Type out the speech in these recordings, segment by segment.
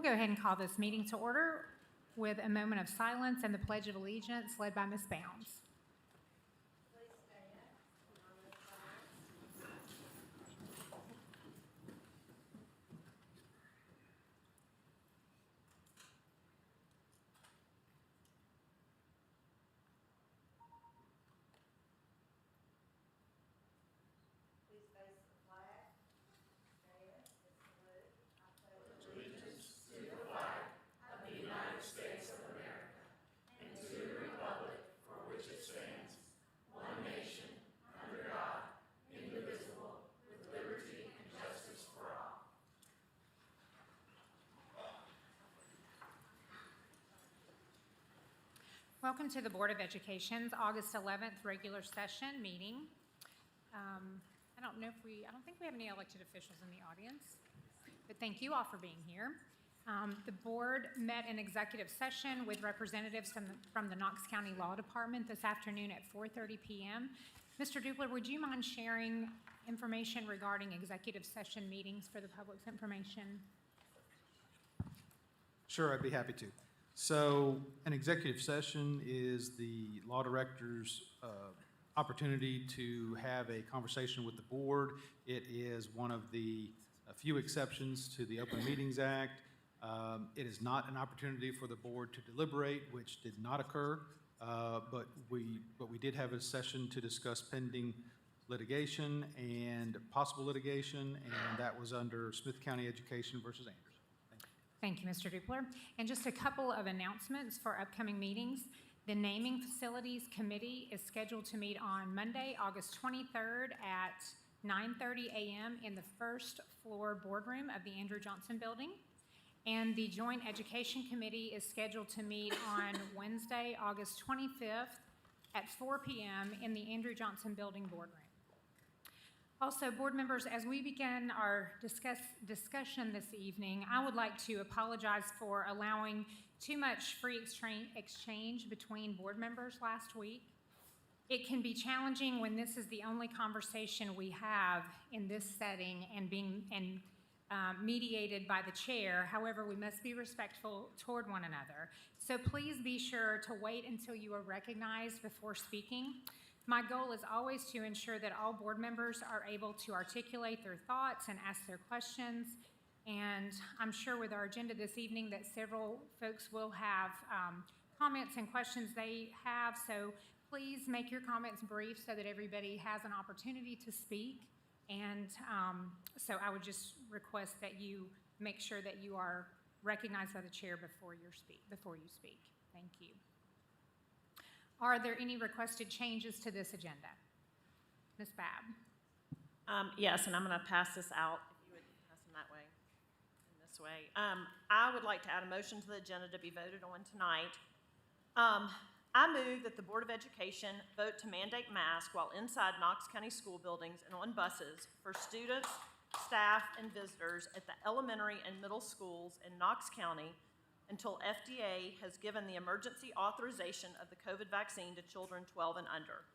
We'll go ahead and call this meeting to order with a moment of silence and the Pledge of Allegiance led by Ms. Bounds. Welcome to the Board of Education's August 11th regular session meeting. I don't think we have any elected officials in the audience, but thank you all for being here. The board met in executive session with representatives from the Knox County Law Department this afternoon at 4:30 p.m. Mr. Dupler, would you mind sharing information regarding executive session meetings for the public's information? Sure, I'd be happy to. So an executive session is the law director's opportunity to have a conversation with the board. It is one of the few exceptions to the Open Meetings Act. It is not an opportunity for the board to deliberate, which did not occur, but we did have a session to discuss pending litigation and possible litigation, and that was under Smith County Education versus Andrews. Thank you, Mr. Dupler. And just a couple of announcements for upcoming meetings. The Naming Facilities Committee is scheduled to meet on Monday, August 23rd at 9:30 a.m. in the first floor boardroom of the Andrew Johnson Building. And the Joint Education Committee is scheduled to meet on Wednesday, August 25th at 4 p.m. in the Andrew Johnson Building boardroom. Also, board members, as we begin our discussion this evening, I would like to apologize for allowing too much free exchange between board members last week. It can be challenging when this is the only conversation we have in this setting and being mediated by the chair. However, we must be respectful toward one another. So please be sure to wait until you are recognized before speaking. My goal is always to ensure that all board members are able to articulate their thoughts and ask their questions. And I'm sure with our agenda this evening that several folks will have comments and questions they have. So please make your comments brief so that everybody has an opportunity to speak. And so I would just request that you make sure that you are recognized by the chair before you speak. Thank you. Are there any requested changes to this agenda? Ms. Babb? Yes, and I'm going to pass this out, if you would pass them that way, in this way. I would like to add a motion to the agenda to be voted on tonight. I move that the Board of Education vote to mandate masks while inside Knox County school buildings and on buses for students, staff, and visitors at the elementary and middle schools in Knox County until FDA has given the emergency authorization of the COVID vaccine to children 12 and under.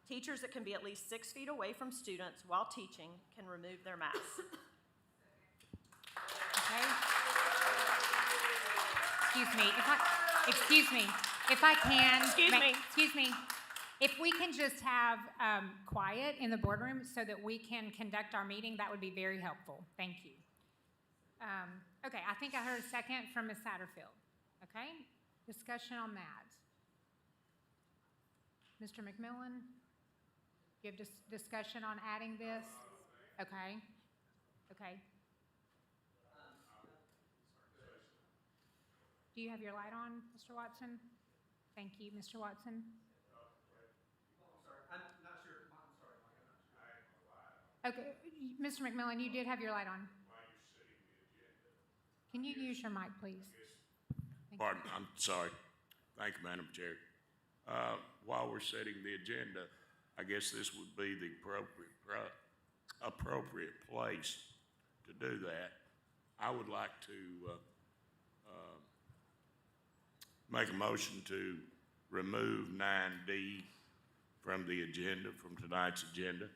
Teachers that can be at least 6 feet away from students while teaching can remove their masks. Okay. Excuse me. If I can. Excuse me. If we can just have quiet in the boardroom so that we can conduct our meeting, that would be very helpful. Thank you. Okay, I think I heard a second from Ms. Satterfield. Okay, discussion on that. Mr. McMillan, you have discussion on adding this? Okay. Do you have your light on, Mr. Watson? Thank you, Mr. Watson. I'm not sure. I'm sorry. Okay, Mr. McMillan, you did have your light on. Can you use your mic, please? Pardon, I'm sorry. Thank you, Madam Chair. While we're setting the agenda, I guess this would be the appropriate place to do that. I would like to make a motion to remove 9D from the agenda, from tonight's agenda.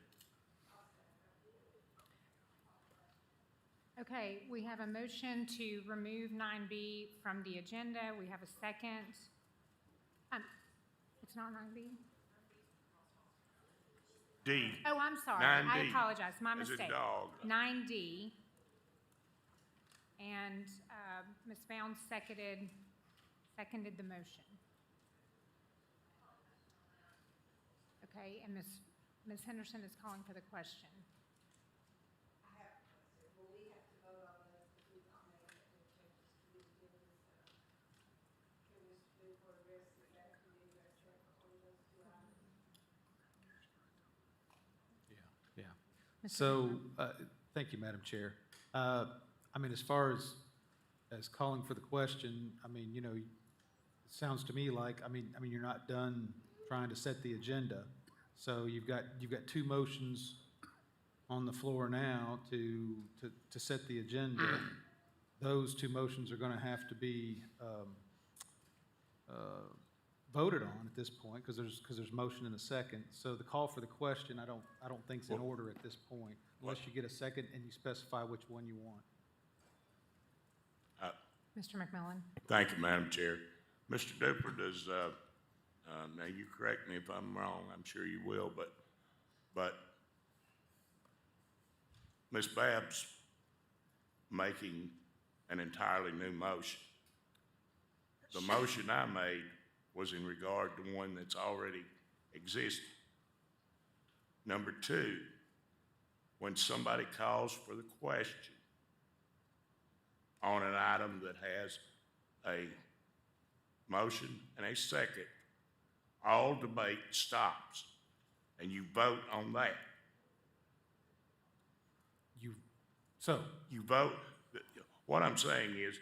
Okay, we have a motion to remove 9B from the agenda. We have a second. It's not 9B? D, Oh, I'm sorry. I 9D, apologize. My as in mistake. dog. 9D. And Ms. Bounds seconded the motion. Okay, and Ms. Henderson is calling for the question. Yeah. Mr. So, thank you, Madam Chair. I mean, as far as calling for the question, I mean, you know, it sounds to me like, I mean, you're not done trying to set the agenda. So you've got two motions on the floor now to set the agenda. Those two motions are gonna have to be, voted on at this point, because there's motion and a second. So the call for the question, I don't think's in order at this point, unless you get a second and you specify which one you want. Mr. McMillan? Thank you, Madam Chair. Mr. Duper, does, now you correct me if I'm wrong, I'm sure you will, but Ms. Babb's making an entirely new motion. The motion I made was in regard to one that's already existing. Number two, when somebody calls for the question on an item that has a motion and a second, all debate stops, and you vote on that. You vote, what I'm saying is,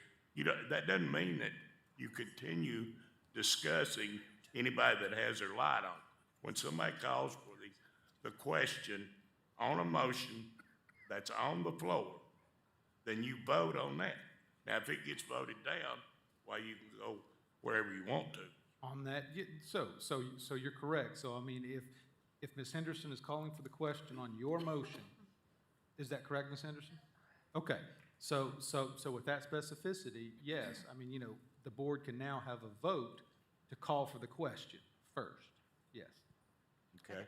that doesn't mean that you continue discussing anybody that has their light on. When somebody calls for the question on a motion that's on the floor, then you vote on that. Now, if it gets voted down, well, you can go wherever you want to. On that, so you're correct. So, I mean, if Ms. Henderson is calling for the question on your motion, is that correct, Ms. Henderson? Okay, so with that specificity, yes, I mean, you know, the board can now have a vote to call for the question first, yes. Okay?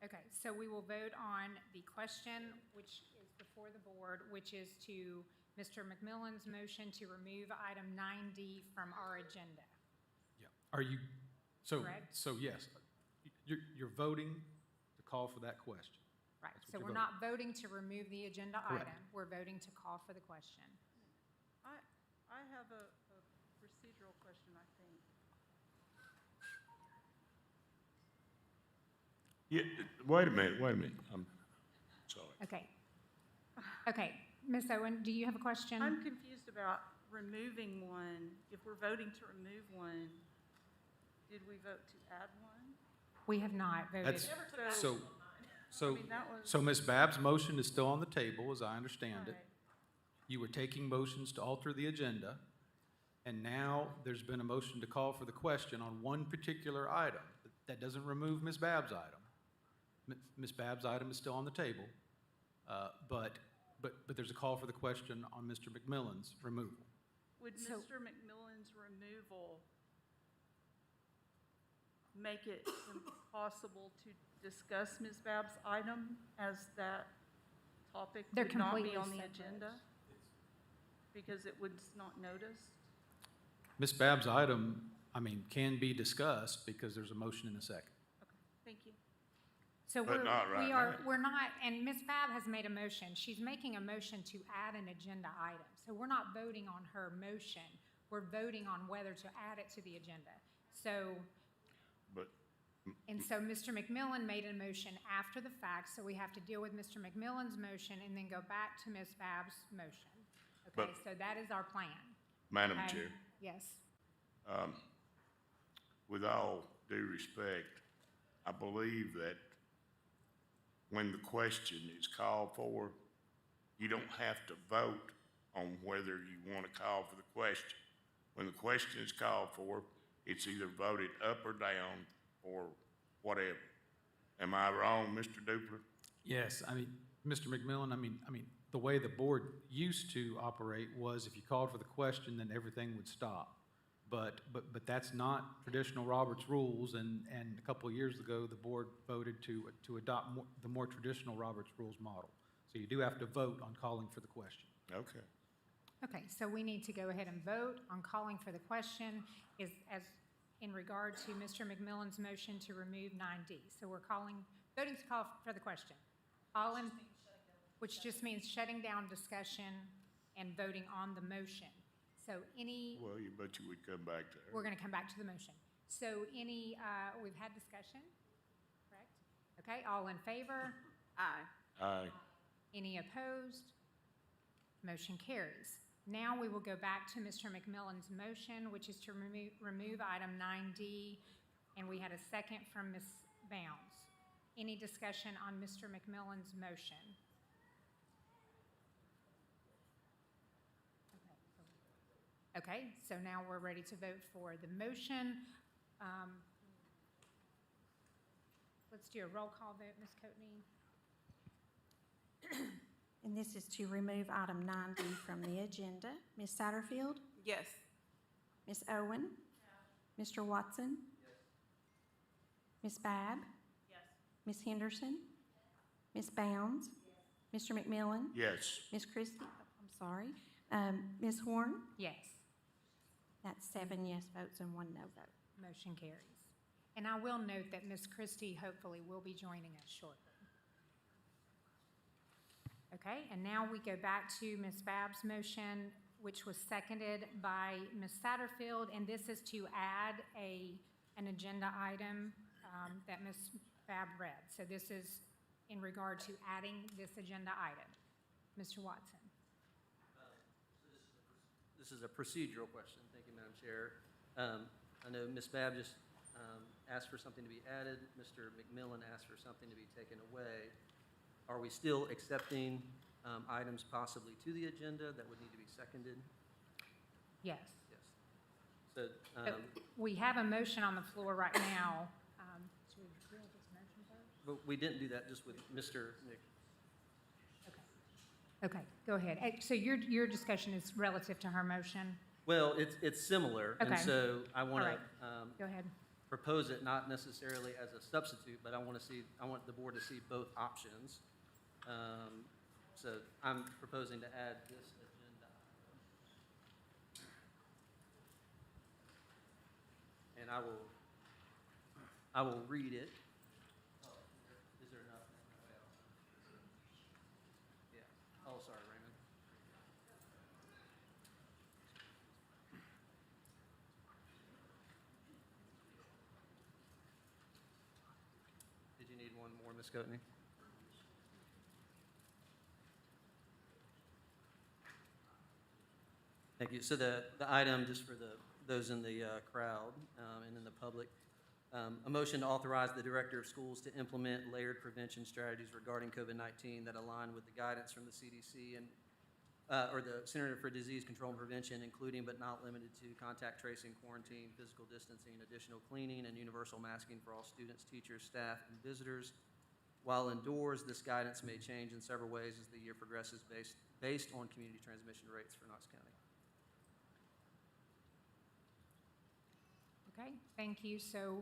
Okay, so we will vote on the question, which is before the board, which is to Mr. McMillan's motion to remove item 9D from our agenda. Yeah. Are you, Correct. so yes, you're voting to call for that question. Right, That's so what we're you're not voting to remove the agenda Correct. item, we're voting to call for the question. I have a procedural question, I think. Yeah, wait a minute, I'm sorry. Okay, Ms. Owen, do you have a question? I'm confused about removing one. If we're voting to remove one, did we vote to add one? We have not voted. That's, so, I mean, that was. so Ms. Babb's motion is still on the table, as I understand it. Right. You were taking motions to alter the agenda, and now there's been a motion to call for the question on one particular item. That doesn't remove Ms. Babb's item. Ms. Babb's item is still on the table, but there's a call for the question on Mr. McMillan's removal. Would So- Mr. McMillan's removal make it impossible to discuss Ms. Babb's item as that topic They're would not be completely on the separate. agenda? Because it was not noticed? Ms. Babb's item, I mean, can be discussed because there's a motion in a second. Okay, thank you. So But not right now. we're not, and Ms. Babb has made a motion. She's making a motion to add an agenda item. So we're not voting on her motion. We're voting on whether to add it to the agenda. So, But, and so Mr. McMillan made a motion after the fact, so we have to deal with Mr. McMillan's motion and then go back to Ms. Babb's motion. Okay, But- so that is our plan. Madam Okay? Chair, Yes. with all due respect, I believe that when the question is called for, you don't have to vote on whether you want to call for the question. When the question is called for, it's either voted up or down or whatever. Am I wrong, Mr. Dupler? Yes, I mean, Mr. McMillan, I mean, the way the board used to operate was if you called for the question, then everything would stop. But that's not traditional Roberts rules, and a couple of years ago, the board voted to adopt the more traditional Roberts rules model. So you do have to vote on calling for the question. Okay. Okay, so we need to go ahead and vote on calling for the question as in regard to Mr. McMillan's motion to remove 9D. So we're voting to call for the question. Which just means shutting down discussion and voting on the motion. So Well, but you would come back to her. we're going to come back to the motion. So we've had discussion, correct? Okay, all in favor? Aye. Aye. Any opposed? Motion carries. Now we will go back to Mr. McMillan's motion, which is to remove item 9D, and we had a second from Ms. Bounds. Any discussion on Mr. McMillan's motion? Okay, so now we're ready to vote for the motion. Let's do a roll call vote, Ms. Coatney. And this is to remove item 9D from the agenda. Ms. Satterfield? Yes. Ms. Owen? Mr. Watson? Ms. Babb? Yes. Ms. Henderson? Ms. Bounds? Mr. McMillan? Yes. Ms. Christie? I'm sorry. Ms. Horn? Yes. That's 7 yes votes and 1 no vote. Motion carries. And I will note that Ms. Christie hopefully will be joining us shortly. Okay, and now we go back to Ms. Babb's motion, which was seconded by Ms. Satterfield, and this is to add an agenda item that Ms. Babb read. So this is in regard to adding this agenda item. Mr. Watson. This is a procedural question. Thank you, Madam Chair. I know Ms. Babb just asked for something to be added. Mr. McMillan asked for something to be taken away. Are we still accepting items possibly to the agenda that would need to be seconded? Yes. Yes. So, We have a motion on the floor right now. Should we deal with this motion first? but we didn't do that just with Mr. Mc. Okay, go ahead. So your discussion is relative to her motion? Well, it's similar. Okay. And so I want All to right. Go ahead. propose it not necessarily as a substitute, but I want the board to see both options. So I'm proposing to add this agenda item. And I will read it. Is there enough? Yeah. Oh, sorry, Raymond. Did you need one more, Ms. Coatney? Thank you. So the item, just for those in the crowd and in the public, a motion to authorize the Director of Schools to implement layered prevention strategies regarding COVID-19 that align with the guidance from the CDC and or the Center for Disease Control and Prevention, including but not limited to contact tracing, quarantine, physical distancing, additional cleaning, and universal masking for all students, teachers, staff, and visitors. While indoors, this guidance may change in several ways as the year progresses based on community transmission rates for Knox County. Okay, thank you. So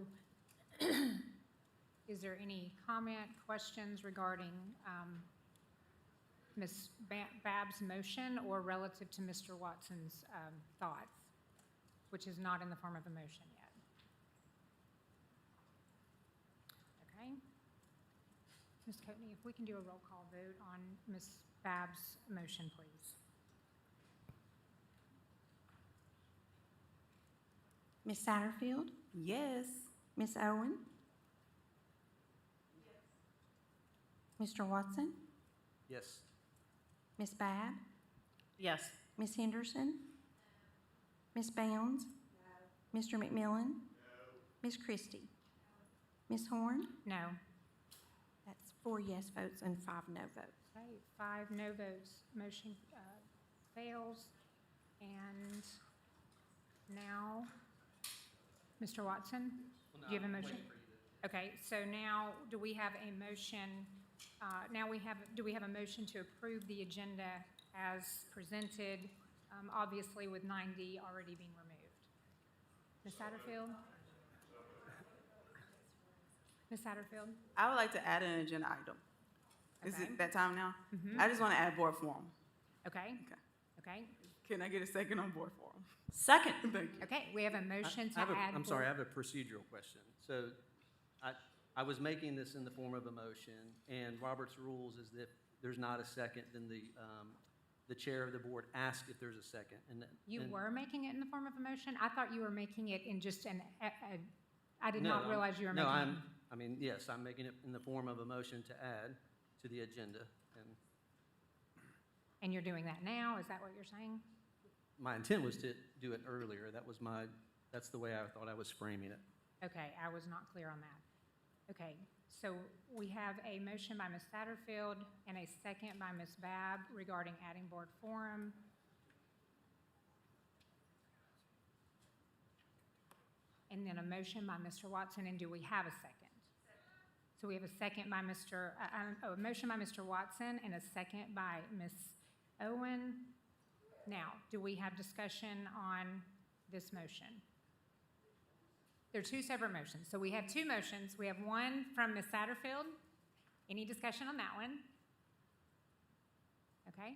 is there any comment, questions regarding Ms. Babb's motion or relative to Mr. Watson's thoughts, which is not in the form of a motion yet? Okay. Ms. Coatney, if we can do a roll call vote on Ms. Babb's motion, please. Ms. Satterfield? Yes. Ms. Owen? Mr. Watson? Yes. Ms. Babb? Yes. Ms. Henderson? Ms. Bounds? Mr. McMillan? Ms. Christie? Ms. Horn? No. That's 4 yes votes and 5 no votes. Okay, 5 no votes. Motion fails. And now, Mr. Watson, do you have a motion? Okay, so now, do we have a motion Now do we have a motion to approve the agenda as presented, obviously with 9D already being removed? Ms. Satterfield? Ms. Satterfield? I would like to add an agenda item. Is Okay. it that time now? Mhm. I just want to add board forum. Okay, Okay. okay, Can I get a second on board forum? Second. Thank you. okay. We have a motion to I have a- add. I'm sorry, I board- have a procedural question. So I was making this in the form of a motion, and Robert's rules is that if there's not a second, then the chair of the board asks if there's a second. You and- were making it in the form of a motion? I thought you were making it in just I did No, not I'm- realize you were no, making it. I mean, yes, I'm making it in the form of a motion to add to the agenda. And And you're doing that now? Is that what you're saying? my intent was to do it earlier. That's the way I thought I was framing it. Okay, I was not clear on that. Okay, so we have a motion by Ms. Satterfield and a second by Ms. Babb regarding adding board forum. And then a motion by Mr. Watson, and do we have a second? So we have a second by a motion by Mr. Watson and a second by Ms. Owen. Now, do we have discussion on this motion? There are two separate motions. So we have two motions. We have one from Ms. Satterfield. Any discussion on that one? Okay.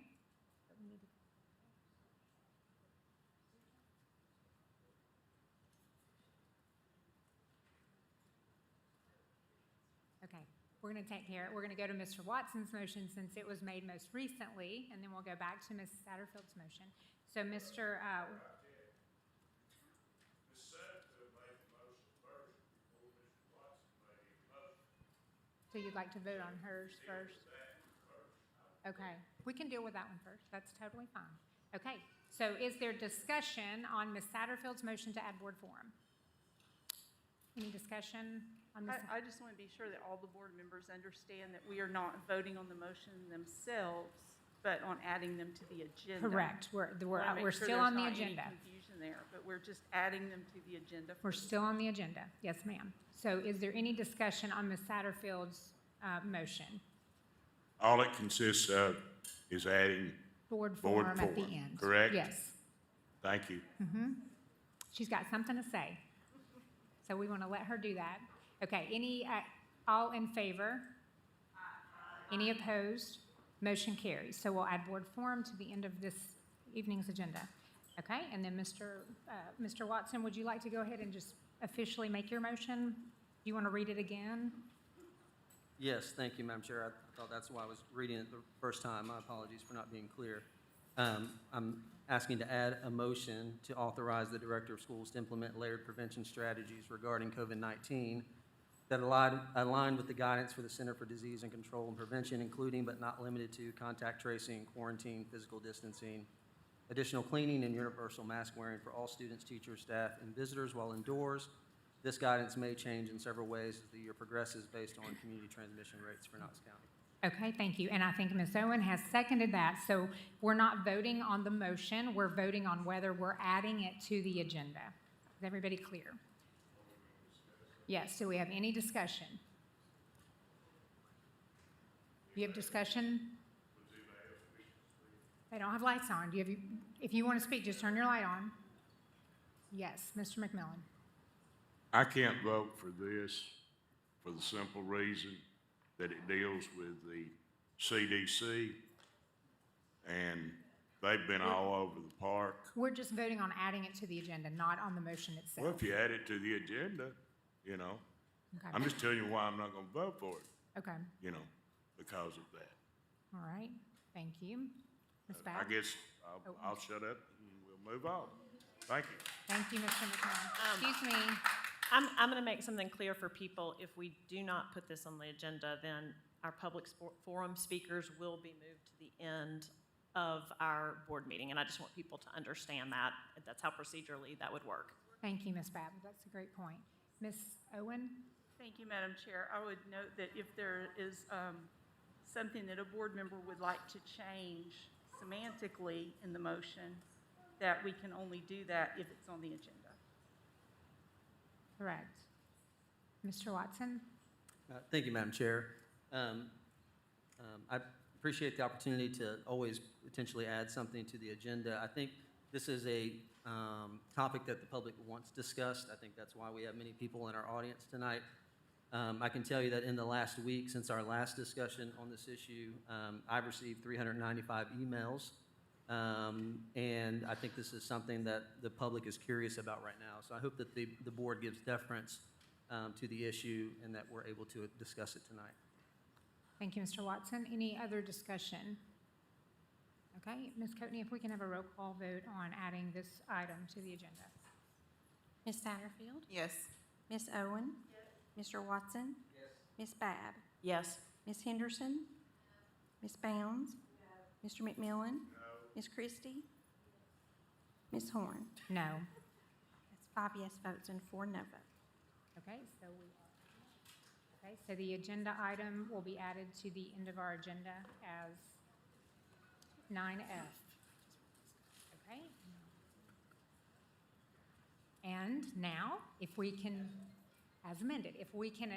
Okay, we're going to take care, we're going to go to Mr. Watson's motion since it was made most recently, and then we'll go back to Ms. Satterfield's motion. So Mr. So you'd like to vote on hers first? Okay, we can deal with that one first. That's totally fine. Okay, so is there discussion on Ms. Satterfield's motion to add board forum? Any discussion on this? I just want to be sure that all the board members understand that we are not voting on the motion themselves, but on adding them to the agenda. Correct, we're Wanna make sure still on the there's not any agenda. confusion there, but we're just adding them to the agenda. We're still on the agenda, yes, ma'am. So is there any discussion on Ms. Satterfield's motion? All it consists of is adding, Board Board forum at the forum, end. correct? Yes. thank you. She's got something to say. So we want to let her do that. Okay, all in favor? Any opposed? Motion carries. So we'll add board forum to the end of this evening's agenda. Okay, and then Mr. Watson, would you like to go ahead and just officially make your motion? You want to read it again? Yes, thank you, Madam Chair. I thought that's why I was reading it the first time. My apologies for not being clear. I'm asking to add a motion to authorize the Director of Schools to implement layered prevention strategies regarding COVID-19 that align with the guidance for the Center for Disease and Control and Prevention, including but not limited to contact tracing, quarantine, physical distancing, additional cleaning, and universal mask wearing for all students, teachers, staff, and visitors while indoors. This guidance may change in several ways as the year progresses based on community transmission rates for Knox County. Okay, thank you. And I think Ms. Owen has seconded that. So we're not voting on the motion. We're voting on whether we're adding it to the agenda. Is everybody clear? Yes, do we have any discussion? You have discussion? They don't have lights on. If you want to speak, just turn your light on. Yes, Mr. McMillan. I can't vote for this for the simple reason that it deals with the CDC, and they've been all over the park. We're just voting on adding it to the agenda, not on the motion itself. Well, if you add it to the agenda, you know, Okay. I'm just telling you why I'm not gonna vote for it, Okay, you know, because of that. all right, thank you. Ms. I Babb? guess I'll shut up and we'll move on. Thank you. Thank you, Mr. McMillan. Excuse me. I'm going to make something clear for people. If we do not put this on the agenda, then our public forum speakers will be moved to the end of our board meeting. And I just want people to understand that. That's how procedurally that would work. Thank you, Ms. Babb. That's a great point. Ms. Owen? Thank you, Madam Chair. I would note that if there is something that a board member would like to change semantically in the motion, that we can only do that if it's on the agenda. Correct. Mr. Watson? Thank you, Madam Chair. I appreciate the opportunity to always potentially add something to the agenda. I think this is a topic that the public wants discussed. I think that's why we have many people in our audience tonight. I can tell you that in the last week, since our last discussion on this issue, I've received 395 emails. And I think this is something that the public is curious about right now. So I hope that the board gives deference to the issue and that we're able to discuss it tonight. Thank you, Mr. Watson. Any other discussion? Okay, Ms. Coatney, if we can have a roll call vote on adding this item to the agenda. Ms. Satterfield? Yes. Ms. Owen? Mr. Watson? Ms. Babb? Yes. Ms. Henderson? Ms. Bounds? Mr. McMillan? Ms. Christie? Ms. Horn? No. That's 5 yes votes and 4 no votes. Okay, so the agenda item will be added to the end of our agenda as 9F. Okay? And now, if we can, as amended, if we can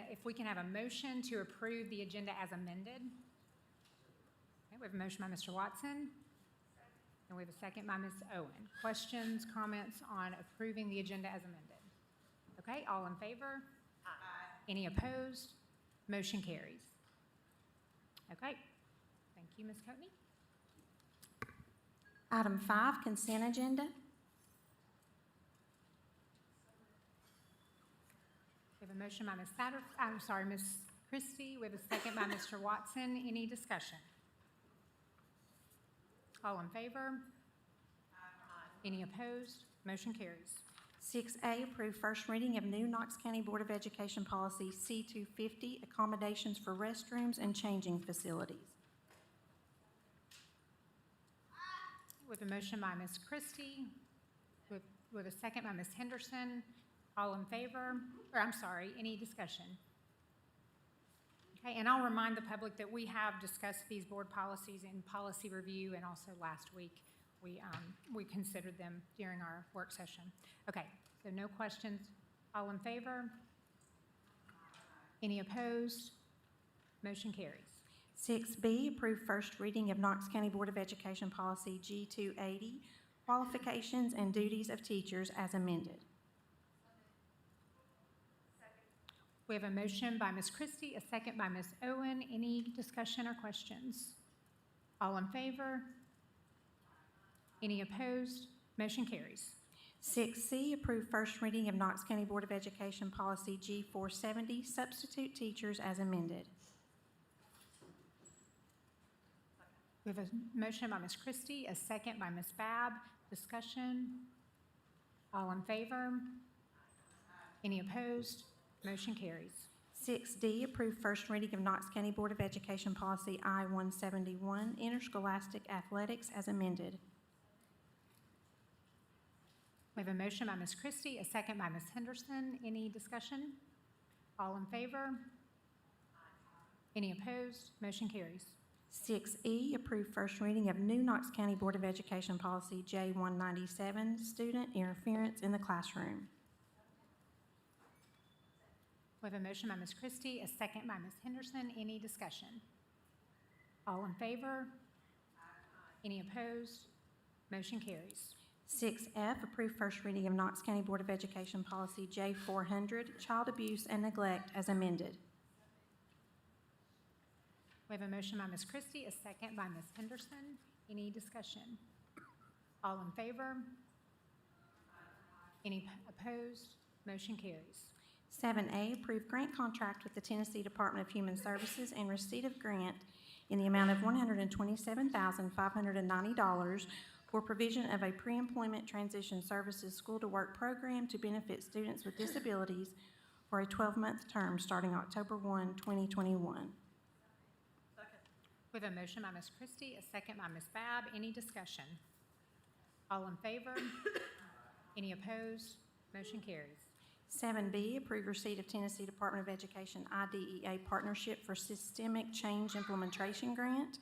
have a motion to approve the agenda as amended. Okay, we have a motion by Mr. Watson, and we have a second by Ms. Owen. Questions, comments on approving the agenda as amended? Okay, all in favor? Aye. Any opposed? Motion carries. Okay, thank you, Ms. Coatney. Item 5, consent agenda. We have a motion by Ms. Christie. We have a second by Mr. Watson. Any discussion? All in favor? Any opposed? Motion carries. 6A, approve first reading of new Knox County Board of Education Policy C-250, accommodations for restrooms and changing facilities. With a motion by Ms. Christie, with a second by Ms. Henderson. All in favor? Any discussion? Okay, and I'll remind the public that we have discussed these board policies in policy review, and also last week we considered them during our work session. Okay, so no questions. All in favor? Any opposed? Motion carries. 6B, approve first reading of Knox County Board of Education Policy G-280, qualifications and duties of teachers as amended. We have a motion by Ms. Christie, a second by Ms. Owen. Any discussion or questions? All in favor? Any opposed? Motion carries. 6C, approve first reading of Knox County Board of Education Policy G-470, substitute teachers as amended. We have a motion by Ms. Christie, a second by Ms. Babb. Discussion? All in favor? Any opposed? Motion carries. 6D, approve first reading of Knox County Board of Education Policy I-171, interscholastic athletics as amended. We have a motion by Ms. Christie, a second by Ms. Henderson. Any discussion? All in favor? Any opposed? Motion carries. 6E, approve first reading of new Knox County Board of Education Policy J-197, student interference in the classroom. We have a motion by Ms. Christie, a second by Ms. Henderson. Any discussion? All in favor? Any opposed? Motion carries. 6F, approve first reading of Knox County Board of Education Policy J-400, child abuse and neglect as amended. We have a motion by Ms. Christie, a second by Ms. Henderson. Any discussion? All in favor? Any opposed? Motion carries. 7A, approve grant contract with the Tennessee Department of Human Services and receipt of grant in the amount of $127,590 for provision of a pre-employment transition services school-to-work program to benefit students with disabilities for a 12-month term starting October 1, 2021. We have a motion by Ms. Christie, a second by Ms. Babb. Any discussion? All in favor? Any opposed? Motion carries. 7B, approve receipt of Tennessee Department of Education IDEA Partnership for Systemic Change Implementation Grant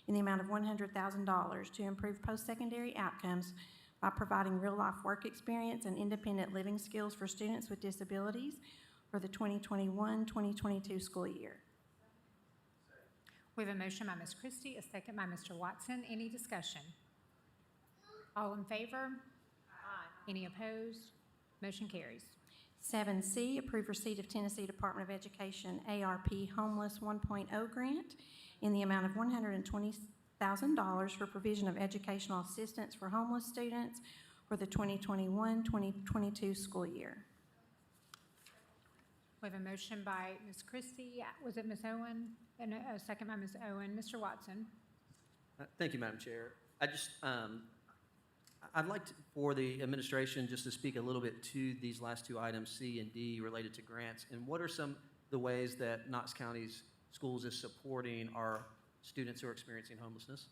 in the amount of $100,000 to improve post-secondary outcomes by providing real-life work experience and independent living skills for students with disabilities for the 2021-2022 school year. We have a motion by Ms. Christie, a second by Mr. Watson. Any discussion? All in favor? Aye. Any opposed? Motion carries. 7C, approve receipt of Tennessee Department of Education ARP Homeless 1.0 grant in the amount of $120,000 for provision of educational assistance for homeless students for the 2021-2022 school year. We have a motion by Ms. Christie. Was it Ms. Owen? And a second by Ms. Owen. Mr. Watson? Thank you, Madam Chair. I'd like for the administration just to speak a little bit to these last two items, C and D, related to grants, and what are some of the ways that Knox County's schools is supporting our students who are experiencing homelessness?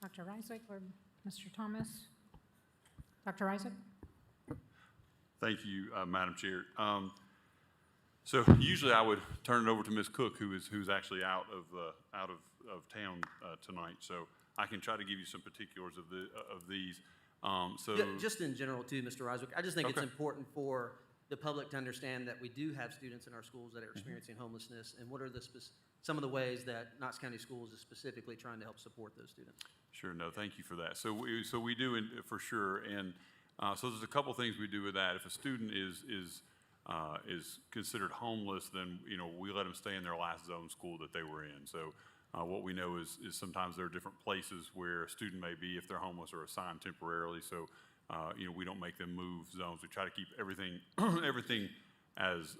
Dr. Reiswick or Mr. Thomas? Dr. Reiswick? Thank you, Madam Chair. So usually I would turn it over to Ms. Cook, who's actually out of town tonight. So I can try to give you some particulars of these. Just in general too, Mr. Reiswick, I just think it's Okay. important for the public to understand that we do have students in our schools that are experiencing homelessness, and what are some of the ways that Knox County Schools is specifically trying to help support those students. Sure, no, thank you for that. So we do for sure, and so there's a couple things we do with that. If a student is considered homeless, then we let them stay in their last zone school that they were in. So what we know is sometimes there are different places where a student may be if they're homeless or assigned temporarily. So we don't make them move zones. We try to keep everything as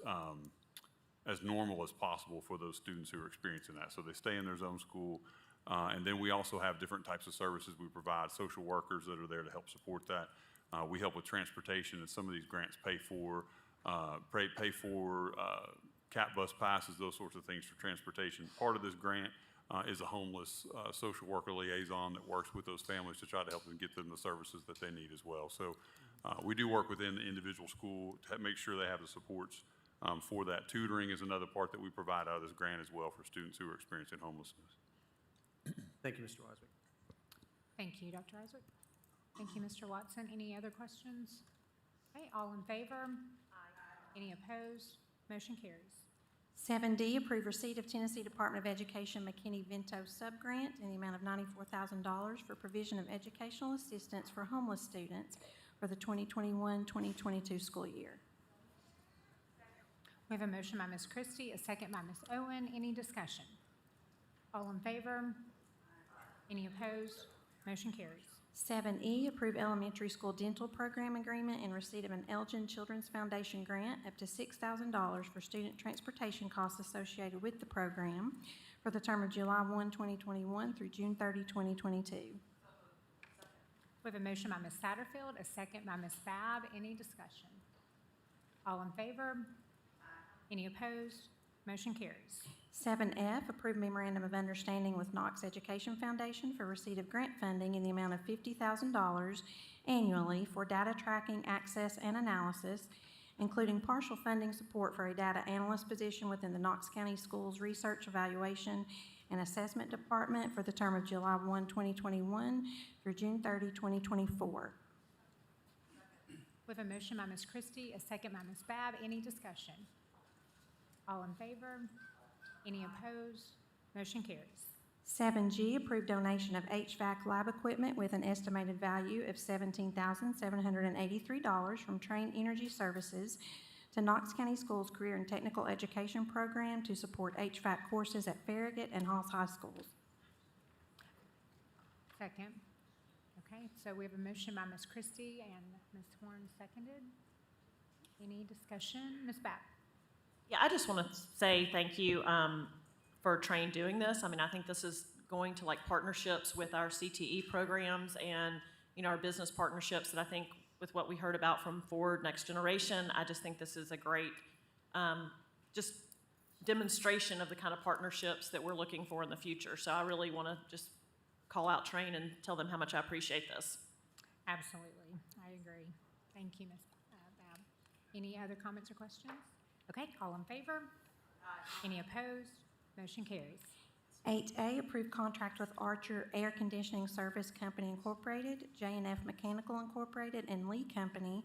normal as possible for those students who are experiencing that. So they stay in their zone school. And then we also have different types of services we provide, social workers that are there to help support that. We help with transportation, and some of these grants pay for cat bus passes, those sorts of things for transportation. Part of this grant is a homeless social worker liaison that works with those families to try to help them get them the services that they need as well. So we do work within the individual school to make sure they have the supports for that. Tutoring is another part that we provide out of this grant as well for students who are experiencing homelessness. Thank you, Mr. Reiswick. Thank you, Dr. Reiswick. Thank you, Mr. Watson. Any other questions? Okay, all in favor? Aye. Any opposed? Motion carries. 7D, approve receipt of Tennessee Department of Education McKinney-Vento subgrant in the amount of $94,000 for provision of educational assistance for homeless students for the 2021-2022 school year. We have a motion by Ms. Christie, a second by Ms. Owen. Any discussion? All in favor? Any opposed? Motion carries. 7E, approve elementary school dental program agreement and receipt of an Elgin Children's Foundation grant up to $6,000 for student transportation costs associated with the program for the term of July 1, 2021 through June 30, 2022. We have a motion by Ms. Satterfield, a second by Ms. Babb. Any discussion? All in favor? Any opposed? Motion carries. 7F, approve memorandum of understanding with Knox Education Foundation for receipt of grant funding in the amount of $50,000 annually for data tracking, access, and analysis, including partial funding support for a data analyst position within the Knox County Schools Research, Evaluation, and Assessment Department for the term of July 1, 2021 through June 30, 2024. We have a motion by Ms. Christie, a second by Ms. Babb. Any discussion? All in favor? Any opposed? Motion carries. 7G, approved donation of HVAC lab equipment with an estimated value of $17,783 from Train Energy Services to Knox County Schools Career and Technical Education Program to support HVAC courses at Farragut and Halls High Schools. Second. Okay, so we have a motion by Ms. Christie and Ms. Horn seconded. Any discussion? Ms. Babb? Yeah, I just want to say thank you for Train doing this. I mean, I think this is going to partnerships with our CTE programs and, our business partnerships that I think with what we heard about from Ford Next Generation, I just think this is a great just demonstration of the kind of partnerships that we're looking for in the future. So I really want to just call out Train and tell them how much I appreciate this. Absolutely. I agree. Thank you, Ms. Babb. Any other comments or questions? Okay, all in favor? Aye. Any opposed? Motion carries. 8A, approved contract with Archer Air Conditioning Service Company Incorporated, J&F Mechanical Incorporated, and Lee Company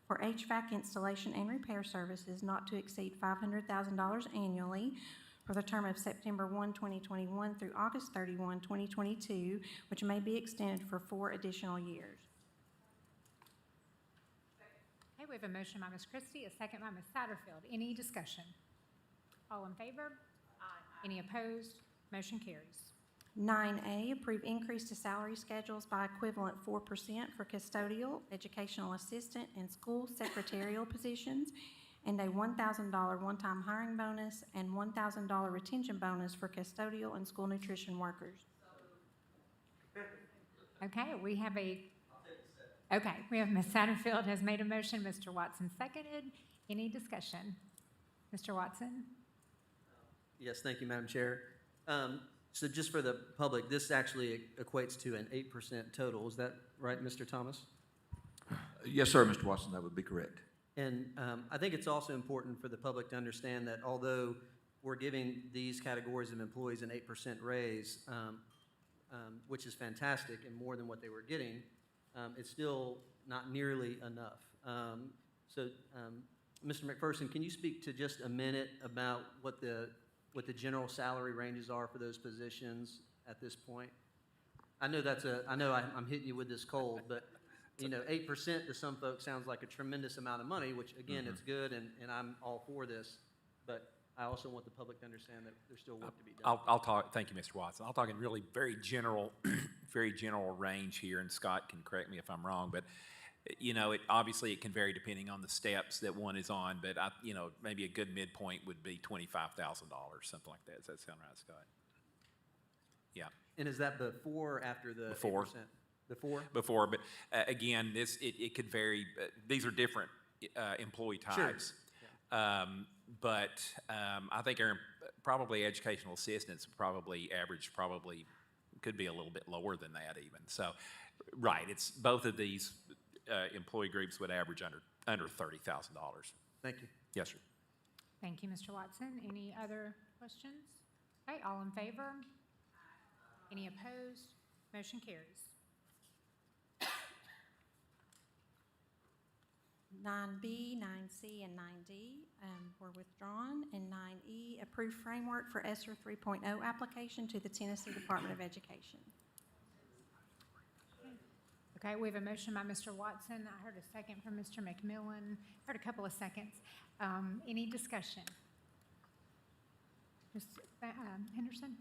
for HVAC installation and repair services not to exceed $500,000 annually for the term of September 1, 2021 through August 31, 2022, which may be extended for 4 additional years. Okay, we have a motion by Ms. Christie, a second by Ms. Satterfield. Any discussion? All in favor? Aye. Any opposed? Motion carries. 9A, approve increase to salary schedules by equivalent 4% for custodial, educational assistant, and school secretarial positions, and a $1,000 one-time hiring bonus and $1,000 retention bonus for custodial and school nutrition workers. Okay, we have Ms. Satterfield has made a motion, Mr. Watson seconded. Any discussion? Mr. Watson? Yes, thank you, Madam Chair. So just for the public, this actually equates to an 8% total. Is that right, Mr. Thomas? Yes, sir, Mr. Watson, that would be correct. And I think it's also important for the public to understand that although we're giving these categories of employees an 8% raise, which is fantastic and more than what they were getting, it's still not nearly enough. Mr. McPherson, can you speak to just a minute about what the general salary ranges are for those positions at this point? I know I'm hitting you with this cold, but 8% to some folks sounds like a tremendous amount of money, which again, it's good, and I'm all for this, but I also want the public to understand that there's still work to be done. I'll talk, thank you, Mr. Watson. I'll talk in really very general, very general range here, and Scott can correct me if I'm wrong, but obviously it can vary depending on the steps that one is on, but maybe a good midpoint would be $25,000, something like that. Does that sound right, Scott? Yeah. And is that before or after the 8%? Before? Before, but again, it could vary. These are different employee types. Sure. But I think probably educational assistants could be a little bit lower than that even. So, right, it's both of these employee groups would average under $30,000. Thank you. Yes, sir. Thank you, Mr. Watson. Any other questions? Okay, all in favor? Any opposed? Motion carries. 9B, 9C, and 9D were withdrawn, and 9E, approve framework for ESSER 3.0 application to the Tennessee Department of Education. Okay, we have a motion by Mr. Watson. I heard a second from Mr. McMillan. Heard a couple of seconds. Any discussion? Ms. Henderson?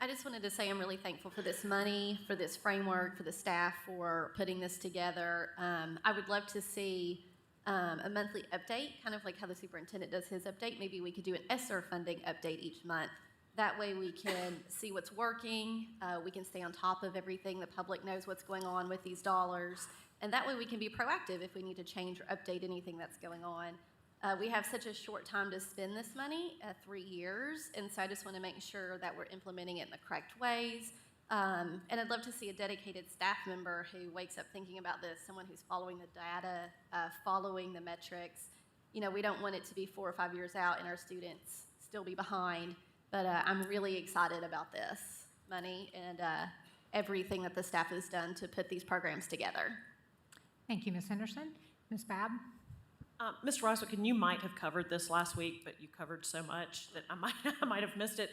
I just wanted to say I'm really thankful for this money, for this framework, for the staff for putting this together. I would love to see a monthly update, kind of like how the superintendent does his update. Maybe we could do an ESSER funding update each month. That way we can see what's working, we can stay on top of everything, the public knows what's going on with these dollars, and that way we can be proactive if we need to change or update anything that's going on. We have such a short time to spend this money, 3 years, and so I just want to make sure that we're implementing it in the correct ways. And I'd love to see a dedicated staff member who wakes up thinking about this, someone who's following the data, following the metrics. We don't want it to be 4 or 5 years out and our students still be behind, but I'm really excited about this money and everything that the staff has done to put these programs together. Thank you, Ms. Henderson. Ms. Babb? Mr. Roswick, you might have covered this last week, but you covered so much that I might have missed it.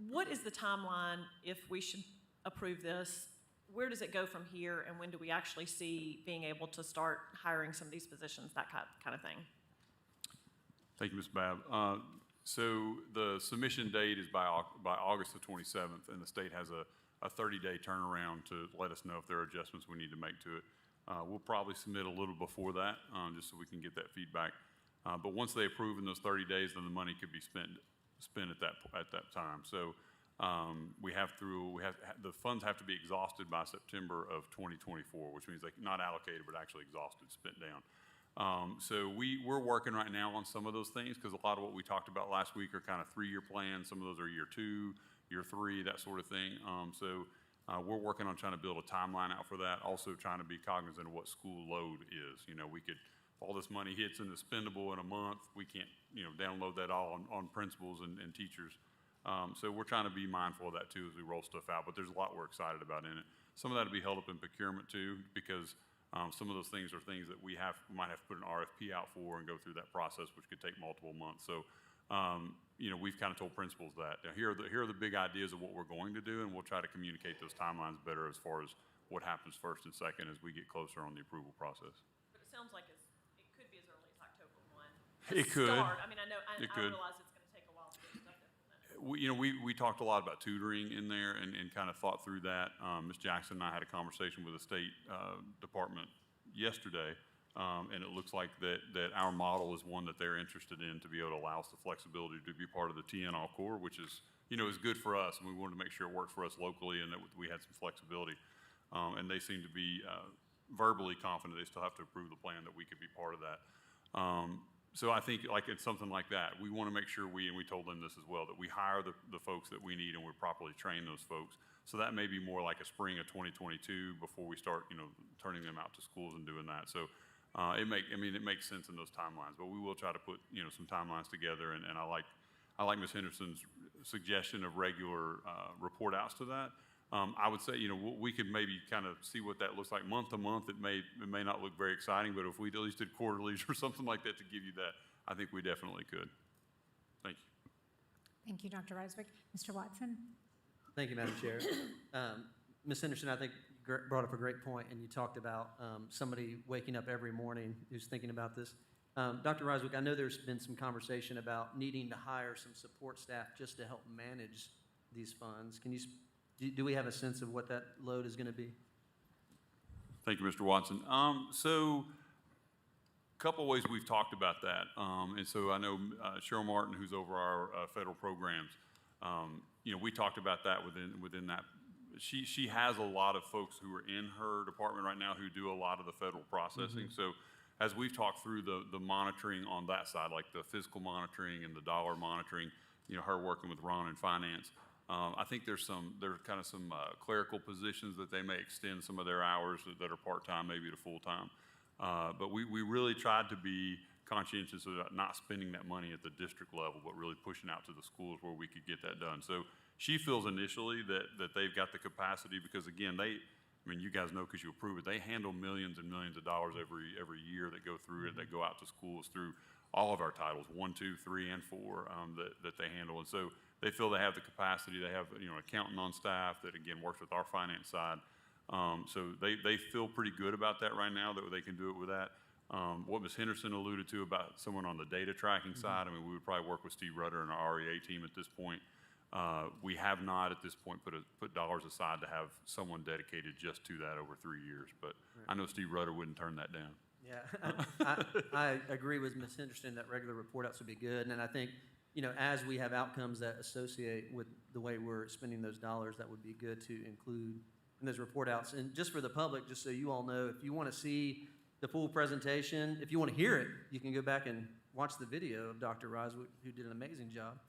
What is the timeline if we should approve this? Where does it go from here, and when do we actually see being able to start hiring some of these positions, that kind of thing? Thank you, Ms. Babb. So the submission date is by August the 27th, and the state has a 30-day turnaround to let us know if there are adjustments we need to make to it. We'll probably submit a little before that, just so we can get that feedback. But once they approve in those 30 days, then the money could be spent at that time. So the funds have to be exhausted by September of 2024, which means not allocated, but actually exhausted, spent down. So we're working right now on some of those things, because a lot of what we talked about last week are kind of 3-year plans. Some of those are year 2, year 3, that sort of thing. We're working on trying to build a timeline out for that, also trying to be cognizant of what school load is. If all this money hits and is spendable in a month, we can't, download that all on principals and teachers. So we're trying to be mindful of that too as we roll stuff out, but there's a lot we're excited about in it. Some of that will be held up in procurement too, because Some of those things are things that we might have to put an RFP out for and go through that process, which could take multiple months. So, we've kind of told principals that here are the big ideas of what we're going to do, and we'll try to communicate those timelines better as far as what happens first and second as we get closer on the approval process. But it sounds like it could be as early as October 1. It could. Start. I mean, I It realize could. it's gonna take a while to get stuff implemented. We talked a lot about tutoring in there and kind of thought through that. Ms. Jackson and I had a conversation with the state department yesterday, and it looks like that our model is one that they're interested in to be able to allow us the flexibility to be part of the TNL core, which is good for us, and we wanted to make sure it worked for us locally and that we had some flexibility. And they seem to be verbally confident. They still have to approve the plan that we could be part of that. So I think like it's something like that. We want to make sure and we told them this as well, that we hire the folks that we need and we properly train those folks. So that may be more like a spring of 2022 before we start, turning them out to schools and doing that. So it makes sense in those timelines, but we will try to put, some timelines together. And I like Ms. Henderson's suggestion of regular report outs to that. I would say, we could maybe kind of see what that looks like month to month. It may not look very exciting, but if we at least did quarterlies or something like that to give you that, I think we definitely could. Thank you. Thank you, Dr. Reiswick. Mr. Watson? Thank you, Madam Chair. Ms. Henderson, I think brought up a great point, and you talked about somebody waking up every morning who's thinking about this. Dr. Reiswick, I know there's been some conversation about needing to hire some support staff just to help manage these funds. Do we have a sense of what that load is going to be? Thank you, Mr. Watson. So a couple ways we've talked about that. And so I know Cheryl Martin, who's over our federal programs, we talked about that within that. She has a lot of folks who are in her department right now who do a lot of the federal processing. Mm-hmm. So as we've talked through the monitoring on that side, like the physical monitoring and the dollar monitoring, her working with Ron in finance, I think there's kind of some clerical positions that they may extend some of their hours that are part-time, maybe to full-time. But we really tried to be conscientious about not spending that money at the district level, but really pushing out to the schools where we could get that done. So she feels initially that they've got the capacity because, again, you guys know because you approve it, they handle millions and millions of dollars every year that go through it, that go out to schools through all of our titles, 1, 2, 3, and 4, that they handle. And so they feel they have the capacity. They have, an accountant on staff that, again, works with our finance side. So they feel pretty good about that right now, that they can do it with that. What Ms. Henderson alluded to about someone on the data tracking side, we would probably work with Steve Rutter and our REA team at this point. We have not at this point put dollars aside to have someone dedicated just to that over 3 years, but I know Steve Rutter wouldn't turn that down. Yeah, I agree with Ms. Henderson that regular report outs would be good, and I think, as we have outcomes that associate with the way we're spending those dollars, that would be good to include in those report outs. And just for the public, just so you all know, if you want to see the full presentation, if you want to hear it, you can go back and watch the video of Dr. Reiswick, who did an amazing job.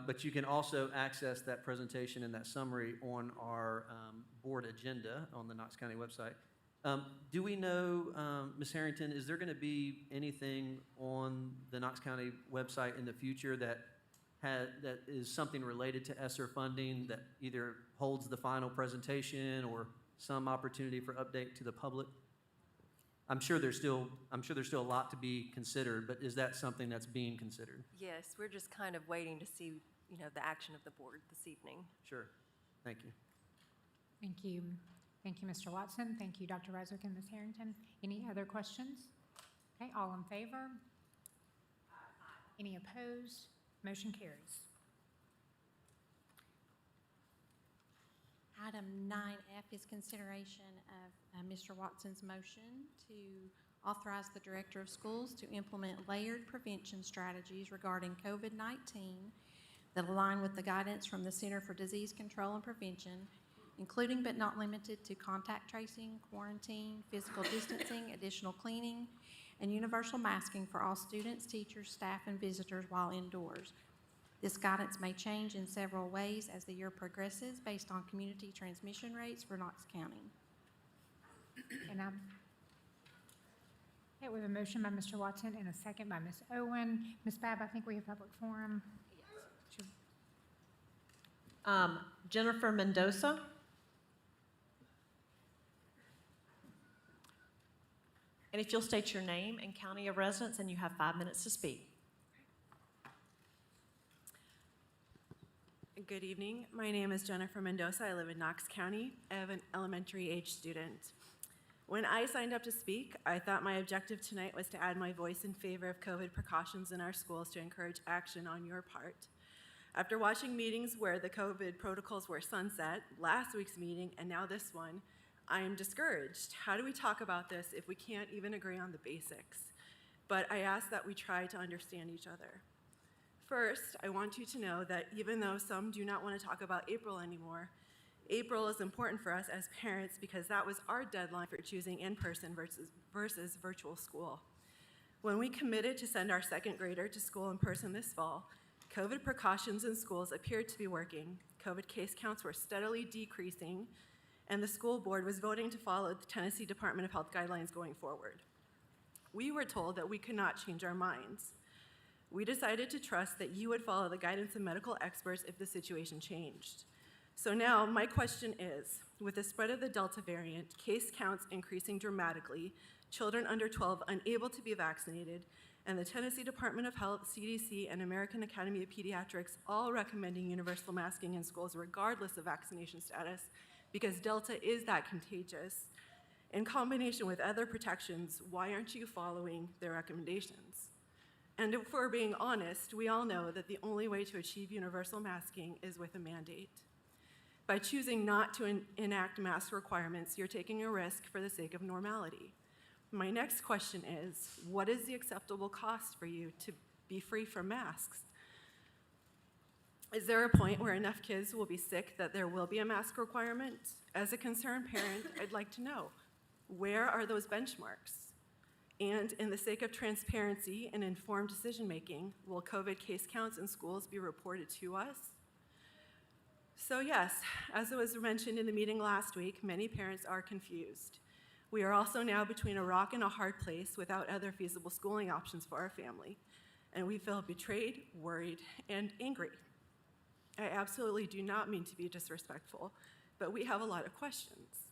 But you can also access that presentation and that summary on our board agenda on the Knox County website. Do we know, Ms. Harrington, is there going to be anything on the Knox County website in the future that is something related to ESSER funding that either holds the final presentation or some opportunity for update to the public? I'm sure there's still a lot to be considered, but is that something that's being considered? Yes, we're just kind of waiting to see, the action of the board this evening. Sure. Thank you. Thank you. Thank you, Mr. Watson. Thank you, Dr. Reiswick and Ms. Harrington. Any other questions? Okay, all in favor? Any opposed? Motion carries. Item 9F is consideration of Mr. Watson's motion to authorize the Director of Schools to implement layered prevention strategies regarding COVID-19 that align with the guidance from the Center for Disease Control and Prevention, including but not limited to contact tracing, quarantine, physical distancing, additional cleaning, and universal masking for all students, teachers, staff, and visitors while indoors. This guidance may change in several ways as the year progresses based on community transmission rates for Knox County. And okay, we have a motion by Mr. Watson and a second by Ms. Owen. Ms. Babb, I think we have public forum. Jennifer Mendoza. And if you'll state your name and county of residence, and you have 5 minutes to speak. Good evening. My name is Jennifer Mendoza. I live in Knox County. I have an elementary age student. When I signed up to speak, I thought my objective tonight was to add my voice in favor of COVID precautions in our schools to encourage action on your part. After watching meetings where the COVID protocols were sunset, last week's meeting and now this one, I am discouraged. How do we talk about this if we can't even agree on the basics? But I ask that we try to understand each other. First, I want you to know that even though some do not want to talk about April anymore, April is important for us as parents because that was our deadline for choosing in-person versus virtual school. When we committed to send our second grader to school in person this fall, COVID precautions in schools appeared to be working. COVID case counts were steadily decreasing, and the school board was voting to follow the Tennessee Department of Health guidelines going forward. We were told that we could not change our minds. We decided to trust that you would follow the guidance of medical experts if the situation changed. So now my question is, with the spread of the Delta variant, case counts increasing dramatically, children under 12 unable to be vaccinated, and the Tennessee Department of Health, CDC, and American Academy of Pediatrics all recommending universal masking in schools regardless of vaccination status, because Delta is that contagious. In combination with other protections, why aren't you following their recommendations? And if we're being honest, we all know that the only way to achieve universal masking is with a mandate. By choosing not to enact mask requirements, you're taking a risk for the sake of normality. My next question is, what is the acceptable cost for you to be free from masks? Is there a point where enough kids will be sick that there will be a mask requirement? As a concerned parent, I'd like to know, where are those benchmarks? And in the sake of transparency and informed decision-making, will COVID case counts in schools be reported to us? So yes, as it was mentioned in the meeting last week, many parents are confused. We are also now between a rock and a hard place without other feasible schooling options for our family. And we feel betrayed, worried, and angry. I absolutely do not mean to be disrespectful, but we have a lot of questions.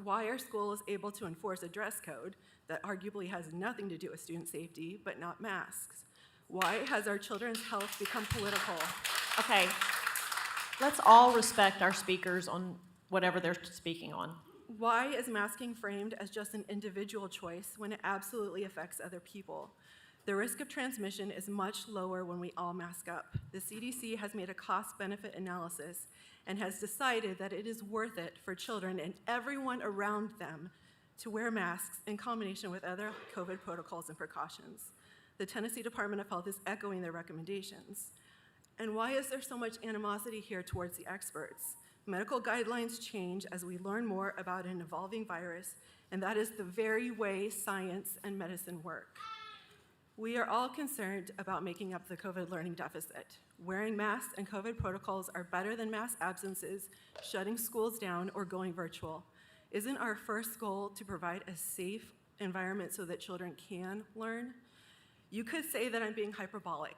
Why are schools able to enforce a dress code that arguably has nothing to do with student safety, but not masks? Why has our children's health become political? Okay, let's all respect our speakers on whatever they're speaking on. Why is masking framed as just an individual choice when it absolutely affects other people? The risk of transmission is much lower when we all mask up. The CDC has made a cost-benefit analysis and has decided that it is worth it for children and everyone around them to wear masks in combination with other COVID protocols and precautions. The Tennessee Department of Health is echoing their recommendations. And why is there so much animosity here towards the experts? Medical guidelines change as we learn more about an evolving virus, and that is the very way science and medicine work. We are all concerned about making up the COVID learning deficit. Wearing masks and COVID protocols are better than mass absences, shutting schools down, or going virtual. Isn't our first goal to provide a safe environment so that children can learn? You could say that I'm being hyperbolic,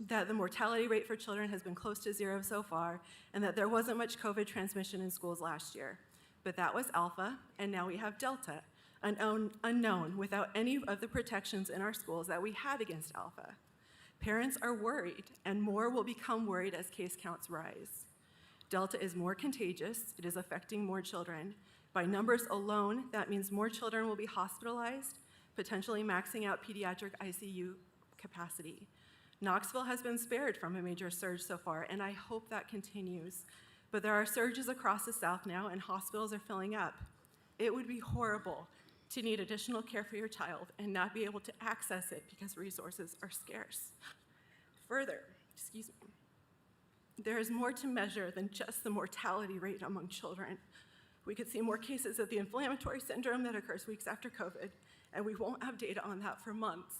that the mortality rate for children has been close to zero so far, and that there wasn't much COVID transmission in schools last year. But that was Alpha, and now we have Delta, an unknown without any of the protections in our schools that we had against Alpha. Parents are worried, and more will become worried as case counts rise. Delta is more contagious. It is affecting more children. By numbers alone, that means more children will be hospitalized, potentially maxing out pediatric ICU capacity. Knoxville has been spared from a major surge so far, and I hope that continues. But there are surges across the South now, and hospitals are filling up. It would be horrible to need additional care for your child and not be able to access it because resources are scarce. Further, there is more to measure than just the mortality rate among children. We could see more cases of the inflammatory syndrome that occurs weeks after COVID, and we won't have data on that for months.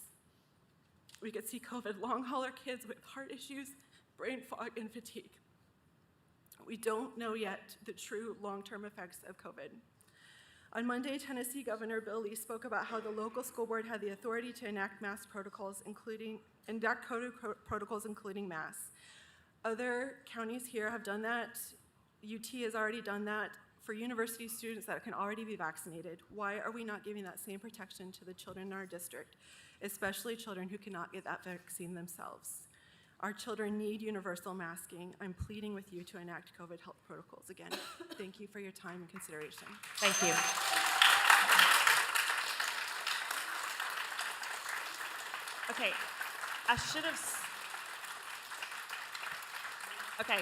We could see COVID long hauler kids with heart issues, brain fog, and fatigue. We don't know yet the true long-term effects of COVID. On Monday, Tennessee Governor Bill Lee spoke about how the local school board had the authority to enact mask protocols, including masks. Other counties here have done that. UT has already done that for university students that can already be vaccinated, why are we not giving that same protection to the children in our district, especially children who cannot get that vaccine themselves? Our children need universal masking. I'm pleading with you to enact COVID health protocols again. Thank you for your time and consideration. Thank you. Okay, I should have, okay.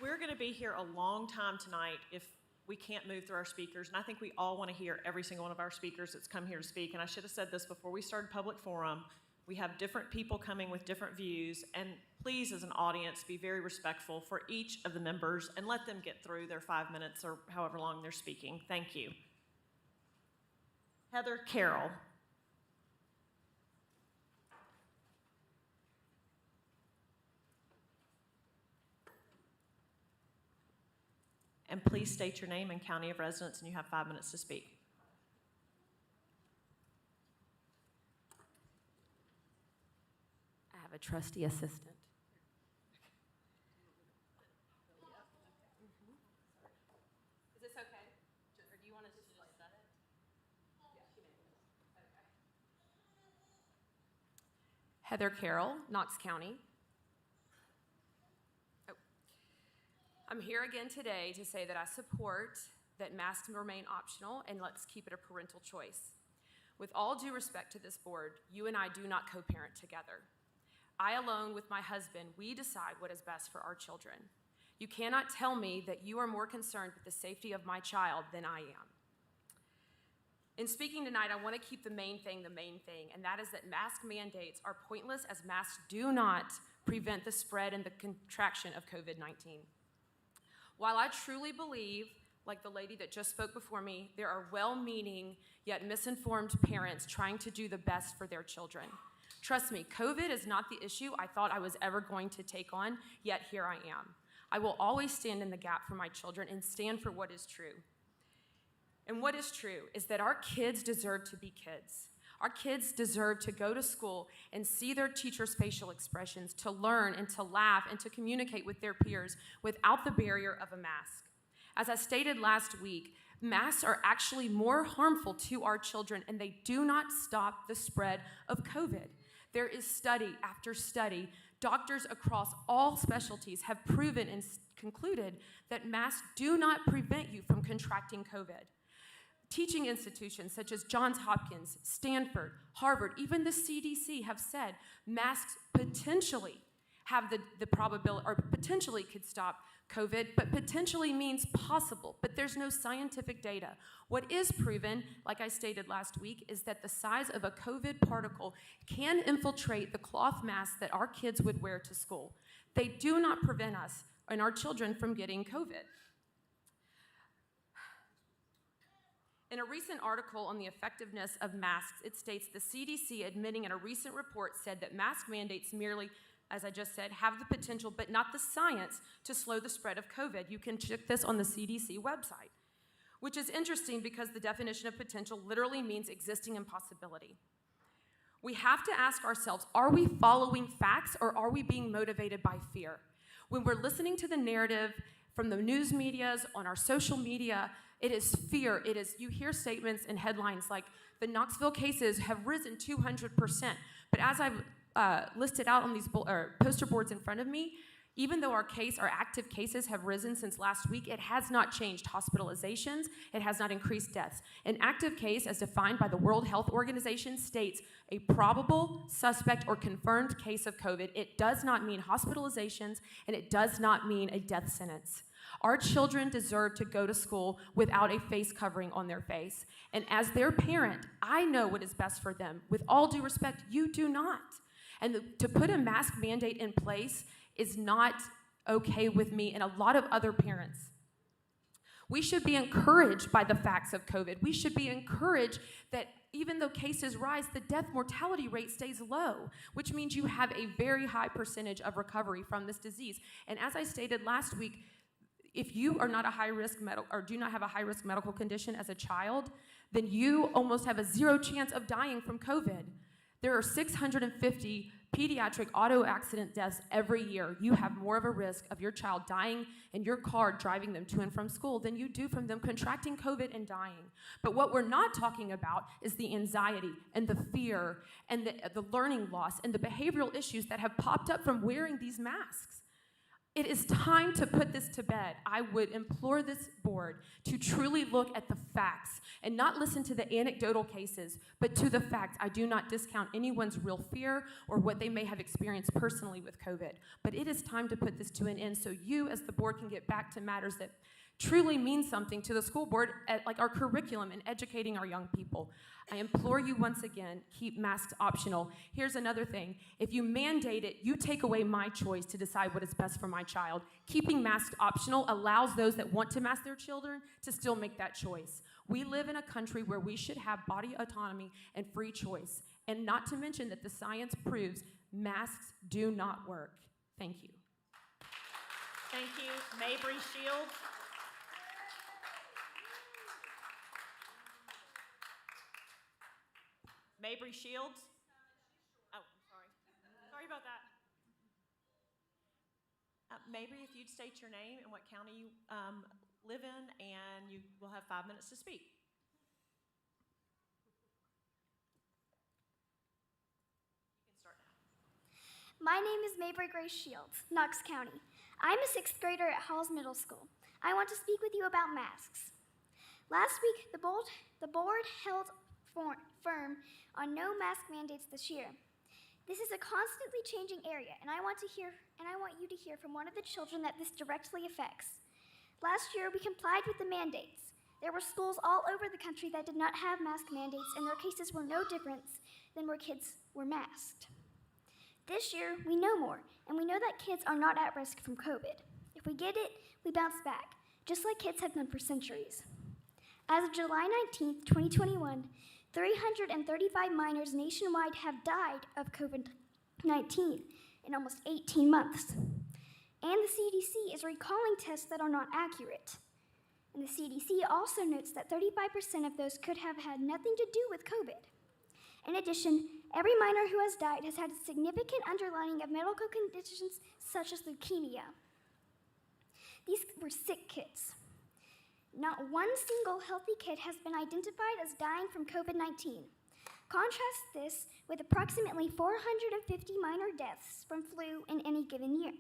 We're going to be here a long time tonight if we can't move through our speakers, and I think we all want to hear every single one of our speakers that's come here to speak, and I should have said this before we started public forum. We have different people coming with different views, and please, as an audience, be very respectful for each of the members and let them get through their 5 minutes or however long they're speaking. Thank you. Heather Carroll. And please state your name and county of residence, and you have 5 minutes to speak. I have a trusty assistant. Is this okay? Or do you want to just set it? Heather Carroll, Knox County. I'm here again today to say that I support that masks remain optional and let's keep it a parental choice. With all due respect to this board, you and I do not co-parent together. I, alone with my husband, we decide what is best for our children. You cannot tell me that you are more concerned with the safety of my child than I am. In speaking tonight, I want to keep the main thing, and that is that mask mandates are pointless as masks do not prevent the spread and the contraction of COVID-19. While I truly believe, like the lady that just spoke before me, there are well-meaning yet misinformed parents trying to do the best for their children. Trust me, COVID is not the issue I thought I was ever going to take on, yet here I am. I will always stand in the gap for my children and stand for what is true. And what is true is that our kids deserve to be kids. Our kids deserve to go to school and see their teachers' facial expressions, to learn and to laugh and to communicate with their peers without the barrier of a mask. As I stated last week, masks are actually more harmful to our children, and they do not stop the spread of COVID. There is study after study. Doctors across all specialties have proven and concluded that masks do not prevent you from contracting COVID. Teaching institutions such as Johns Hopkins, Stanford, Harvard, even the CDC have said masks potentially have the probability, or potentially could stop COVID, but potentially means possible, but there's no scientific data. What is proven, like I stated last week, is that the size of a COVID particle can infiltrate the cloth masks that our kids would wear to school. They do not prevent us and our children from getting COVID. In a recent article on the effectiveness of masks, it states the CDC admitting in a recent report said that mask mandates merely, as I just said, have the potential but not the science to slow the spread of COVID. You can check this on the CDC website, which is interesting because the definition of potential literally means existing impossibility. We have to ask ourselves, are we following facts or are we being motivated by fear? When we're listening to the narrative from the news medias, on our social media, it is fear. It is, you hear statements and headlines like the Knoxville cases have risen 200%. But as I've listed out on these poster boards in front of me, even though our active cases have risen since last week, it has not changed hospitalizations. It has not increased deaths. An active case, as defined by the World Health Organization, states a probable, suspect, or confirmed case of COVID. It does not mean hospitalizations, and it does not mean a death sentence. Our children deserve to go to school without a face covering on their face. And as their parent, I know what is best for them. With all due respect, you do not. And to put a mask mandate in place is not okay with me and a lot of other parents. We should be encouraged by the facts of COVID. We should be encouraged that even though cases rise, the death mortality rate stays low, which means you have a very high percentage of recovery from this disease. And as I stated last week, if you are not a high-risk or do not have a high-risk medical condition as a child, then you almost have a 0 chance of dying from COVID. There are 650 pediatric auto accident deaths every year. You have more of a risk of your child dying in your car driving them to and from school than you do from them contracting COVID and dying. But what we're not talking about is the anxiety and the fear and the learning loss and the behavioral issues that have popped up from wearing these masks. It is time to put this to bed. I would implore this board to truly look at the facts and not listen to the anecdotal cases, but to the facts. I do not discount anyone's real fear or what they may have experienced personally with COVID, but it is time to put this to an end so you as the board can get back to matters that truly mean something to the school board, like our curriculum and educating our young people. I implore you once again, keep masks optional. Here's another thing. If you mandate it, you take away my choice to decide what is best for my child. Keeping masks optional allows those that want to mask their children to still make that choice. We live in a country where we should have body autonomy and free choice, and not to mention that the science proves masks do not work. Thank you. Thank you. Mabry Shields. Mabry Shields? Oh, I'm sorry. Sorry about that. Mabry, if you'd state your name and what county you live in, and you will have 5 minutes to speak. You can start now. My name is Mabry Grace Shields, Knox County. I'm a 6th grader at Halls Middle School. I want to speak with you about masks. Last week, the board held firm on no mask mandates this year. This is a constantly changing area, and I want you to hear from one of the children that this directly affects. Last year, we complied with the mandates. There were schools all over the country that did not have mask mandates, and their cases were no different than where kids were masked. This year, we know more, and we know that kids are not at risk from COVID. If we get it, we bounce back, just like kids have done for centuries. As of July 19th, 2021, 335 minors nationwide have died of COVID-19 in almost 18 months. And the CDC is recalling tests that are not accurate. And the CDC also notes that 35% of those could have had nothing to do with COVID. In addition, every minor who has died has had a significant underlying of medical conditions such as leukemia. These were sick kids. Not one single healthy kid has been identified as dying from COVID-19. Contrast this with approximately 450 minor deaths from flu in any given year,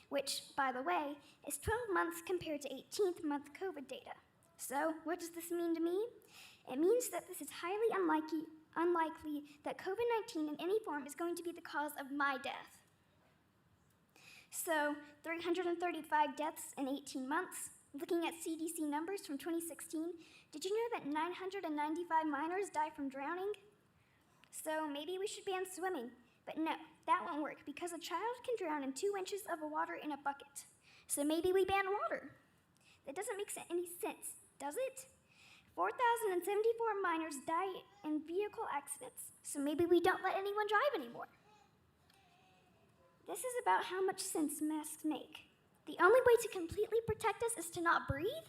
which, by the way, is 12 months compared to 18th month COVID data. So, what does this mean to me? It means that this is highly unlikely that COVID-19 in any form is going to be the cause of my death. So, 335 deaths in 18 months. Looking at CDC numbers from 2016, did you know that 995 minors died from drowning? So maybe we should ban swimming. But no, that won't work because a child can drown in 2 inches of water in a bucket. So maybe we ban water. That doesn't make any sense, does it? 4,074 minors die in vehicle accidents. So maybe we don't let anyone drive anymore. This is about how much sense masks make. The only way to completely protect us is to not breathe?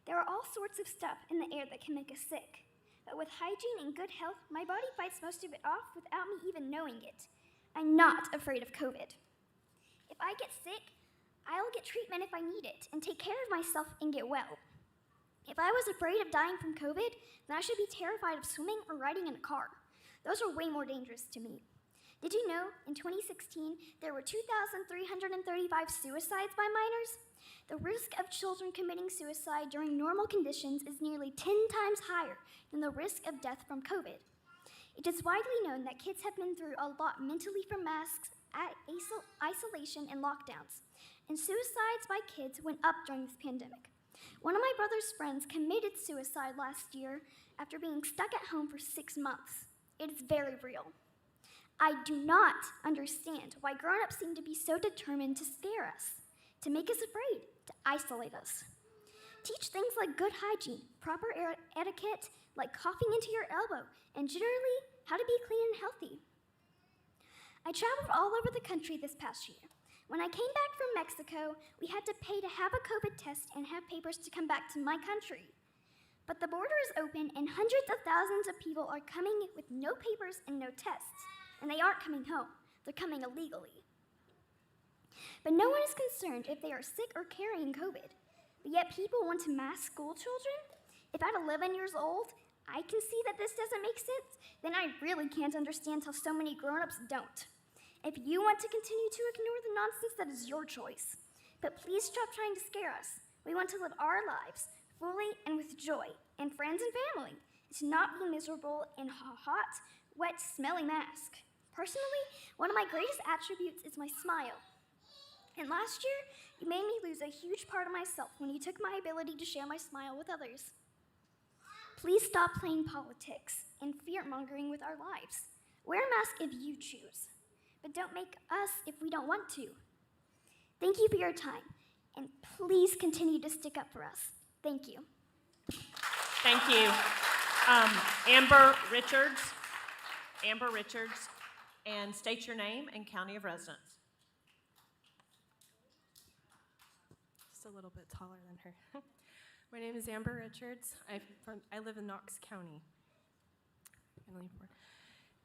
There are all sorts of stuff in the air that can make us sick. But with hygiene and good health, my body fights most of it off without me even knowing it. I'm not afraid of COVID. If I get sick, I'll get treatment if I need it and take care of myself and get well. If I was afraid of dying from COVID, then I should be terrified of swimming or riding in a car. Those are way more dangerous to me. Did you know, in 2016, there were 2,335 suicides by minors? The risk of children committing suicide during normal conditions is nearly 10 times higher than the risk of death from COVID. It is widely known that kids have been through a lot mentally from masks, isolation, and lockdowns, and suicides by kids went up during this pandemic. One of my brother's friends committed suicide last year after being stuck at home for 6 months. It is very real. I do not understand why grown-ups seem to be so determined to scare us, to make us afraid, to isolate us. Teach things like good hygiene, proper etiquette, like coughing into your elbow, and generally, how to be clean and healthy. I traveled all over the country this past year. When I came back from Mexico, we had to pay to have a COVID test and have papers to come back to my country. But the border is open and hundreds of thousands of people are coming with no papers and no tests. And they aren't coming home. They're coming illegally. But no one is concerned if they are sick or carrying COVID. But yet people want to mask school children? If at 11 years old, I can see that this doesn't make sense, then I really can't understand how so many grown-ups don't. If you want to continue to ignore the nonsense, that is your choice. But please stop trying to scare us. We want to live our lives fully and with joy, and friends and family, and to not be miserable in a hot, wet, smelly mask. Personally, one of my greatest attributes is my smile. And last year, you made me lose a huge part of myself when you took my ability to share my smile with others. Please stop playing politics and fear-mongering with our lives. Wear a mask if you choose, but don't make us if we don't want to. Thank you for your time, and please continue to stick up for us. Thank you. Thank you. Amber Richards. Amber Richards, and state your name and county of residence. Just a little bit taller than her. My name is Amber Richards. I live in Knox County.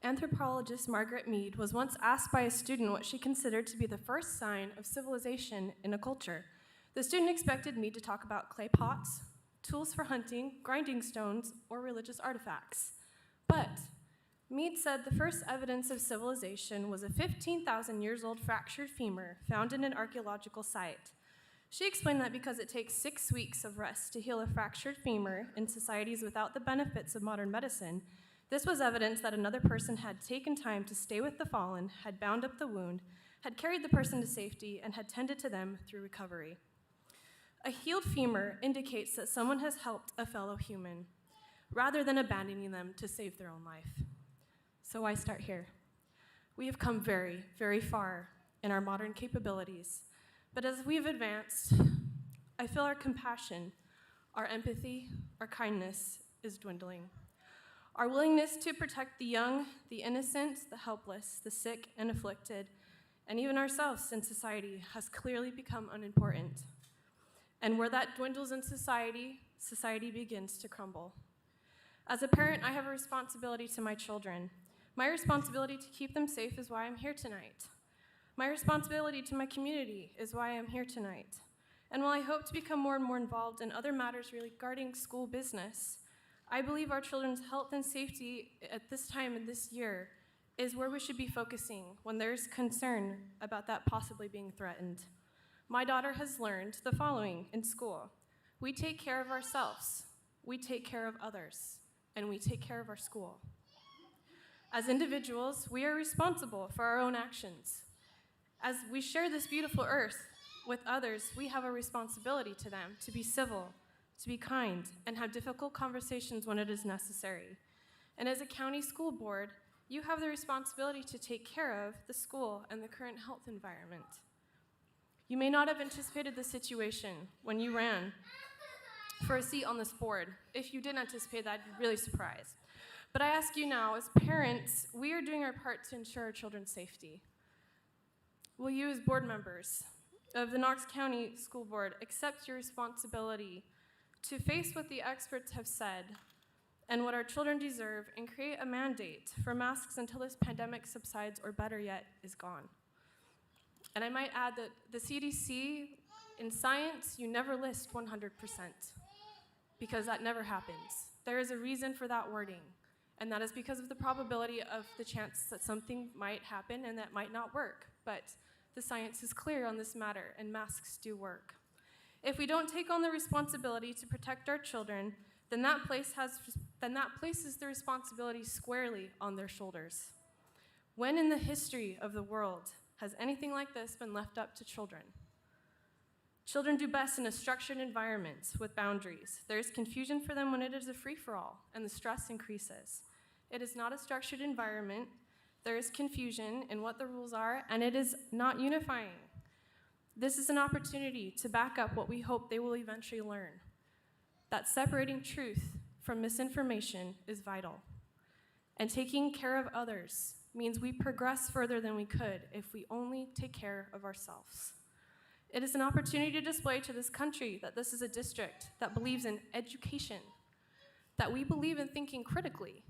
Anthropologist Margaret Mead was once asked by a student what she considered to be the first sign of civilization in a culture. The student expected Mead to talk about clay pots, tools for hunting, grinding stones, or religious artifacts. But Mead said the first evidence of civilization was a 15,000 years old fractured femur found in an archaeological site. She explained that because it takes 6 weeks of rest to heal a fractured femur in societies without the benefits of modern medicine, this was evidence that another person had taken time to stay with the fallen, had bound up the wound, had carried the person to safety, and had tended to them through recovery. A healed femur indicates that someone has helped a fellow human, rather than abandoning them to save their own life. So I start here. We have come very, very far in our modern capabilities, but as we've advanced, I feel our compassion, our empathy, our kindness is dwindling. Our willingness to protect the young, the innocent, the helpless, the sick and afflicted, and even ourselves in society has clearly become unimportant. And where that dwindles in society, society begins to crumble. As a parent, I have a responsibility to my children. My responsibility to keep them safe is why I'm here tonight. My responsibility to my community is why I'm here tonight. And while I hope to become more and more involved in other matters regarding school business, I believe our children's health and safety at this time in this year is where we should be focusing when there's concern about that possibly being threatened. My daughter has learned the following in school. We take care of ourselves, we take care of others, and we take care of our school. As individuals, we are responsible for our own actions. As we share this beautiful earth with others, we have a responsibility to them to be civil, to be kind, and have difficult conversations when it is necessary. And as a county school board, you have the responsibility to take care of the school and the current health environment. You may not have anticipated the situation when you ran for a seat on this board. If you did anticipate that, I'd be really surprised. But I ask you now, as parents, we are doing our part to ensure our children's safety. Will you, as board members of the Knox County School Board, accept your responsibility to face what the experts have said and what our children deserve and create a mandate for masks until this pandemic subsides, or better yet, is gone? And I might add that the CDC, in science, you never list 100%, because that never happens. There is a reason for that wording, and that is because of the probability of the chance that something might happen and that might not work. But the science is clear on this matter, and masks do work. If we don't take on the responsibility to protect our children, then that places the responsibility squarely on their shoulders. When in the history of the world has anything like this been left up to children? Children do best in a structured environment with boundaries. There is confusion for them when it is a free-for-all, and the stress increases. It is not a structured environment. There is confusion in what the rules are, and it is not unifying. This is an opportunity to back up what we hope they will eventually learn, that separating truth from misinformation is vital. And taking care of others means we progress further than we could if we only take care of ourselves. It is an opportunity to display to this country that this is a district that believes in education, that we believe in thinking critically.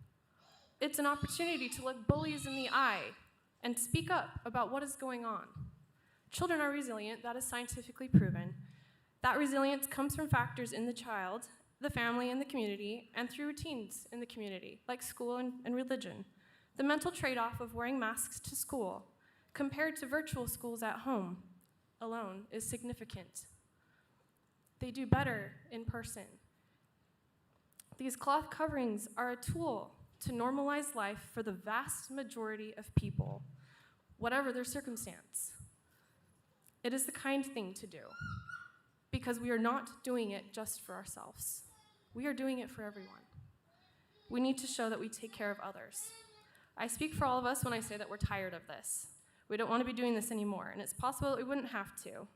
It's an opportunity to look bullies in the eye and speak up about what is going on. Children are resilient, that is scientifically proven. That resilience comes from factors in the child, the family, and the community, and through routines in the community, like school and religion. The mental trade-off of wearing masks to school compared to virtual schools at home alone is significant. They do better in person. These cloth coverings are a tool to normalize life for the vast majority of people, whatever their circumstance. It is the kind thing to do, because we are not doing it just for ourselves. We are doing it for everyone. We need to show that we take care of others. I speak for all of us when I say that we're tired of this. We don't want to be doing this anymore, and it's possible that we wouldn't have to.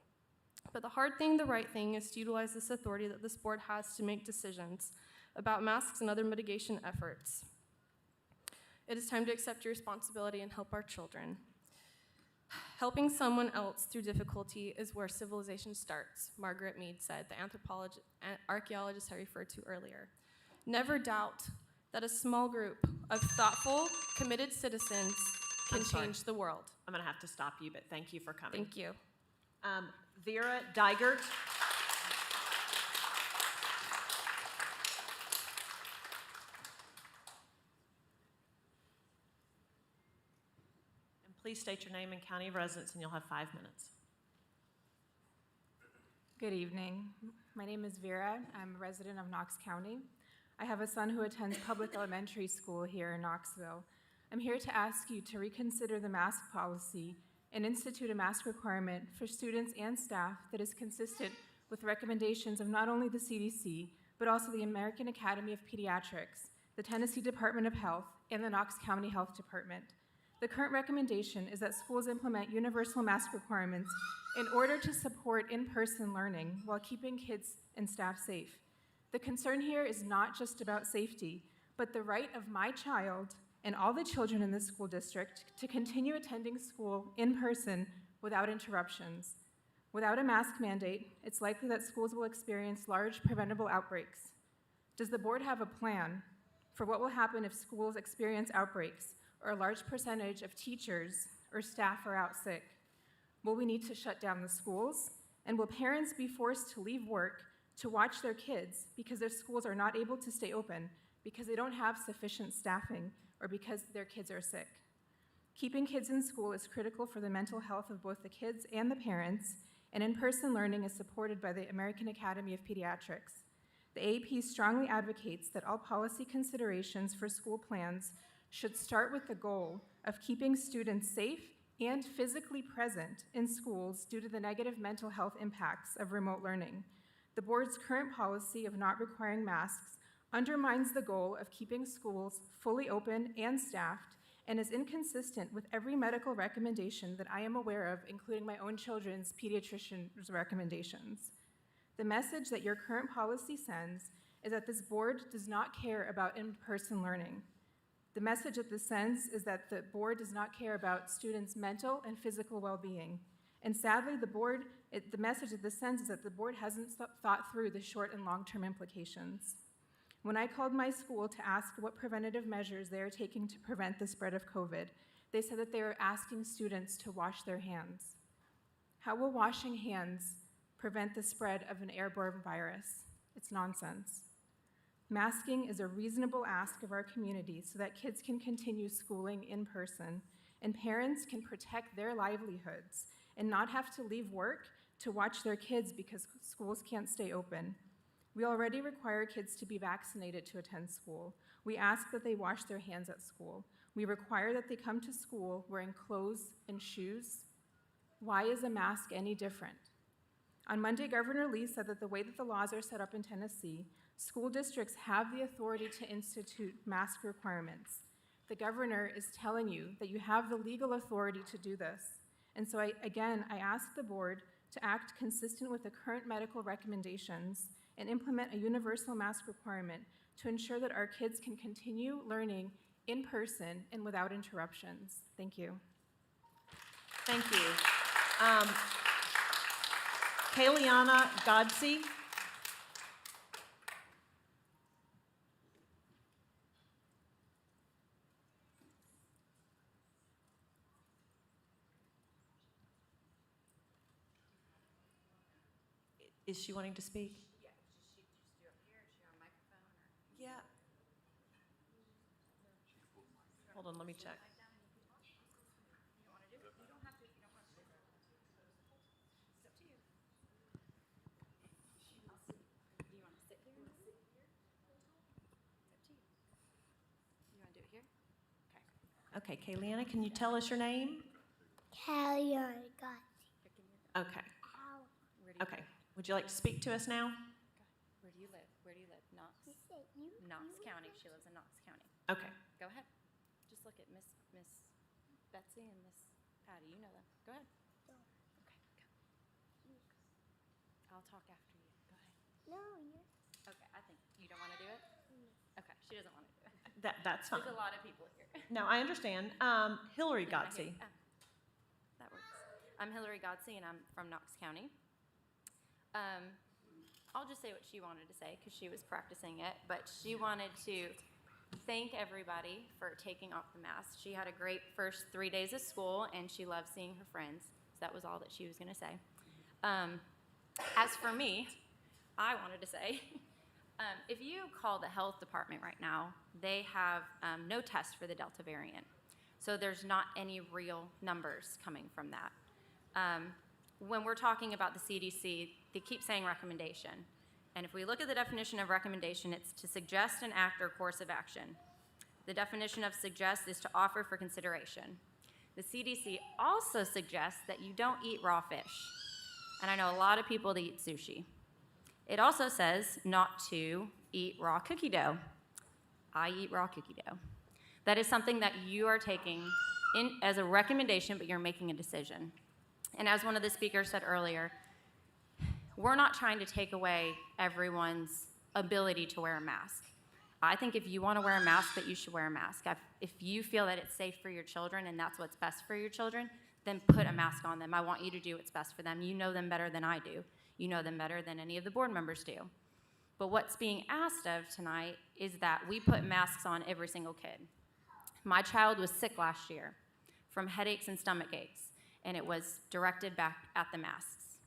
But the hard thing, the right thing, is to utilize this authority that this board has to make decisions about masks and other mitigation efforts. It is time to accept your responsibility and help our children. Helping someone else through difficulty is where civilization starts, Margaret Mead said, the archaeologist I referred to earlier. Never doubt that a small group of thoughtful, committed citizens can change the world. I'm going to have to stop you, but thank you for coming. Thank you. Vera Dygert. And please state your name and county of residence, and you'll have 5 minutes. Good evening. My name is Vera. I'm a resident of Knox County. I have a son who attends public elementary school here in Knoxville. I'm here to ask you to reconsider the mask policy and institute a mask requirement for students and staff that is consistent with recommendations of not only the CDC, but also the American Academy of Pediatrics, the Tennessee Department of Health, and the Knox County Health Department. The current recommendation is that schools implement universal mask requirements in order to support in-person learning while keeping kids and staff safe. The concern here is not just about safety, but the right of my child and all the children in this school district to continue attending school in person without interruptions. Without a mask mandate, it's likely that schools will experience large preventable outbreaks. Does the board have a plan for what will happen if schools experience outbreaks or a large percentage of teachers or staff are out sick? Will we need to shut down the schools? And will parents be forced to leave work to watch their kids because their schools are not able to stay open because they don't have sufficient staffing or because their kids are sick? Keeping kids in school is critical for the mental health of both the kids and the parents, and in-person learning is supported by the American Academy of Pediatrics. The AAP strongly advocates that all policy considerations for school plans should start with the goal of keeping students safe and physically present in schools due to the negative mental health impacts of remote learning. The board's current policy of not requiring masks undermines the goal of keeping schools fully open and staffed and is inconsistent with every medical recommendation that I am aware of, including my own children's pediatrician's recommendations. The message that your current policy sends is that this board does not care about in-person learning. The message that this sends is that the board does not care about students' mental and physical well-being. And sadly, the message that this sends is that the board hasn't thought through the short and long-term implications. When I called my school to ask what preventative measures they are taking to prevent the spread of COVID, they said that they are asking students to wash their hands. How will washing hands prevent the spread of an airborne virus? It's nonsense. Masking is a reasonable ask of our community so that kids can continue schooling in person and parents can protect their livelihoods and not have to leave work to watch their kids because schools can't stay open. We already require kids to be vaccinated to attend school. We ask that they wash their hands at school. We require that they come to school wearing clothes and shoes. Why is a mask any different? On Monday, Governor Lee said that the way that the laws are set up in Tennessee, school districts have the authority to institute mask requirements. The governor is telling you that you have the legal authority to do this. And so I ask the board to act consistent with the current medical recommendations and implement a universal mask requirement to ensure that our kids can continue learning in person and without interruptions. Thank you. Thank you. Kayliana Godsey. Is she wanting to speak? Yeah, just do up here, is she on microphone or? Yeah. Hold on, let me check. Okay, Kayleana, can you tell us your name? Callie. Okay. Okay. Would you like to speak to us now? Where do you live? Knox? Knox County. She lives in Knox County. Okay. Go ahead. Just look at Miss Betsy and Miss Patty. You know them. Go ahead. Okay, go. I'll talk after you. Go ahead. No, Okay, I think you don't want to do it? Okay, she doesn't want to do it. That's fine. There's a lot of people here. No, I understand. Hillary No, I hear Gotzi. you. That works. I'm Hillary Gotzi, and I'm from Knox County. I'll just say what she wanted to say because she was practicing it, but she wanted to thank everybody for taking off the mask. She had a great first 3 days of school, and she loved seeing her friends. So that was all that she was going to say. As for me, I wanted to say, if you call the health department right now, they have no test for the Delta variant. So there's not any real numbers coming from that. When we're talking about the CDC, they keep saying recommendation. And if we look at the definition of recommendation, it's to suggest an act or course of action. The definition of suggest is to offer for consideration. The CDC also suggests that you don't eat raw fish. And I know a lot of people that eat sushi. It also says not to eat raw cookie dough. I eat raw cookie dough. That is something that you are taking in as a recommendation, but you're making a decision. And as one of the speakers said earlier, we're not trying to take away everyone's ability to wear a mask. I think if you want to wear a mask, that you should wear a mask. If you feel that it's safe for your children and that's what's best for your children, then put a mask on them. I want you to do what's best for them. You know them better than I do. You know them better than any of the board members do. But what's being asked of tonight is that we put masks on every single kid. My child was sick last year from headaches and stomach aches, and it was directed back at the masks.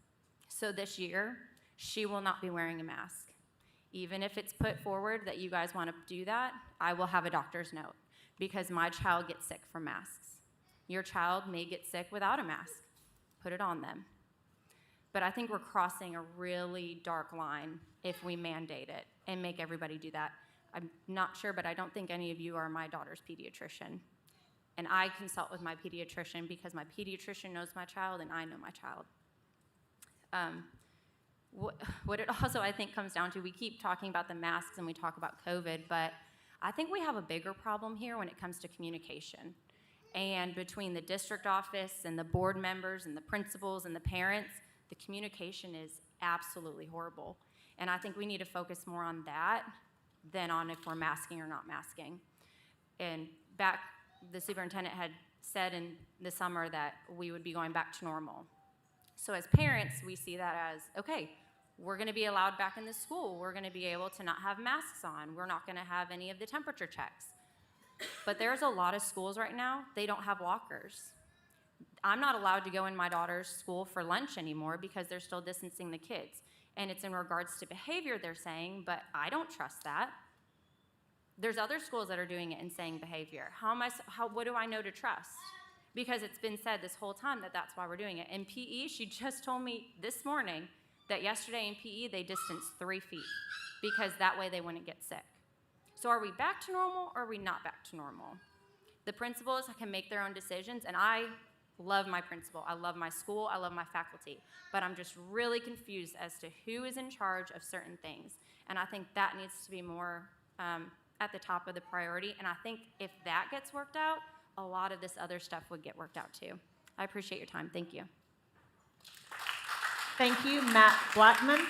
So this year, she will not be wearing a mask. Even if it's put forward that you guys want to do that, I will have a doctor's note because my child gets sick from masks. Your child may get sick without a mask. Put it on them. But I think we're crossing a really dark line if we mandate it and make everybody do that. I'm not sure, but I don't think any of you are my daughter's pediatrician. And I consult with my pediatrician because my pediatrician knows my child and I know my child. What it also, I think, comes down to, we keep talking about the masks and we talk about COVID, but I think we have a bigger problem here when it comes to communication. And between the district office and the board members and the principals and the parents, the communication is absolutely horrible. And I think we need to focus more on that than on if we're masking or not masking. And the superintendent had said in the summer that we would be going back to normal. So as parents, we see that as, okay, we're gonna be allowed back in the school. We're gonna be able to not have masks on. We're not gonna have any of the temperature checks. But there's a lot of schools right now, they don't have lockers. I'm not allowed to go in my daughter's school for lunch anymore because they're still distancing the kids. And it's in regards to behavior, they're saying, but I don't trust that. There's other schools that are doing it and saying behavior. What do I know to trust? Because it's been said this whole time that that's why we're doing it. In PE, she just told me this morning that yesterday in PE, they distanced 3 feet because that way they wouldn't get sick. So are we back to normal or are we not back to normal? The principals can make their own decisions, and I love my principal. I love my school. I love my faculty. But I'm just really confused as to who is in charge of certain things. And I think that needs to be more at the top of the priority. And I think if that gets worked out, a lot of this other stuff would get worked out too. I appreciate your time. Thank you. Thank you, Matt Blackman.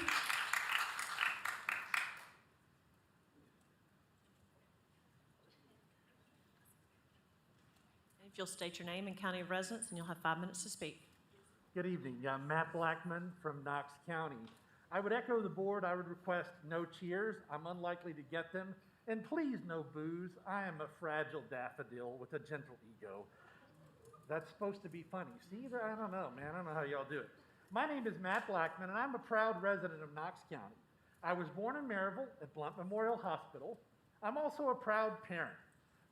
If you'll state your name and county of residence, and you'll have 5 minutes to speak. Good evening. I'm Matt Blackman from Knox County. I would echo the board. I would request no cheers. I'm unlikely to get them. And please, no booze. I am a fragile daffodil with a gentle ego. That's supposed to be funny. See, I don't know, man. I don't know how y'all do it. My name is Matt Blackman, and I'm a proud resident of Knox County. I was born in Maryville at Blunt Memorial Hospital. I'm also a proud parent.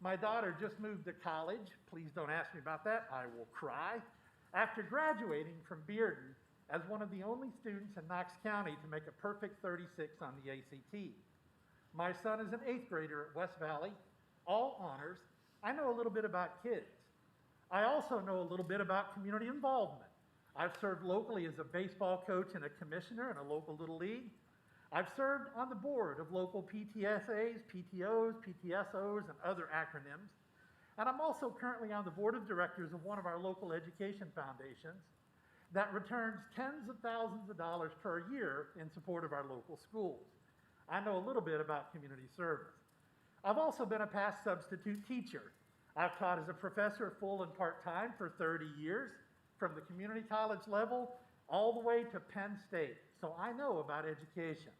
My daughter just moved to college. Please don't ask me about that. I will cry. After graduating from Bearden as one of the only students in Knox County to make a perfect 36 on the ACT. My son is an 8th grader at West Valley, all honors. I know a little bit about kids. I also know a little bit about community involvement. I've served locally as a baseball coach and a commissioner in a local little league. I've served on the board of local PTSAs, PTOs, PTSOs, and other acronyms. And I'm also currently on the board of directors of one of our local education foundations that returns tens of thousands of dollars per year in support of our local schools. I know a little bit about community service. I've also been a past substitute teacher. I've taught as a professor full and part-time for 30 years, from the community college level all the way to Penn State, so I know about education.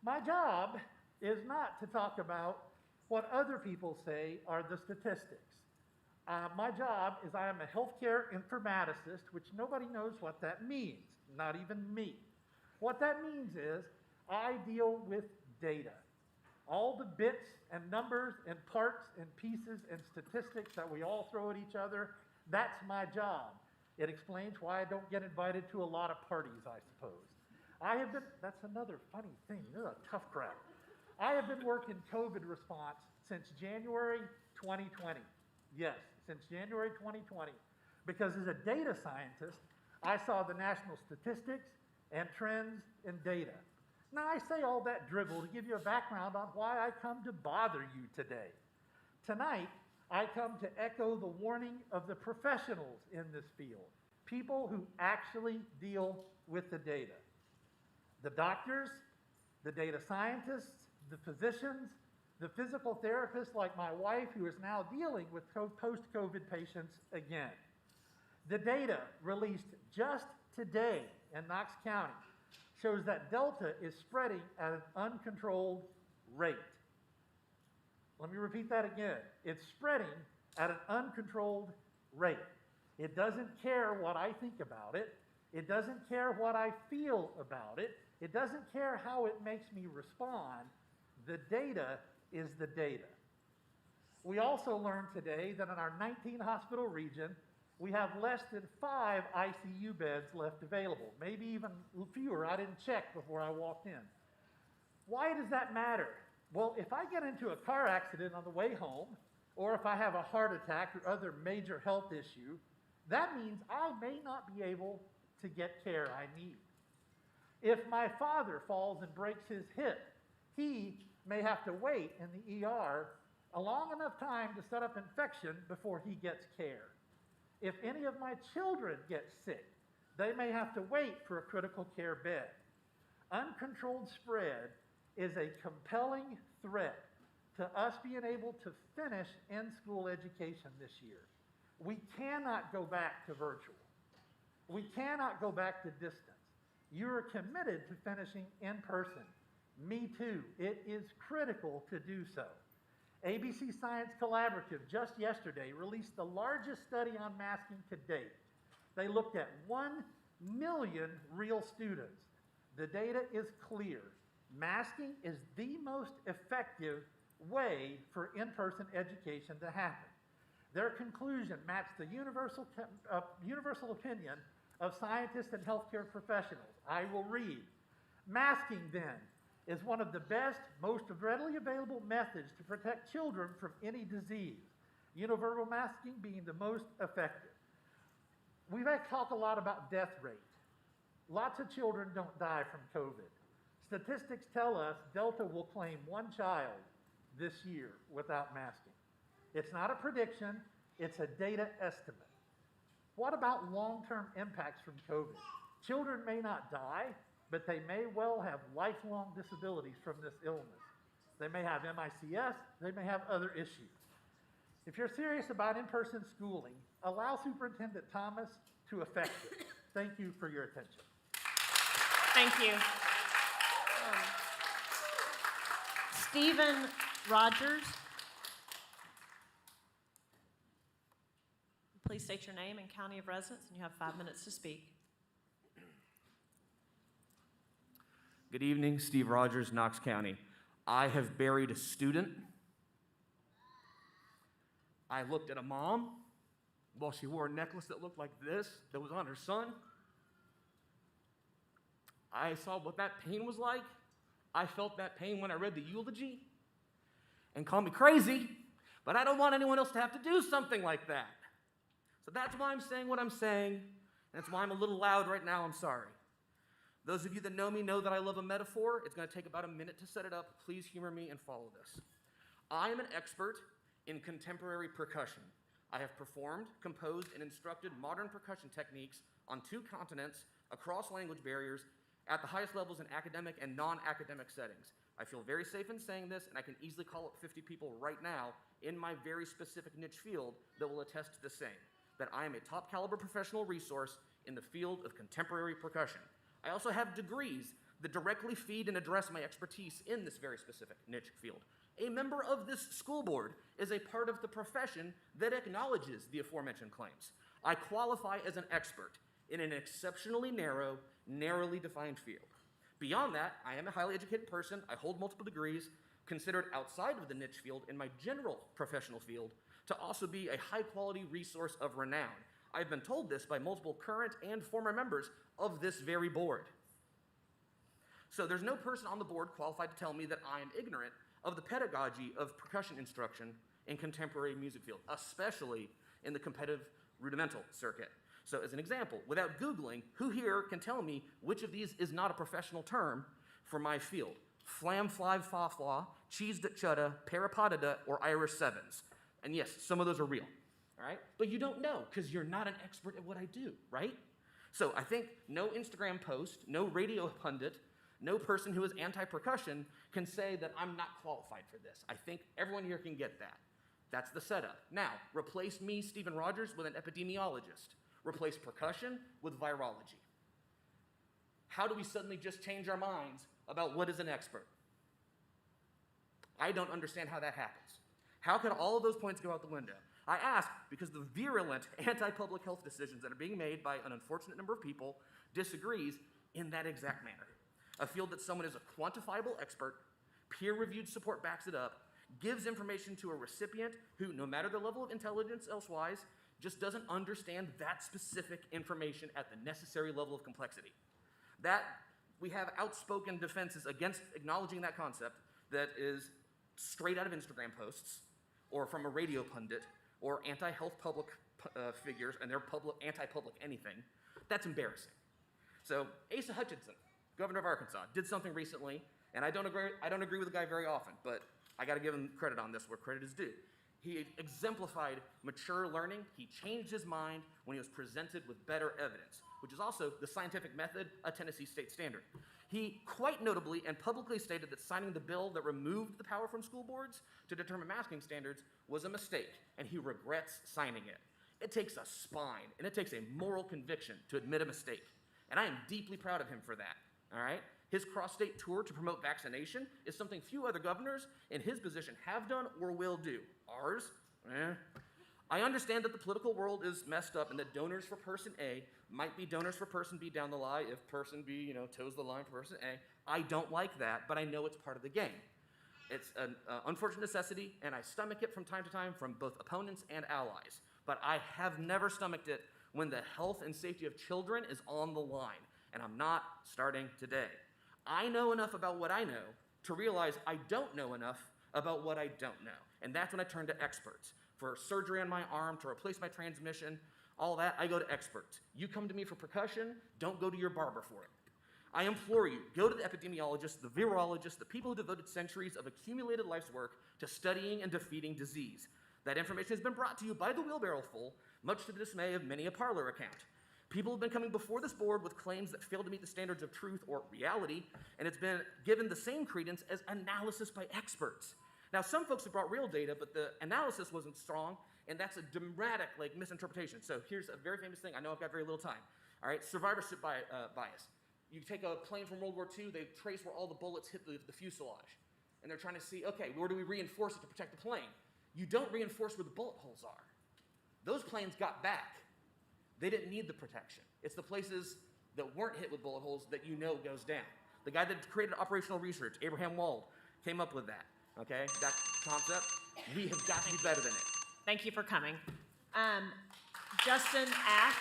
My job is not to talk about what other people say are the statistics. My job is I am a healthcare informaticist, which nobody knows what that means, not even me. What that means is I deal with data. All the bits and numbers and parts and pieces and statistics that we all throw at each other, that's my job. It explains why I don't get invited to a lot of parties, I suppose. That's another funny thing, they're a tough crowd. I have been working COVID response since January 2020. Yes, since January 2020. Because as a data scientist, I saw the national statistics and trends in data. Now, I say all that drivel to give you a background on why I come to bother you today. Tonight, I come to echo the warning of the professionals in this field, people who actually deal with the data. The doctors, the data scientists, the physicians, the physical therapists like my wife, who is now dealing with post-COVID patients again. The data released just today in Knox County shows that Delta is spreading at an uncontrolled rate. Let me repeat that again. It's spreading at an uncontrolled rate. It doesn't care what I think about it. It doesn't care what I feel about it. It doesn't care how it makes me respond. The data is the data. We also learned today that in our 19-hospital region, we have less than 5 ICU beds left available, maybe even fewer. I didn't check before I walked in. Why does that matter? Well, if I get into a car accident on the way home, or if I have a heart attack or other major health issue, that means I may not be able to get care I need. If my father falls and breaks his hip, he may have to wait in the ER a long enough time to set up infection before he gets care. If any of my children get sick, they may have to wait for a critical care bed. Uncontrolled spread is a compelling threat to us being able to finish in-school education this year. We cannot go back to virtual. We cannot go back to distance. You are committed to finishing in person. Me too. It is critical to do so. ABC Science Collaborative just yesterday released the largest study on masking to date. They looked at 1 million real students. The data is clear. Masking is the most effective way for in-person education to happen. Their conclusion matched the universal opinion of scientists and healthcare professionals. I will read. Masking, then, is one of the best, most readily available methods to protect children from any disease, universal masking being the most effective. We've talked a lot about death rate. Lots of children don't die from COVID. Statistics tell us Delta will claim 1 child this year without masking. It's not a prediction, it's a data estimate. What about long-term impacts from COVID? Children may not die, but they may well have lifelong disabilities from this illness. They may have MICS, they may have other issues. If you're serious about in-person schooling, allow Superintendent Thomas to effect it. Thank you for your attention. Thank you. Stephen Rogers. Please state your name and county of residence, and you have 5 minutes to speak. Good evening, Steve Rogers, Knox County. I have buried a student. I looked at a mom while she wore a necklace that looked like this, that was on her son. I saw what that pain was like. I felt that pain when I read the eulogy. And call me crazy, but I don't want anyone else to have to do something like that. So that's why I'm saying what I'm saying, and that's why I'm a little loud right now. I'm sorry. Those of you that know me know that I love a metaphor. It's going to take about a minute to set it up. Please humor me and follow this. I am an expert in contemporary percussion. I have performed, composed, and instructed modern percussion techniques on 2 continents, across language barriers, at the highest levels in academic and non-academic settings. I feel very safe in saying this, and I can easily call up 50 people right now in my very specific niche field that will attest to the same, that I am a top caliber professional resource in the field of contemporary percussion. I also have degrees that directly feed and address my expertise in this very specific niche field. A member of this school board is a part of the profession that acknowledges the aforementioned claims. I qualify as an expert in an exceptionally narrow, narrowly defined field. Beyond that, I am a highly educated person. I hold multiple degrees, considered outside of the niche field in my general professional field to also be a high-quality resource of renown. I've been told this by multiple current and former members of this very board. So there's no person on the board qualified to tell me that I am ignorant of the pedagogy of percussion instruction in contemporary music field, especially in the competitive rudimental circuit. So as an example, without Googling, who here can tell me which of these is not a professional term for my field? Flam, flive, fa, flaw, cheese, chudda, parapodida, or Irish sevens. And yes, some of those are real, all right? But you don't know because you're not an expert at what I do, right? So I think no Instagram post, no radio pundit, no person who is anti-percussion can say that I'm not qualified for this. I think everyone here can get that. That's the setup. Now, replace me, Stephen Rogers, with an epidemiologist. Replace percussion with virology. How do we suddenly just change our minds about what is an expert? I don't understand how that happens. How can all of those points go out the window? I ask because the virulent anti-public health decisions that are being made by an unfortunate number of people disagrees in that exact manner. A field that someone is a quantifiable expert, peer-reviewed support backs it up, gives information to a recipient who, no matter the level of intelligence elsewise, just doesn't understand that specific information at the necessary level of complexity. That, we have outspoken defenses against acknowledging that concept that is straight out of Instagram posts, or from a radio pundit, or anti-health public figures, and they're anti-public anything. That's embarrassing. So Asa Hutchinson, governor of Arkansas, did something recently, and I don't agree with the guy very often, but I gotta give him credit on this where credit is due. He exemplified mature learning. He changed his mind when he was presented with better evidence, which is also the scientific method, a Tennessee state standard. He quite notably and publicly stated that signing the bill that removed the power from school boards to determine masking standards was a mistake, and he regrets signing it. It takes a spine, and it takes a moral conviction to admit a mistake, and I am deeply proud of him for that, all right? His cross-state tour to promote vaccination is something few other governors in his position have done or will do. Ours? I understand that the political world is messed up and that donors for person A might be donors for person B down the line if person B, toes the line for person A. I don't like that, but I know it's part of the game. It's an unfortunate necessity, and I stomach it from time to time from both opponents and allies. But I have never stomached it when the health and safety of children is on the line, and I'm not starting today. I know enough about what I know to realize I don't know enough about what I don't know. And that's when I turn to experts. For surgery on my arm, to replace my transmission, all that, I go to experts. You come to me for percussion, don't go to your barber for it. I implore you, go to the epidemiologists, the virologists, the people who devoted centuries of accumulated life's work to studying and defeating disease. That information has been brought to you by the wheelbarrow full, much to the dismay of many a Parler account. People have been coming before this board with claims that fail to meet the standards of truth or reality, and it's been given the same credence as analysis by experts. Now, some folks have brought real data, but the analysis wasn't strong, and that's a dramatic misinterpretation. So here's a very famous thing. I know I've got very little time. All right, survivorship bias. You take a plane from World War II, they trace where all the bullets hit the fuselage, and they're trying to see, okay, where do we reinforce it to protect the plane? You don't reinforce where the bullet holes are. Those planes got back. They didn't need the protection. It's the places that weren't hit with bullet holes that goes down. The guy that created operational research, Abraham Wald, came up with that, okay? That concept. We have got to be better than it. Thank you for coming. Justin Ash.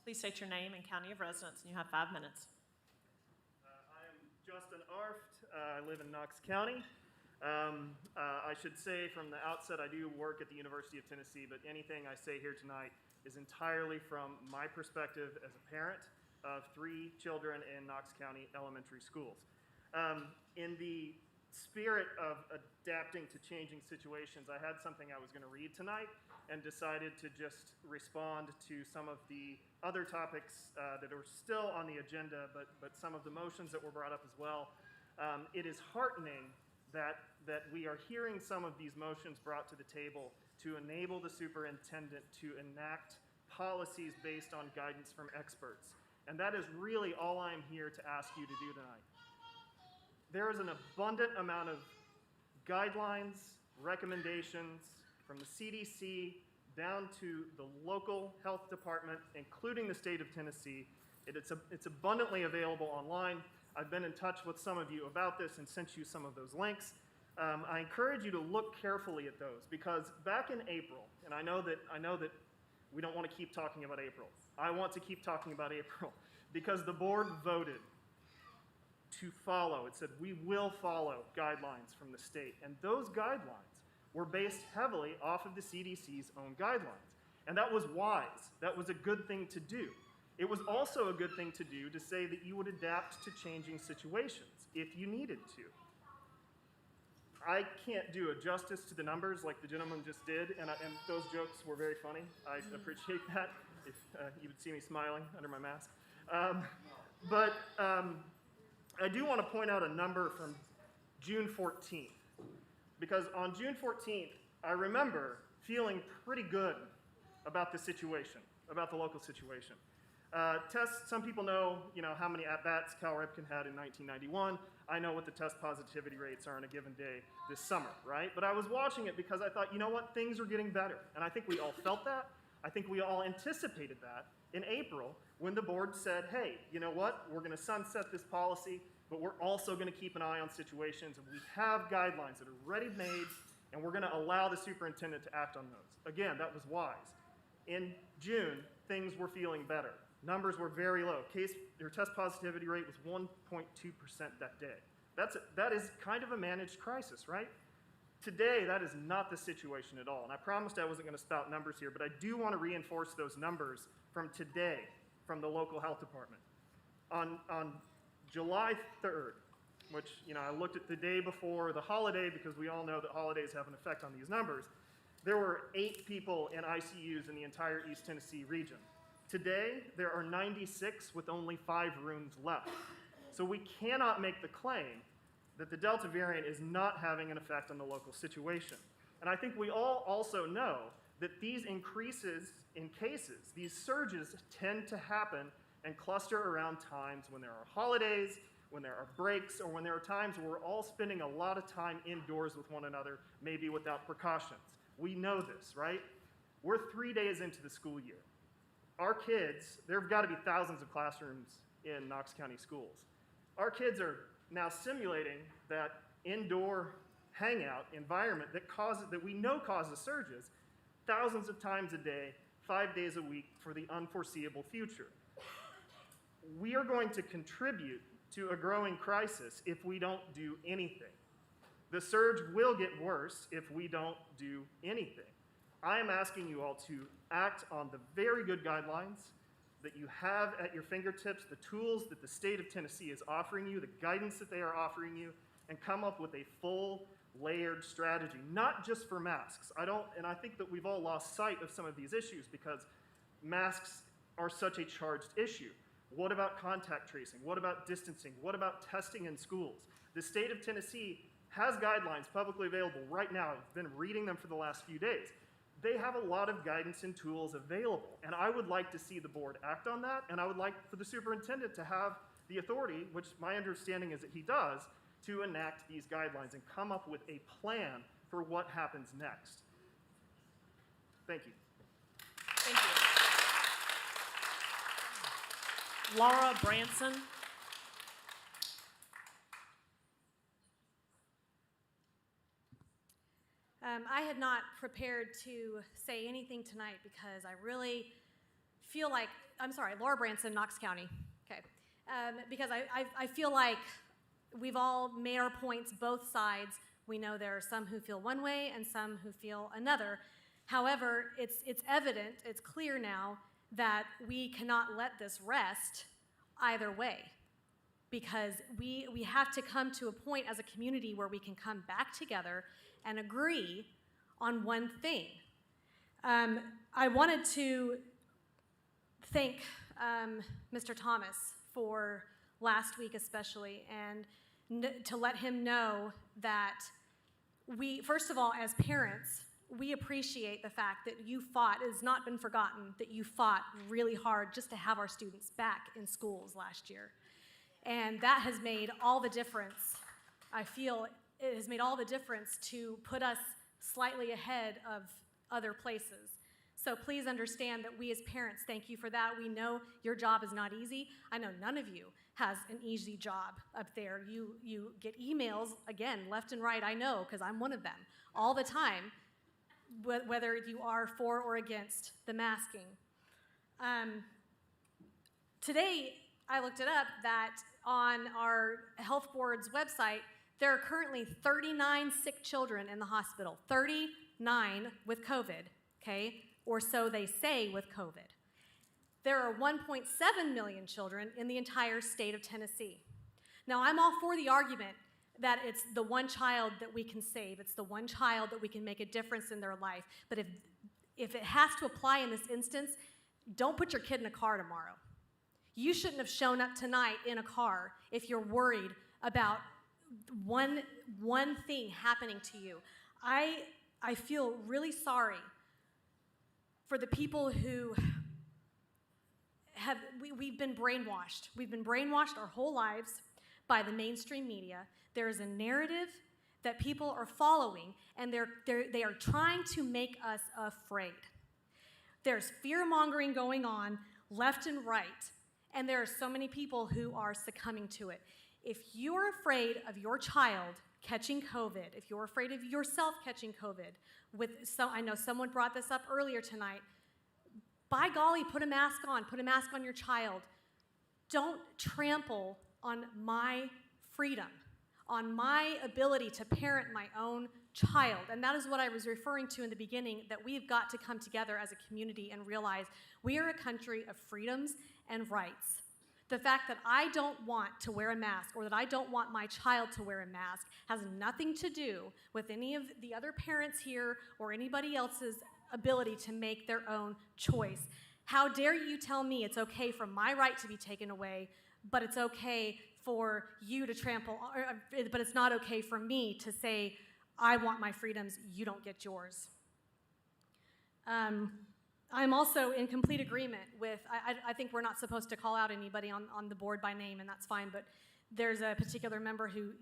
Please state your name and county of residence, and you have 5 minutes. I am Justin Arft. I live in Knox County. I should say from the outset, I do work at the University of Tennessee, but anything I say here tonight is entirely from my perspective as a parent of 3 children in Knox County elementary schools. In the spirit of adapting to changing situations, I had something I was going to read tonight and decided to just respond to some of the other topics that are still on the agenda, but some of the motions that were brought up as well. It is heartening that we are hearing some of these motions brought to the table to enable the superintendent to enact policies based on guidance from experts. And that is really all I'm here to ask you to do tonight. There is an abundant amount of guidelines, recommendations from the CDC down to the local health department, including the state of Tennessee. It's abundantly available online. I've been in touch with some of you about this and sent you some of those links. I encourage you to look carefully at those, because back in April, and I know that we don't want to keep talking about April. I want to keep talking about April because the board voted to follow. It said we will follow guidelines from the state, and those guidelines were based heavily off of the CDC's own guidelines. And that was wise. That was a good thing to do. It was also a good thing to do to say that you would adapt to changing situations if you needed to. I can't do a justice to the numbers like the gentleman just did, and those jokes were very funny. I appreciate that, if you would see me smiling under my mask. But I do want to point out a number from June 14th, because on June 14th, I remember feeling pretty good about the situation, about the local situation. Tests, some people know, how many at-bats Cal Ripken had in 1991. I know what the test positivity rates are on a given day this summer, right? But I was watching it because I thought, you know what, things are getting better. And I think we all felt that. I think we all anticipated that in April when the board said, hey, you know what, we're going to sunset this policy, but we're also going to keep an eye on situations, and we have guidelines that are ready-made, and we're going to allow the superintendent to act on those. Again, that was wise. In June, things were feeling better. Numbers were very low. Their test positivity rate was 1.2% that day. That is kind of a managed crisis, right? Today, that is not the situation at all. And I promised I wasn't going to spout numbers here, but I do want to reinforce those numbers from today from the local health department. On July 3rd, which, I looked at the day before the holiday because we all know that holidays have an effect on these numbers, there were 8 people in ICUs in the entire East Tennessee region. Today, there are 96 with only 5 rooms left. So we cannot make the claim that the Delta variant is not having an effect on the local situation. And I think we all also know that these increases in cases, these surges tend to happen and cluster around times when there are holidays, when there are breaks, or when there are times where we're all spending a lot of time indoors with one another, maybe without precautions. We know this, right? We're 3 days into the school year. Our kids, there have got to be thousands of classrooms in Knox County schools. Our kids are now simulating that indoor hangout environment that we know causes surges thousands of times a day, 5 days a week for the unforeseeable future. We are going to contribute to a growing crisis if we don't do anything. The surge will get worse if we don't do anything. I am asking you all to act on the very good guidelines that you have at your fingertips, the tools that the state of Tennessee is offering you, the guidance that they are offering you, and come up with a full layered strategy, not just for masks. I think that we've all lost sight of some of these issues because masks are such a charged issue. What about contact tracing? What about distancing? What about testing in schools? The state of Tennessee has guidelines publicly available right now. I've been reading them for the last few days. They have a lot of guidance and tools available, and I would like to see the board act on that, and I would like for the superintendent to have the authority, which my understanding is that he does, to enact these guidelines and come up with a plan for what happens next. Thank you. Thank you. Laura Branson. I had not prepared to say anything tonight because I really feel like, I'm sorry, Laura Branson, Knox County, okay. Because I feel like we've all made our points both sides. We know there are some who feel one way and some who feel another. However, it's evident, it's clear now that we cannot let this rest either way, because we have to come to a point as a community where we can come back together and agree on one thing. I wanted to thank Mr. Thomas for last week especially, and to let him know that we, first of all, as parents, we appreciate the fact that you fought, it has not been forgotten, that you fought really hard just to have our students back in schools last year. And that has made all the difference. I feel it has made all the difference to put us slightly ahead of other places. So please understand that we as parents thank you for that. We know your job is not easy. I know none of you has an easy job up there. You get emails, again, left and right, I know, because I'm one of them, all the time, whether you are for or against the masking. Today, I looked it up that on our health board's website, there are currently 39 sick children in the hospital, 39 with COVID, okay? Or so they say with COVID. There are 1.7 million children in the entire state of Tennessee. Now, I'm all for the argument that it's the one child that we can save, it's the one child that we can make a difference in their life. But if it has to apply in this instance, don't put your kid in a car tomorrow. You shouldn't have shown up tonight in a car if you're worried about one thing happening to you. I feel really sorry for the people who we've been brainwashed. We've been brainwashed our whole lives by the mainstream media. There is a narrative that people are following, and they are trying to make us afraid. There's fear-mongering going on left and right, and there are so many people who are succumbing to it. If you're afraid of your child catching COVID, if you're afraid of yourself catching COVID, I know someone brought this up earlier tonight, by golly, put a mask on your child. Don't trample on my freedom, on my ability to parent my own child. And that is what I was referring to in the beginning, that we've got to come together as a community and realize we are a country of freedoms and rights. The fact that I don't want to wear a mask or that I don't want my child to wear a mask has nothing to do with any of the other parents here or anybody else's ability to make their own choice. How dare you tell me it's okay for my right to be taken away, but it's okay for you to trample, but it's not okay for me to say, I want my freedoms, you don't get yours. I'm also in complete agreement with, I think we're not supposed to call out anybody on the board by name, and that's fine, but there's a particular member who,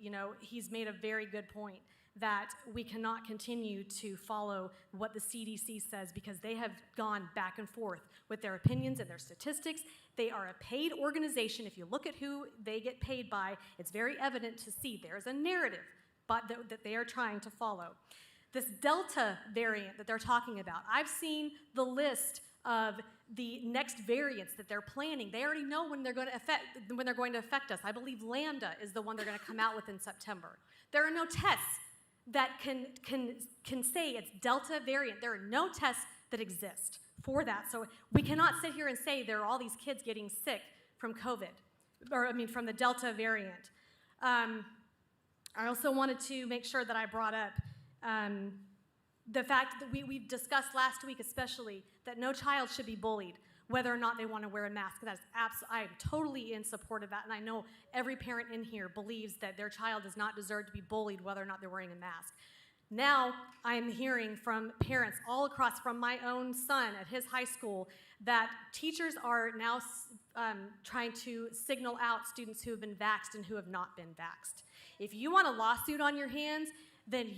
he's made a very good point that we cannot continue to follow what the CDC says because they have gone back and forth with their opinions and their statistics. They are a paid organization. If you look at who they get paid by, it's very evident to see there's a narrative that they are trying to follow. This Delta variant that they're talking about, I've seen the list of the next variants that they're planning. They already know when they're going to affect us. I believe Lambda is the one they're going to come out with in September. There are no tests that can say it's Delta variant. There are no tests that exist for that. So we cannot sit here and say there are all these kids getting sick from COVID, from the Delta variant. I also wanted to make sure that I brought up the fact that we've discussed last week especially that no child should be bullied whether or not they want to wear a mask. I am totally in support of that, and I know every parent in here believes that their child does not deserve to be bullied whether or not they're wearing a mask. Now I am hearing from parents all across, from my own son at his high school, that teachers are now trying to signal out students who have been vaxxed and who have not been vaxxed. If you want a lawsuit on your hands, then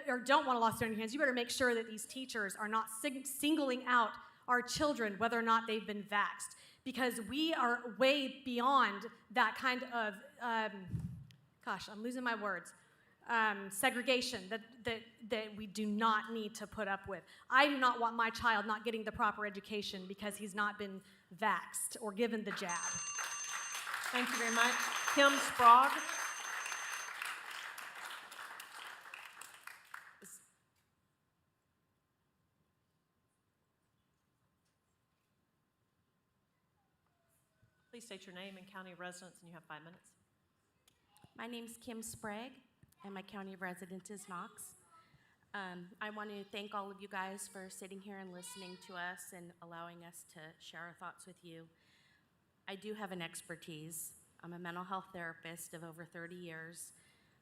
or don't want a lawsuit on your hands, you better make sure that these teachers are not singling out our children, whether or not they've been vaxxed, because we are way beyond that kind of, gosh, I'm losing my words, segregation that we do not need to put up with. I do not want my child not getting the proper education because he's not been vaxxed or given the jab. Thank you very much. Kim Sprague. Please state your name and county of residence, and you have 5 minutes. My name's Kim Sprague, and my county of residence is Knox. I want to thank all of you guys for sitting here and listening to us and allowing us to share our thoughts with you. I do have an expertise. I'm a mental health therapist of over 30 years.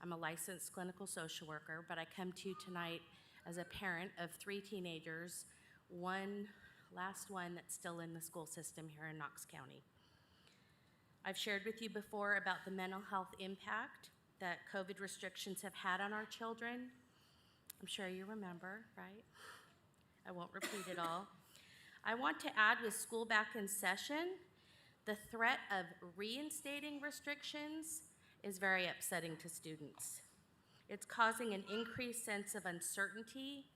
I'm a licensed clinical social worker, but I come to you tonight as a parent of 3 teenagers, last one that's still in the school system here in Knox County. I've shared with you before about the mental health impact that COVID restrictions have had on our children. I'm sure you remember, right? I won't repeat it all. I want to add, with school back in session, the threat of reinstating restrictions is very upsetting to students. It's causing an increased sense of uncertainty,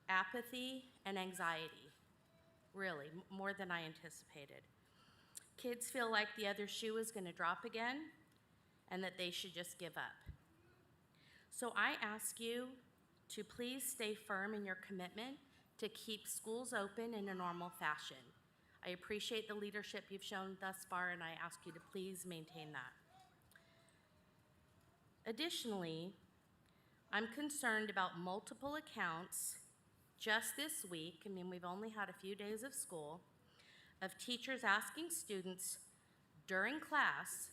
apathy, and anxiety, really, more than I anticipated. Kids feel like the other shoe is going to drop again and that they should just give up. So I ask you to please stay firm in your commitment to keep schools open in a normal fashion. I appreciate the leadership you've shown thus far, and I ask you to please maintain that. Additionally, I'm concerned about multiple accounts just this week, we've only had a few days of school, of teachers asking students during class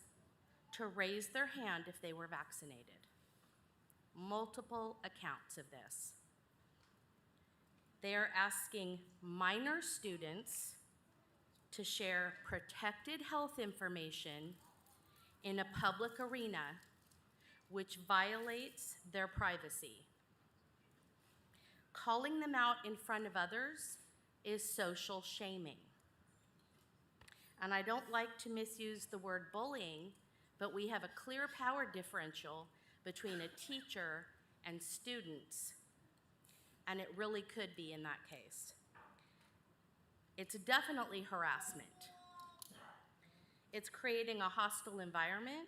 to raise their hand if they were vaccinated. Multiple accounts of this. They are asking minor students to share protected health information in a public arena, which violates their privacy. Calling them out in front of others is social shaming. And I don't like to misuse the word bullying, but we have a clear power differential between a teacher and students, and it really could be in that case. It's definitely harassment. It's creating a hostile environment.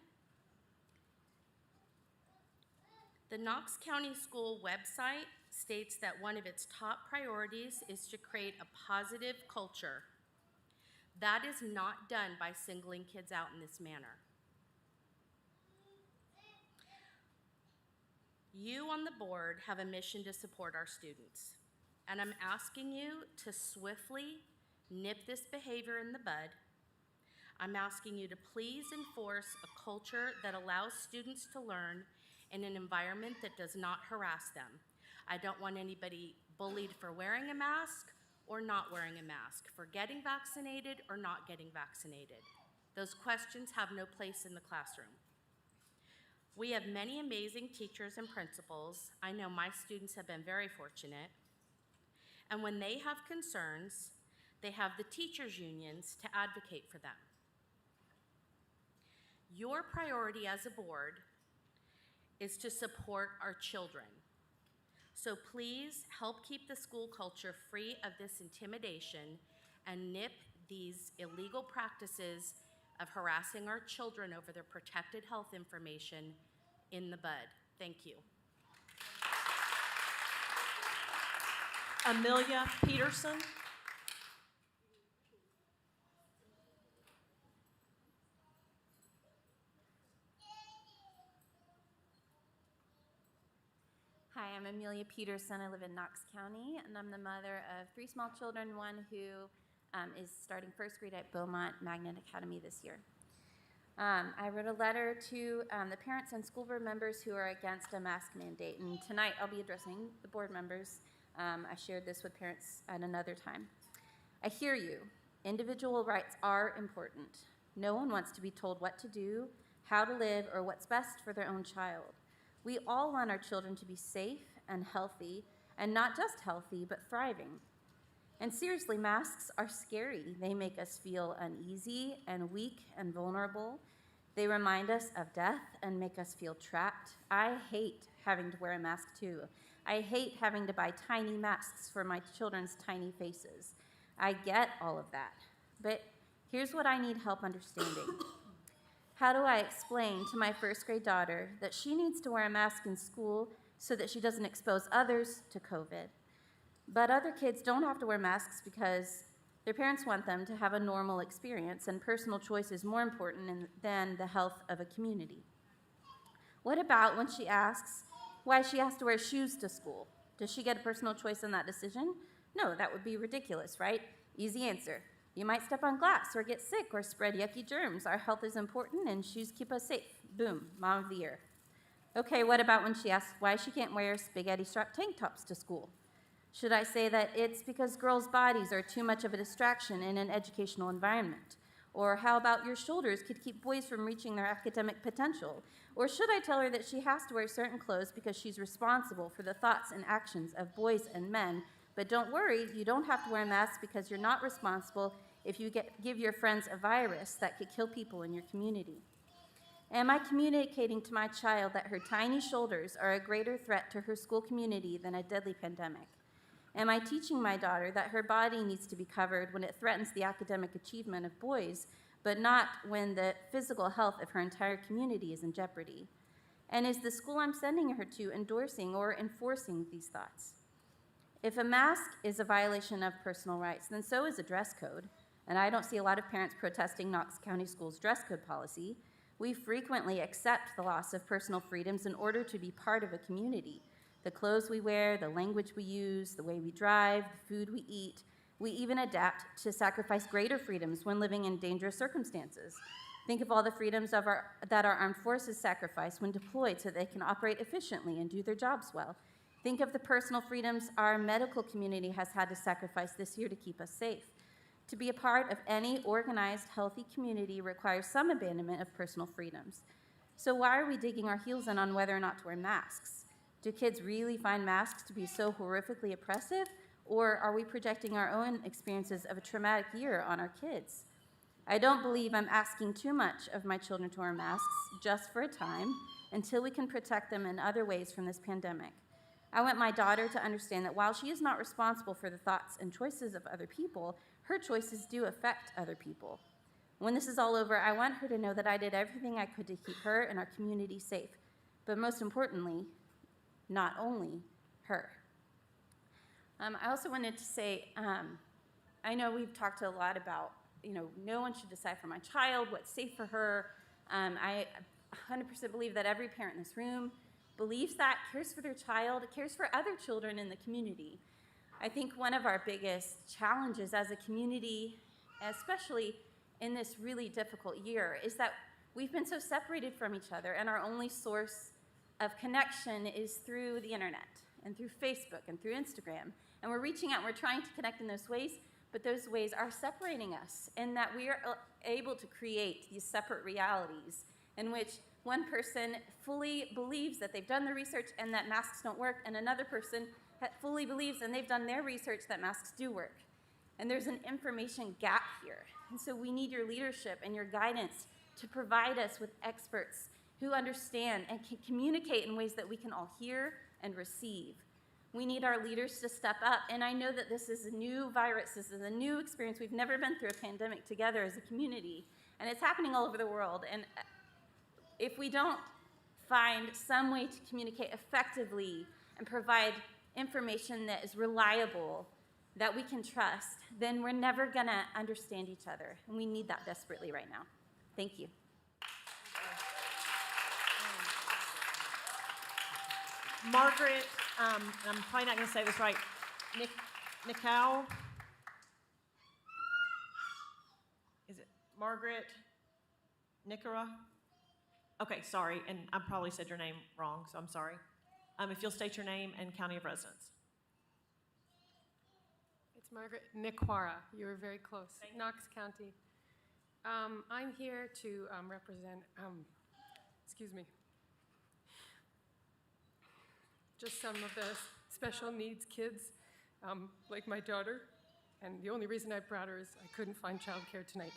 The Knox County School website states that one of its top priorities is to create a positive culture. That is not done by singling kids out in this manner. You on the board have a mission to support our students, and I'm asking you to swiftly nip this behavior in the bud. I'm asking you to please enforce a culture that allows students to learn in an environment that does not harass them. I don't want anybody bullied for wearing a mask or not wearing a mask, for getting vaccinated or not getting vaccinated. Those questions have no place in the classroom. We have many amazing teachers and principals. I know my students have been very fortunate. And when they have concerns, they have the teachers' unions to advocate for them. Your priority as a board is to support our children. So please help keep the school culture free of this intimidation and nip these illegal practices of harassing our children over their protected health information in the bud. Thank you. Amelia Peterson. Hi, I'm Amelia Peterson. I live in Knox County, and I'm the mother of 3 small children, one who is starting first grade at Beaumont Magnet Academy this year. I wrote a letter to the parents and school board members who are against a mask mandate, and tonight I'll be addressing the board members. I shared this with parents at another time. I hear you. Individual rights are important. No one wants to be told what to do, how to live, or what's best for their own child. We all want our children to be safe and healthy, and not just healthy, but thriving. And seriously, masks are scary. They make us feel uneasy and weak and vulnerable. They remind us of death and make us feel trapped. I hate having to wear a mask too. I hate having to buy tiny masks for my children's tiny faces. I get all of that. But here's what I need help understanding. How do I explain to my first grade daughter that she needs to wear a mask in school so that she doesn't expose others to COVID? But other kids don't have to wear masks because their parents want them to have a normal experience, and personal choice is more important than the health of a community. What about when she asks why she has to wear shoes to school? Does she get a personal choice in that decision? No, that would be ridiculous, right? Easy answer. You might step on glass or get sick or spread yucky germs. Our health is important and shoes keep us safe. Boom, Mom of the Year. Okay, what about when she asks why she can't wear spaghetti strap tank tops to school? Should I say that it's because girls' bodies are too much of a distraction in an educational environment? Or how about your shoulders could keep boys from reaching their academic potential? Or should I tell her that she has to wear certain clothes because she's responsible for the thoughts and actions of boys and men? But don't worry, you don't have to wear a mask because you're not responsible if you give your friends a virus that could kill people in your community. Am I communicating to my child that her tiny shoulders are a greater threat to her school community than a deadly pandemic? Am I teaching my daughter that her body needs to be covered when it threatens the academic achievement of boys, but not when the physical health of her entire community is in jeopardy? And is the school I'm sending her to endorsing or enforcing these thoughts? If a mask is a violation of personal rights, then so is a dress code. And I don't see a lot of parents protesting Knox County Schools' dress code policy. We frequently accept the loss of personal freedoms in order to be part of a community. The clothes we wear, the language we use, the way we drive, the food we eat. We even adapt to sacrifice greater freedoms when living in dangerous circumstances. Think of all the freedoms that our armed forces sacrifice when deployed so they can operate efficiently and do their jobs well. Think of the personal freedoms our medical community has had to sacrifice this year to keep us safe. To be a part of any organized, healthy community requires some abandonment of personal freedoms. So why are we digging our heels in on whether or not to wear masks? Do kids really find masks to be so horrifically oppressive, or are we projecting our own experiences of a traumatic year on our kids? I don't believe I'm asking too much of my children to wear masks just for a time until we can protect them in other ways from this pandemic. I want my daughter to understand that while she is not responsible for the thoughts and choices of other people, her choices do affect other people. When this is all over, I want her to know that I did everything I could to keep her and our community safe, but most importantly, not only her. I also wanted to say, I know we've talked a lot about, no one should decide for my child what's safe for her. I 100% believe that every parent in this room believes that, cares for their child, cares for other children in the community. I think one of our biggest challenges as a community, especially in this really difficult year, is that we've been so separated from each other, and our only source of connection is through the internet and through Facebook and through Instagram. And we're reaching out and we're trying to connect in those ways, but those ways are separating us, in that we are able to create these separate realities in which one person fully believes that they've done the research and that masks don't work, and another person fully believes and they've done their research that masks do work. And there's an information gap here. And so we need your leadership and your guidance to provide us with experts who understand and can communicate in ways that we can all hear and receive. We need our leaders to step up. And I know that this is a new virus. This is a new experience. We've never been through a pandemic together as a community. And it's happening all over the world. And if we don't find some way to communicate effectively and provide information that is reliable, that we can trust, then we're never going to understand each other. And we need that desperately right now. Thank you. Margaret, I'm probably not going to say this right, Nicole? Is it Margaret Nicara? Okay, sorry, and I probably said your name wrong, so I'm sorry. If you'll state your name and county of residence. It's Margaret Niquara. You were very close. Knox County. I'm here to represent excuse me, just some of the special needs kids, like my daughter. And the only reason I brought her is I couldn't find childcare tonight.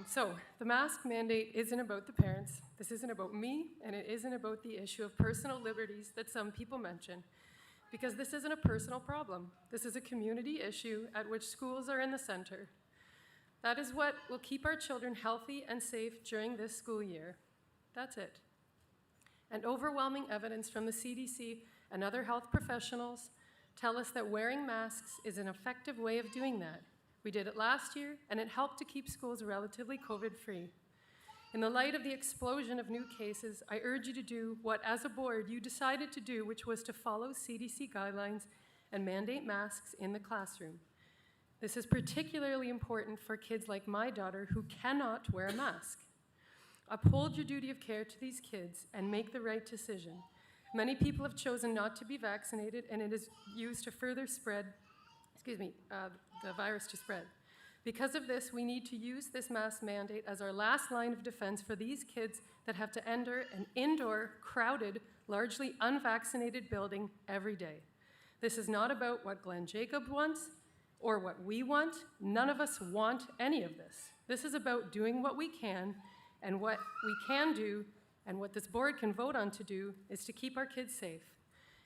So the mask mandate isn't about the parents. This isn't about me, and it isn't about the issue of personal liberties that some people mention, because this isn't a personal problem. This is a community issue at which schools are in the center. That is what will keep our children healthy and safe during this school year. That's it. And overwhelming evidence from the CDC and other health professionals tell us that wearing masks is an effective way of doing that. We did it last year, and it helped to keep schools relatively COVID-free. In the light of the explosion of new cases, I urge you to do what, as a board, you decided to do, which was to follow CDC guidelines and mandate masks in the classroom. This is particularly important for kids like my daughter who cannot wear a mask. Uphold your duty of care to these kids and make the right decision. Many people have chosen not to be vaccinated, and it is used to further spread, the virus to spread. Because of this, we need to use this mask mandate as our last line of defense for these kids that have to enter an indoor, crowded, largely unvaccinated building every day. This is not about what Glenn Jacob wants or what we want. None of us want any of this. This is about doing what we can, and what we can do and what this board can vote on to do is to keep our kids safe.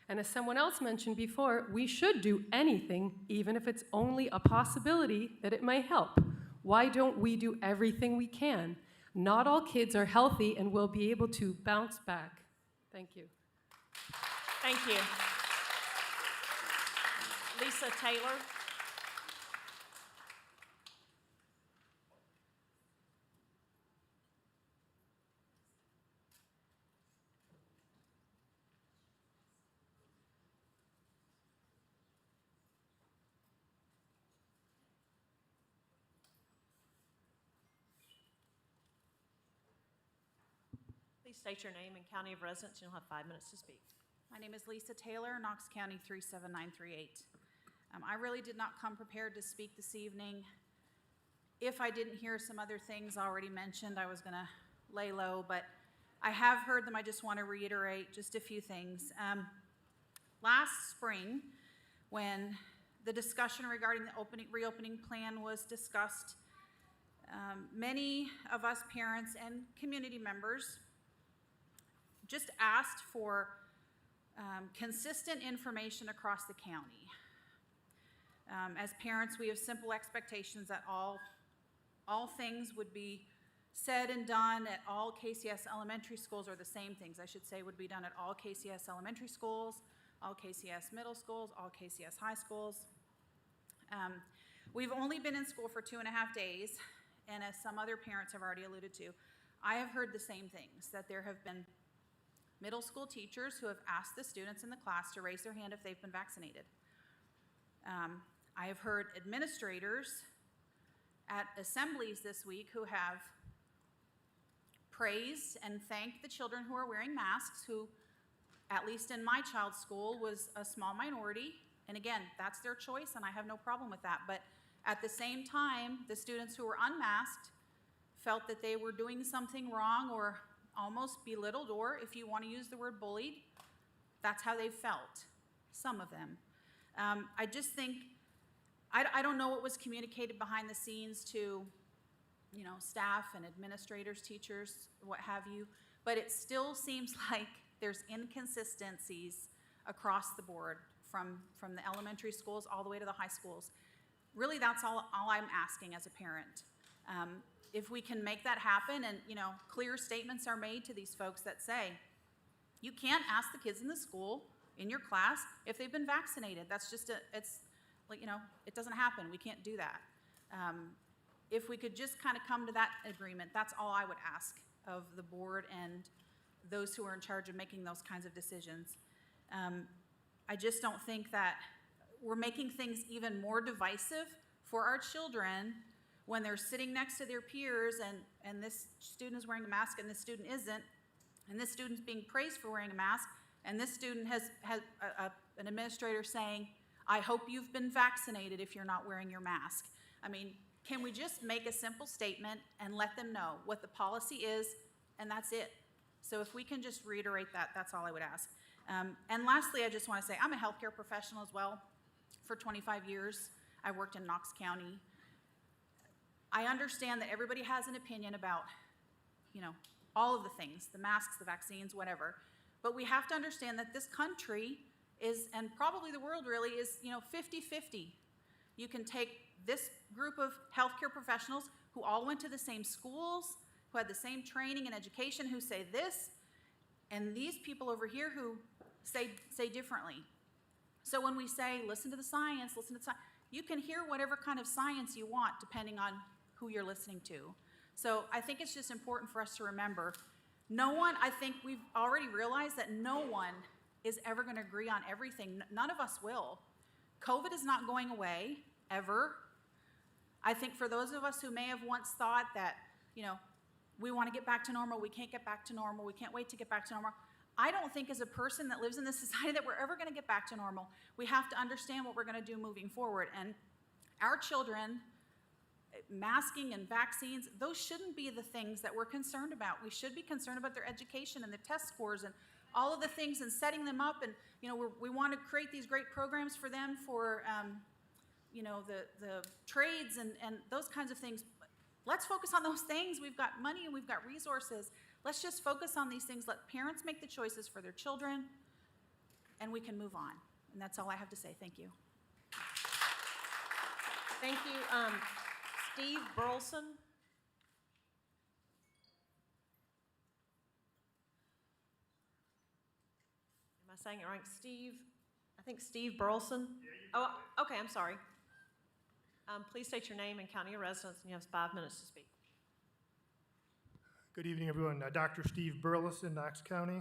And as someone else mentioned before, we should do anything, even if it's only a possibility that it may help. Why don't we do everything we can? Not all kids are healthy and will be able to bounce back. Thank you. Thank you. Lisa Taylor. Please state your name and county of residence. You'll have 5 minutes to speak. My name is Lisa Taylor, Knox County 37938. I really did not come prepared to speak this evening. If I didn't hear some other things already mentioned, I was going to lay low, but I have heard them. I just want to reiterate just a few things. Last spring, when the discussion regarding the reopening plan was discussed, many of us parents and community members just asked for consistent information across the county. As parents, we have simple expectations that all things would be said and done at all KCS elementary schools, or the same things, I should say, would be done at all KCS elementary schools, all KCS middle schools, all KCS high schools. We've only been in school for 2.5 days, and as some other parents have already alluded to, I have heard the same things, that there have been middle school teachers who have asked the students in the class to raise their hand if they've been vaccinated. I have heard administrators at assemblies this week who have praised and thanked the children who are wearing masks, who, at least in my child's school, was a small minority. And again, that's their choice, and I have no problem with that. But at the same time, the students who were unmasked felt that they were doing something wrong, or almost belittled, or if you want to use the word bullied, that's how they felt, some of them. I just think, I don't know what was communicated behind the scenes to, staff and administrators, teachers, what have you, but it still seems like there's inconsistencies across the board, from the elementary schools all the way to the high schools. Really, that's all I'm asking as a parent. If we can make that happen, and clear statements are made to these folks that say, you can't ask the kids in the school, in your class, if they've been vaccinated. That's just it doesn't happen. We can't do that. If we could just kind of come to that agreement, that's all I would ask of the board and those who are in charge of making those kinds of decisions. I just don't think that we're making things even more divisive for our children when they're sitting next to their peers, and this student is wearing a mask and this student isn't, and this student's being praised for wearing a mask, and this student has an administrator saying, I hope you've been vaccinated if you're not wearing your mask. I mean, can we just make a simple statement and let them know what the policy is, and that's it? So if we can just reiterate that, that's all I would ask. And lastly, I just want to say, I'm a healthcare professional as well. For 25 years, I worked in Knox County. I understand that everybody has an opinion about, all of the things, the masks, the vaccines, whatever. But we have to understand that this country is, and probably the world really is, 50-50. You can take this group of healthcare professionals who all went to the same schools, who had the same training and education, who say this, and these people over here who say differently. So when we say, listen to the science, you can hear whatever kind of science you want depending on who you're listening to. So I think it's just important for us to remember, I think we've already realized that no one is ever going to agree on everything. None of us will. COVID is not going away, ever. I think for those of us who may have once thought that, we want to get back to normal, we can't get back to normal, we can't wait to get back to normal, I don't think as a person that lives in this society that we're ever going to get back to normal. We have to understand what we're going to do moving forward. And our children, masking and vaccines, those shouldn't be the things that we're concerned about. We should be concerned about their education and their test scores and all of the things and setting them up. And, we want to create these great programs for them for, the trades and those kinds of things. Let's focus on those things. We've got money and we've got resources. Let's just focus on these things. Let parents make the choices for their children, and we can move on. And that's all I have to say. Thank you. Thank you. Steve Burleson. Am I saying it right? I think Steve Burleson. Oh, okay, I'm sorry. Please state your name and county of residence, and you have 5 minutes to speak. Good evening, everyone. Dr. Steve Burleson, Knox County.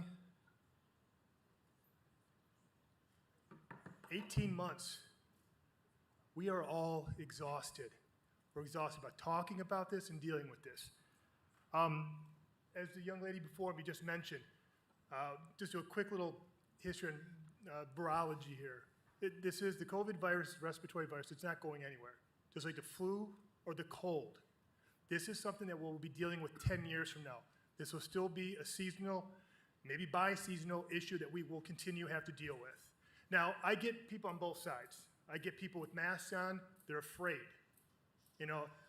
18 months. We are all exhausted. We're exhausted about talking about this and dealing with this. As the young lady before me just mentioned, just a quick little history and virology here. This is the COVID virus, respiratory virus. It's not going anywhere. Just like the flu or the cold. This is something that we'll be dealing with 10 years from now. This will still be a seasonal, maybe bi-seasonal issue that we will continue to have to deal with. Now, I get people on both sides. I get people with masks on, they're afraid.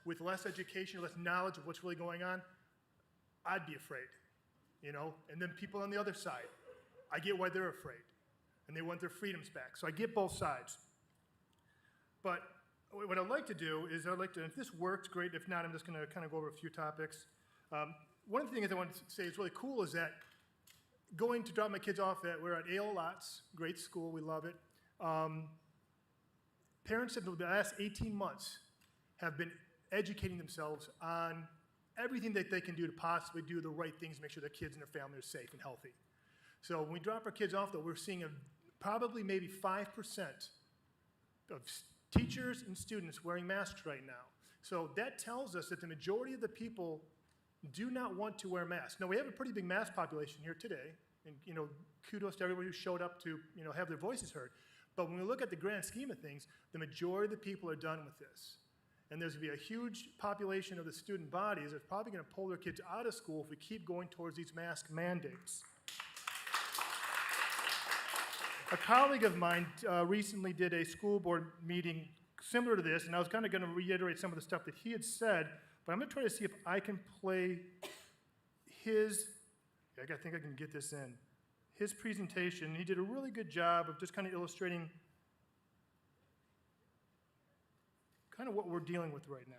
With less education, less knowledge of what's really going on, I'd be afraid. And then people on the other side, I get why they're afraid. And they want their freedoms back. So I get both sides. But what I'd like to do is if this works, great. If not, I'm just going to kind of go over a few topics. One of the things I want to say is really cool is that going to drop my kids off we're at A.L. Lott's, great school, we love it. Parents in the last 18 months have been educating themselves on everything that they can do to possibly do the right things to make sure their kids and their family are safe and healthy. So when we drop our kids off, though, we're seeing probably maybe 5% of teachers and students wearing masks right now. So that tells us that the majority of the people do not want to wear masks. Now, we have a pretty big mask population here today, and kudos to everybody who showed up to have their voices heard. But when we look at the grand scheme of things, the majority of the people are done with this. And there's going to be a huge population of the student bodies that's probably going to pull their kids out of school if we keep going towards these mask mandates. A colleague of mine recently did a school board meeting similar to this, and I was kind of going to reiterate some of the stuff that he had said, but I'm going to try to see if I can play I think I can get this in, his presentation. He did a really good job of just kind of illustrating kind of what we're dealing with right now.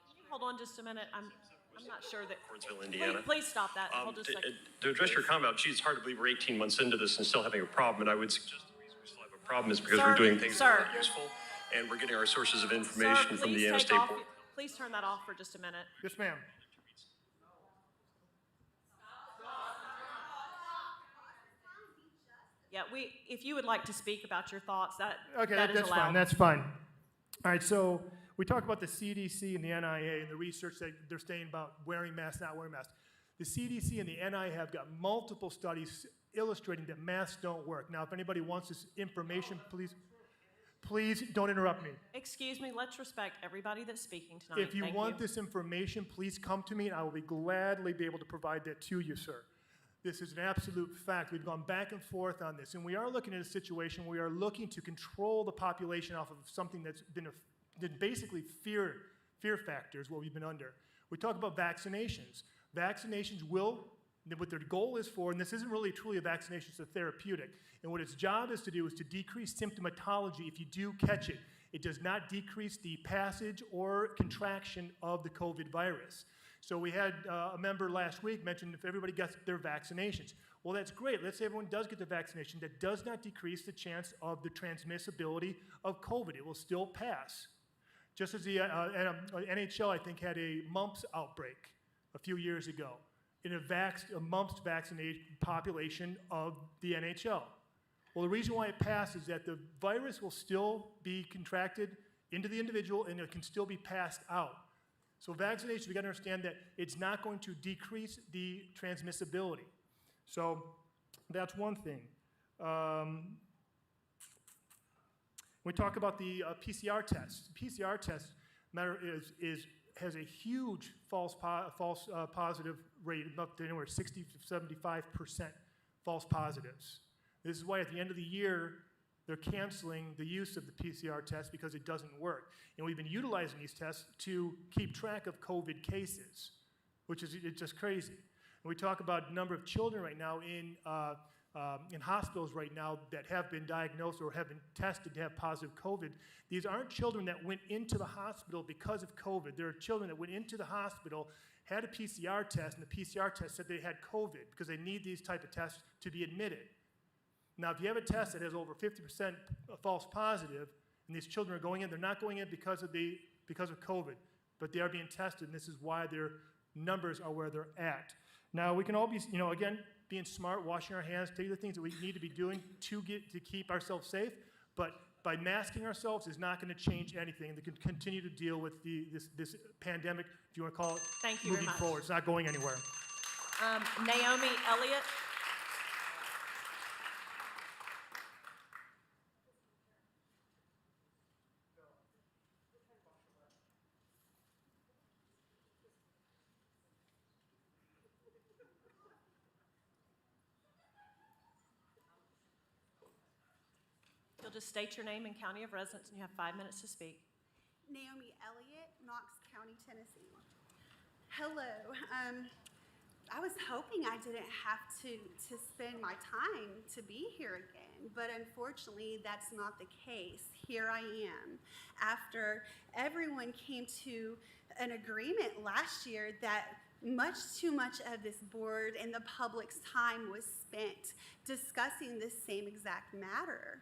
Can you hold on just a minute? I'm not sure that. Warrensville, Indiana. Please stop that. Hold just a second. To address your comment, gee, it's hard to believe we're 18 months into this and still having a problem, and I would suggest the reason we still have a problem is because we're doing things that are useful, and we're getting our sources of information from the Indiana State Board. Please turn that off for just a minute. Yes, ma'am. Yeah, if you would like to speak about your thoughts, that Okay, that is that's allowed. fine. That's fine. All right, so we talk about the CDC and the NIA and the research that they're saying about wearing masks, not wearing masks. The CDC and the NIA have got multiple studies illustrating that masks don't work. Now, if anybody wants this information, please don't interrupt me. Excuse me, let's respect everybody that's speaking tonight. If you want this information, please come to me and I will gladly be able to provide that to you, sir. This is an absolute fact. We've gone back and forth on this, and we are looking at a situation where we are looking to control the population off of something that's been basically fear factors, what we've been under. We talk about vaccinations. Vaccinations will, what their goal is for, and this isn't really truly a vaccination, it's a therapeutic, and what its job is to do is to decrease symptomatology if you do catch it. It does not decrease the passage or contraction of the COVID virus. So we had a member last week mention if everybody gets their vaccinations. Well, that's great. Let's say everyone does get the vaccination. That does not decrease the chance of the transmissibility of COVID. It will still pass. Just as the NHL, I think, had a mumps outbreak a few years ago in a mumps vaccinated population of the NHL. Well, the reason why it passed is that the virus will still be contracted into the individual and it can still be passed out. So vaccination, we got to understand that it's not going to decrease the transmissibility. So that's one thing. We talk about the PCR test. The PCR test has a huge false positive rate, up to anywhere 60 to 75% false positives. This is why at the end of the year, they're canceling the use of the PCR test because it doesn't work. And we've been utilizing these tests to keep track of COVID cases, which is it's just crazy. And we talk about the number of children right now in hospitals right now that have been diagnosed or have been tested to have positive COVID. These aren't children that went into the hospital because of COVID. There are children that went into the hospital, had a PCR test, and the PCR test said they had COVID because they need these type of tests to be admitted. Now, if you have a test that has over 50% false positive, and these children are going in, they're not going in because of COVID, but they are being tested, and this is why their numbers are where they're at. Now, we can all be, again, being smart, washing our hands, taking the things that we need to be doing to keep ourselves safe, but by masking ourselves is not going to change anything. They can continue to deal with this pandemic, if you want to call it, Thank you moving very much. forward. It's not going anywhere. Naomi Elliott. You'll just state your name and county of residence, and you have 5 minutes to speak. Naomi Elliott, Knox County, Tennessee. Hello. I was hoping I didn't have to spend my time to be here again, but unfortunately that's not the case. Here I am. After everyone came to an agreement last year that much too much of this board and the public's time was spent discussing this same exact matter.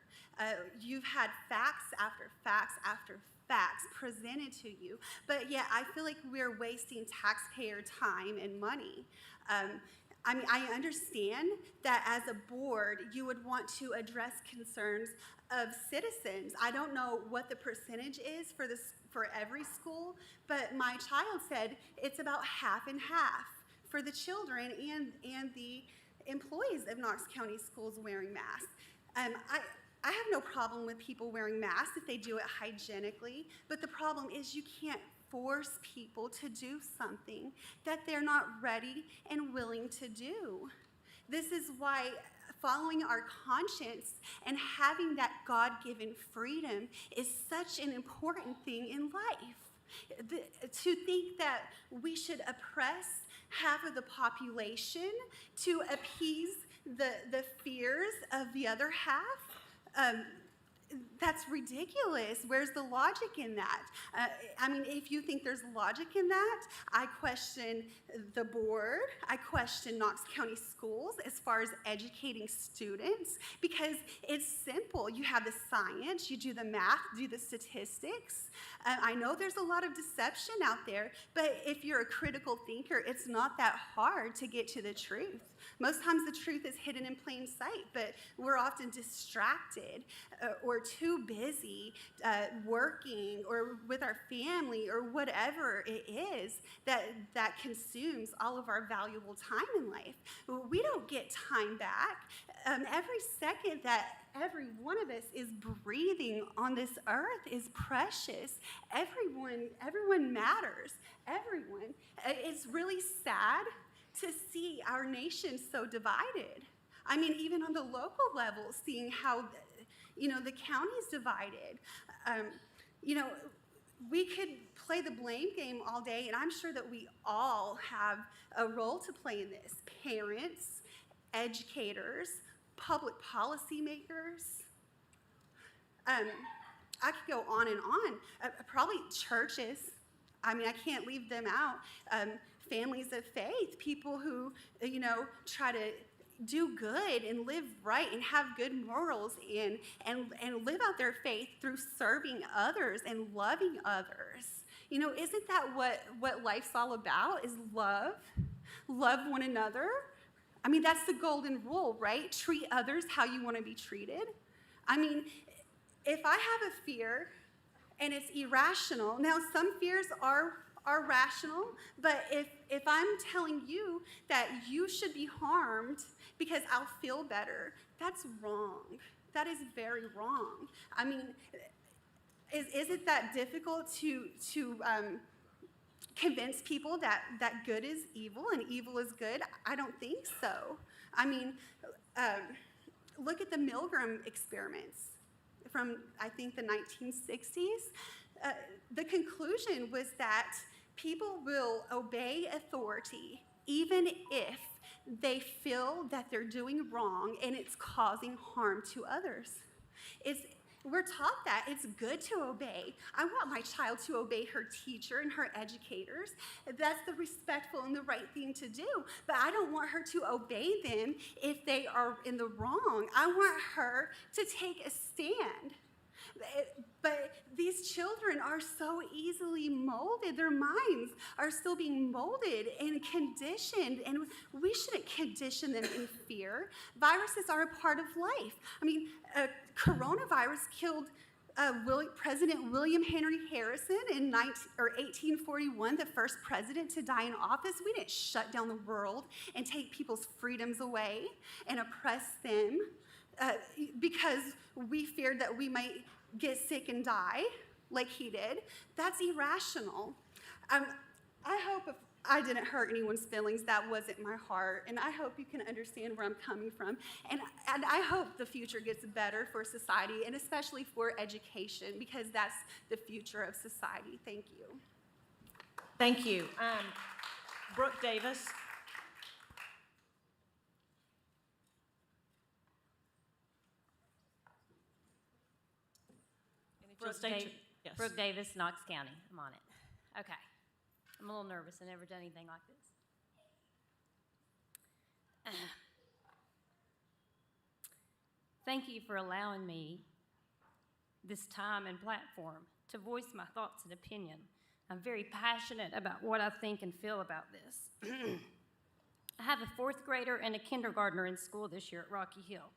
You've had facts after facts after facts presented to you, but yet I feel like we're wasting taxpayer time and money. I mean, I understand that as a board, you would want to address concerns of citizens. I don't know what the percentage is for every school, but my child said it's about half and half for the children and the employees of Knox County Schools wearing masks. I have no problem with people wearing masks if they do it hygienically, but the problem is you can't force people to do something that they're not ready and willing to do. This is why following our conscience and having that God-given freedom is such an important thing in life. To think that we should oppress half of the population to appease the fears of the other half, that's ridiculous. Where's the logic in that? I mean, if you think there's logic in that, I question the board. I question Knox County Schools as far as educating students, because it's simple. You have the science, you do the math, do the statistics. I know there's a lot of deception out there, but if you're a critical thinker, it's not that hard to get to the truth. Most times the truth is hidden in plain sight, but we're often distracted or too busy working or with our family or whatever it is that consumes all of our valuable time in life. We don't get time back. Every second that every one of us is breathing on this earth is precious. Everyone matters. Everyone. It's really sad to see our nation so divided. I mean, even on the local level, seeing how, the county's divided. We could play the blame game all day, and I'm sure that we all have a role to play in this. Parents, educators, public policy makers. I could go on and on. Probably churches. I mean, I can't leave them out. Families of faith, people who, try to do good and live right and have good morals and live out their faith through serving others and loving others. Isn't that what life's all about, is love? Love one another. I mean, that's the golden rule, right? Treat others how you want to be treated. I mean, if I have a fear and it's irrational, now some fears are rational, but if I'm telling you that you should be harmed because I'll feel better, that's wrong. That is very wrong. I mean, is it that difficult to convince people that good is evil and evil is good? I don't think so. I mean, look at the Milgram experiments from, I think, the 1960s. The conclusion was that people will obey authority even if they feel that they're doing wrong and it's causing harm to others. We're taught that it's good to obey. I want my child to obey her teacher and her educators. That's the respectful and the right thing to do. But I don't want her to obey them if they are in the wrong. I want her to take a stand. But these children are so easily molded. Their minds are still being molded and conditioned, and we shouldn't condition them in fear. Viruses are a part of life. I mean, coronavirus killed President William Henry Harrison in 1841, the first president to die in office. We didn't shut down the world and take people's freedoms away and oppress them because we feared that we might get sick and die like he did. That's irrational. I hope if I didn't hurt anyone's feelings, that wasn't my heart, and I hope you can understand where I'm coming from. And I hope the future gets better for society, and especially for education, because that's the future of society. Thank you. Thank you. Brooke Davis. Brooke Davis, Knox County. I'm on it. Okay. I'm a little nervous. I've never done anything like this. Thank you for allowing me this time and platform to voice my thoughts and opinion. I'm very passionate about what I think and feel about this. I have a fourth grader and a kindergartner in school this year at Rocky Hill.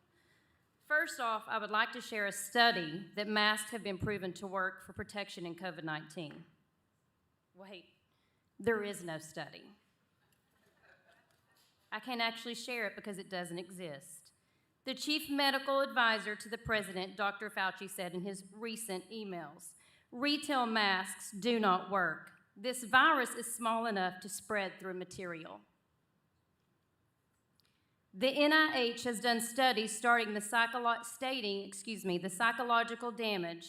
First off, I would like to share a study that masks have been proven to work for protection in COVID-19. Wait, there is no study. I can't actually share it because it doesn't exist. The chief medical advisor to the president, Dr. Fauci, said in his recent emails, retail masks do not work. This virus is small enough to spread through material. The NIH has done studies stating the psychological damage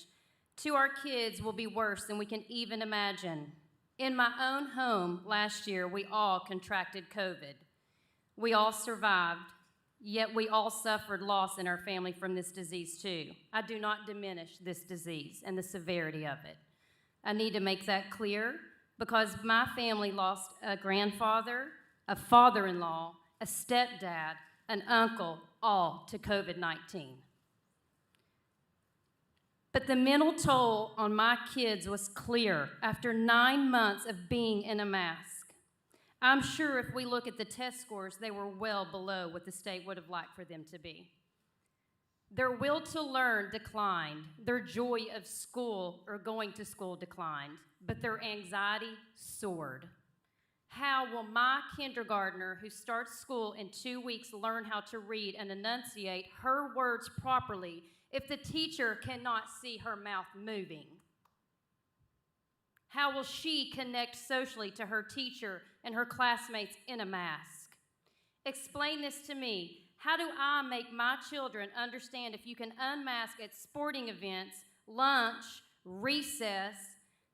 to our kids will be worse than we can even imagine. In my own home last year, we all contracted COVID. We all survived, yet we all suffered loss in our family from this disease too. I do not diminish this disease and the severity of it. I need to make that clear because my family lost a grandfather, a father-in-law, a stepdad, an uncle, all to COVID-19. But the mental toll on my kids was clear after 9 months of being in a mask. I'm sure if we look at the test scores, they were well below what the state would have liked for them to be. Their will to learn declined. Their joy of school or going to school declined, but their anxiety soared. How will my kindergartner who starts school in 2 weeks learn how to read and enunciate her words properly if the teacher cannot see her mouth moving? How will she connect socially to her teacher and her classmates in a mask? Explain this to me. How do I make my children understand if you can unmask at sporting events, lunch, recess,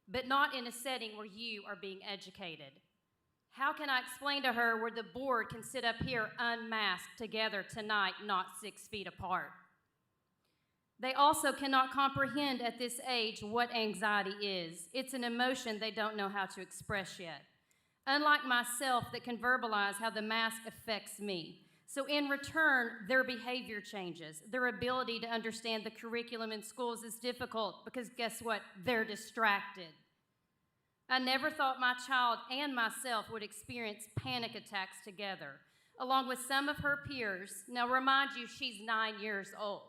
but not in a setting where you are being educated? How can I explain to her where the board can sit up here unmasked together tonight, not 6 feet apart? They also cannot comprehend at this age what anxiety is. It's an emotion they don't know how to express yet. Unlike myself that can verbalize how the mask affects me. So in return, their behavior changes. Their ability to understand the curriculum in schools is difficult because guess what? They're distracted. I never thought my child and myself would experience panic attacks together, along with some of her peers. Now remind you, she's 9 years old.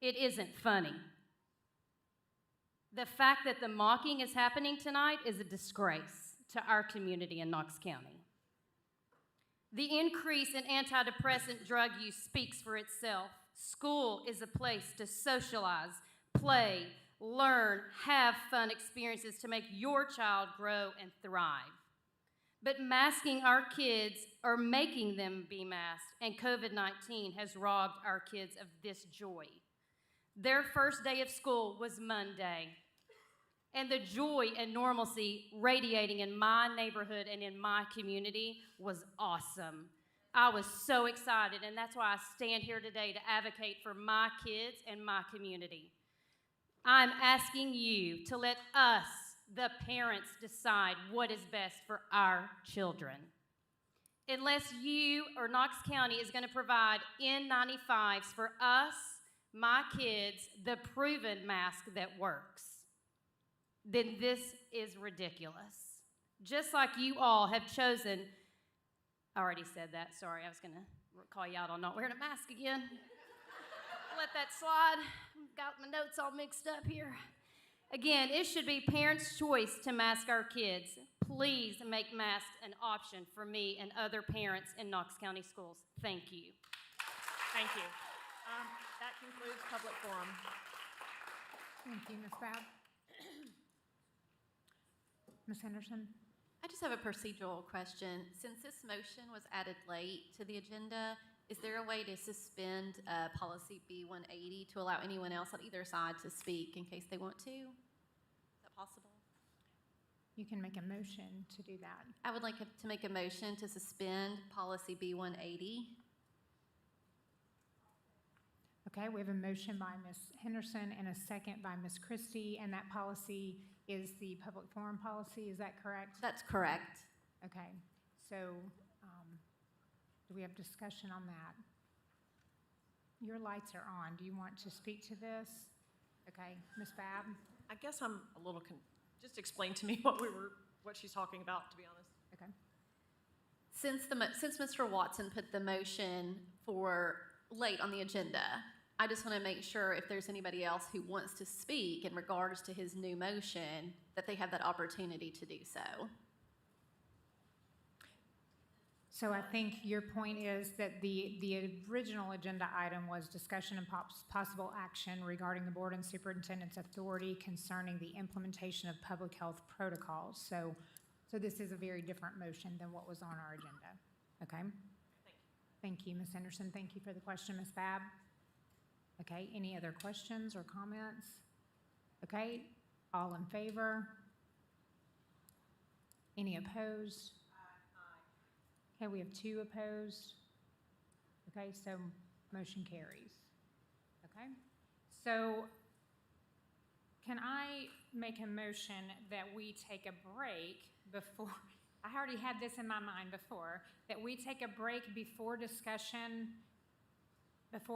It isn't funny. The fact that the mocking is happening tonight is a disgrace to our community in Knox County. The increase in antidepressant drug use speaks for itself. School is a place to socialize, play, learn, have fun experiences to make your child grow and thrive. But masking our kids or making them be masked and COVID-19 has robbed our kids of this joy. Their first day of school was Monday, and the joy and normalcy radiating in my neighborhood and in my community was awesome. I was so excited, and that's why I stand here today to advocate for my kids and my community. I'm asking you to let us, the parents, decide what is best for our children. Unless you or Knox County is going to provide N95s for us, my kids, the proven mask that works, then this is ridiculous. Just like you all have chosen, I already said that, sorry, I was going to call you out on not wearing a mask again. Let that slide. Got my notes all mixed up here. Again, it should be parents' choice to mask our kids. Please make masks an option for me and other parents in Knox County Schools. Thank you. Thank you. That concludes public forum. Thank you, Ms. Babb. Ms. Henderson? I just have a procedural question. Since this motion was added late to the agenda, is there a way to suspend policy B180 to allow anyone else on either side to speak in case they want to? Is that possible? You can make a motion to do that. I would like to make a motion to suspend policy B180. Okay, we have a motion by Ms. Henderson and a second by Ms. Christie, and that policy is the public forum policy, is that correct? That's correct. Okay, so do we have discussion on that? Your lights are on. Do you want to speak to this? Okay, Ms. Babb? I guess I'm a little, just explain to me what she's talking about, to be honest. Okay. Since Mr. Watson put the motion for late on the agenda, I just want to make sure if there's anybody else who wants to speak in regards to his new motion, that they have that opportunity to do so. So I think your point is that the original agenda item was discussion and possible action regarding the board and superintendent's authority concerning the implementation of public health protocols. So this is a very different motion than what was on our agenda. Okay? Thank you, Ms. Henderson. Thank you for the question, Ms. Babb. Okay, any other questions or comments? Okay, all in favor? Any opposed? Okay, we have 2 opposed. Okay, so motion carries. Okay, so can I make a motion that we take a break before, I already had this in my mind before, that we take a break before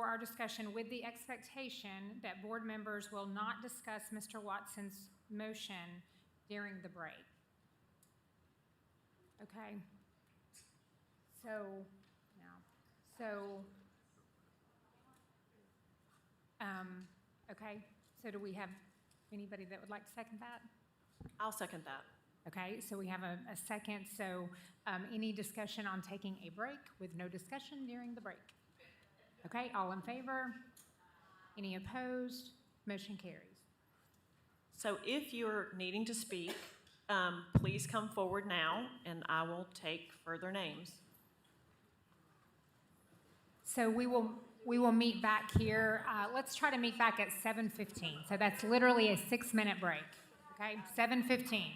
our discussion with the expectation that board members will not discuss Mr. Watson's motion during the break. Okay. Okay, so do we have anybody that would like to second that? I'll second that. Okay, so we have a second. So any discussion on taking a break with no discussion during the break? Okay, all in favor? Any opposed? Motion carries. So if you're needing to speak, please come forward now, and I will take further names. So we will meet back here. Let's try to meet back at 7:15. So that's literally a 6-minute break. Okay, 7:15.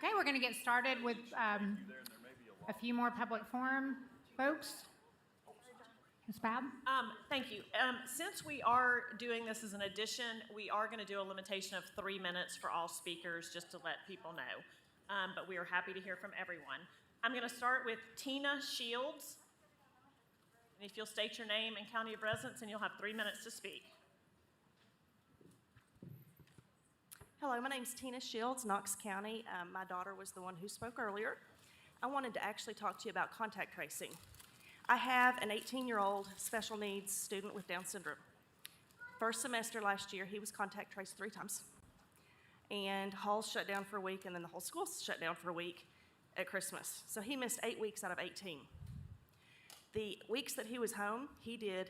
Okay, we're going to get started with a few more public forum folks. Ms. Babb? Thank you. Since we are doing this as an addition, we are going to do a limitation of 3 minutes for all speakers, just to let people know. But we are happy to hear from everyone. I'm going to start with Tina Shields. And if you'll state your name and county of residence, and you'll have 3 minutes to speak. Hello, my name's Tina Shields, Knox County. My daughter was the one who spoke earlier. I wanted to actually talk to you about contact tracing. I have an 18-year-old special needs student with Down syndrome. First semester last year, he was contact traced 3 times. And halls shut down for a week, and then the whole school shut down for a week at Christmas. So he missed 8 weeks out of 18. The weeks that he was home, he did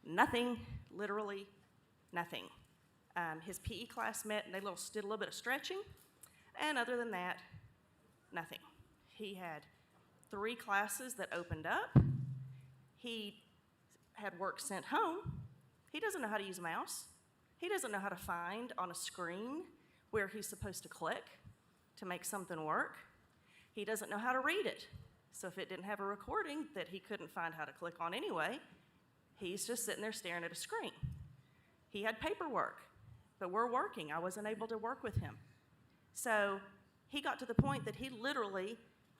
nothing, literally nothing. His PE class met, and they did a little bit of stretching, and other than that, nothing. He had 3 classes that opened up. He had work sent home. He doesn't know how to use a mouse. He doesn't know how to find on a screen where he's supposed to click to make something work. He doesn't know how to read it. So if it didn't have a recording that he couldn't find how to click on anyway, he's just sitting there staring at a screen. He had paperwork, but we're working. I wasn't able to work with him. So he got to the point that he literally,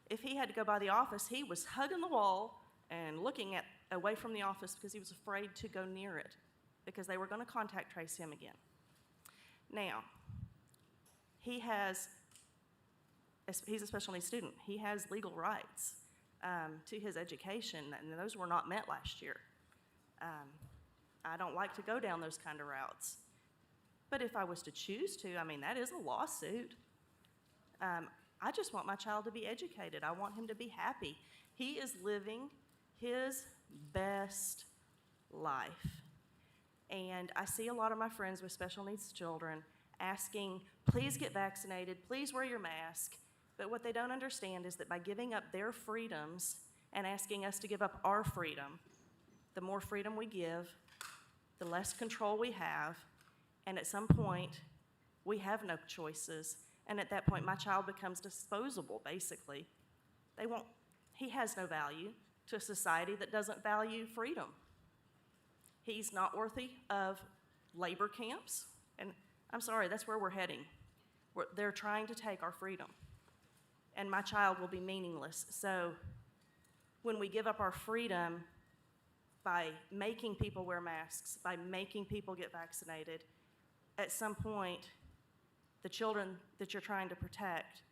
if he had to go by the office, he was hugging the wall and looking away from the office because he was afraid to go near it because they were going to contact trace him again. Now, he's a special needs student. He has legal rights to his education, and those were not met last year. I don't like to go down those kind of routes. But if I was to choose to, I mean, that is a lawsuit. I just want my child to be educated. I want him to be happy. He is living his best life. And I see a lot of my friends with special needs children asking, please get vaccinated, please wear your mask. But what they don't understand is that by giving up their freedoms and asking us to give up our freedom, the more freedom we give, the less control we have, and at some point, we have no choices. And at that point, my child becomes disposable, basically. He has no value to a society that doesn't value freedom. He's not worthy of labor camps. And I'm sorry, that's where we're heading. They're trying to take our freedom. And my child will be meaningless. So when we give up our freedom by making people wear masks, by making people get vaccinated, at some point, the children that you're trying to protect,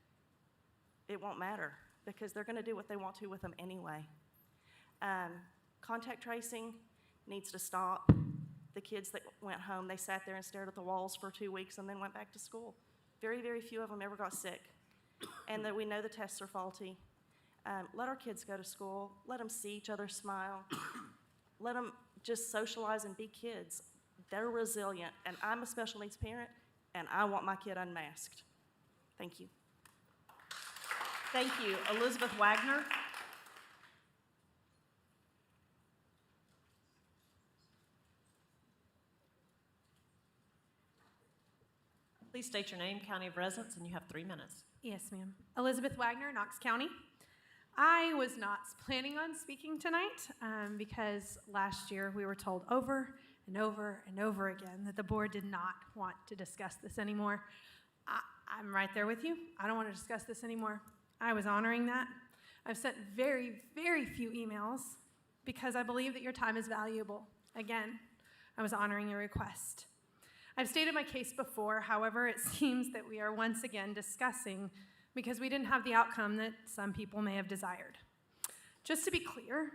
it won't matter because they're going to do what they want to with them anyway. Contact tracing needs to stop. The kids that went home, they sat there and stared at the walls for 2 weeks and then went back to school. Very, very few of them ever got sick. And that we know the tests are faulty. Let our kids go to school. Let them see each other smile. Let them just socialize and be kids. They're resilient. And I'm a special needs parent, and I want my kid unmasked. Thank you. Thank you. Elizabeth Wagner. Please state your name, county of residence, and you have 3 minutes. Yes, ma'am. Elizabeth Wagner, Knox County. I was not planning on speaking tonight because last year we were told over and over and over again that the board did not want to discuss this anymore. I'm right there with you. I don't want to discuss this anymore. I was honoring that. I've sent very, very few emails because I believe that your time is valuable. Again, I was honoring your request. I've stated my case before, however, it seems that we are once again discussing because we didn't have the outcome that some people may have desired. Just to be clear,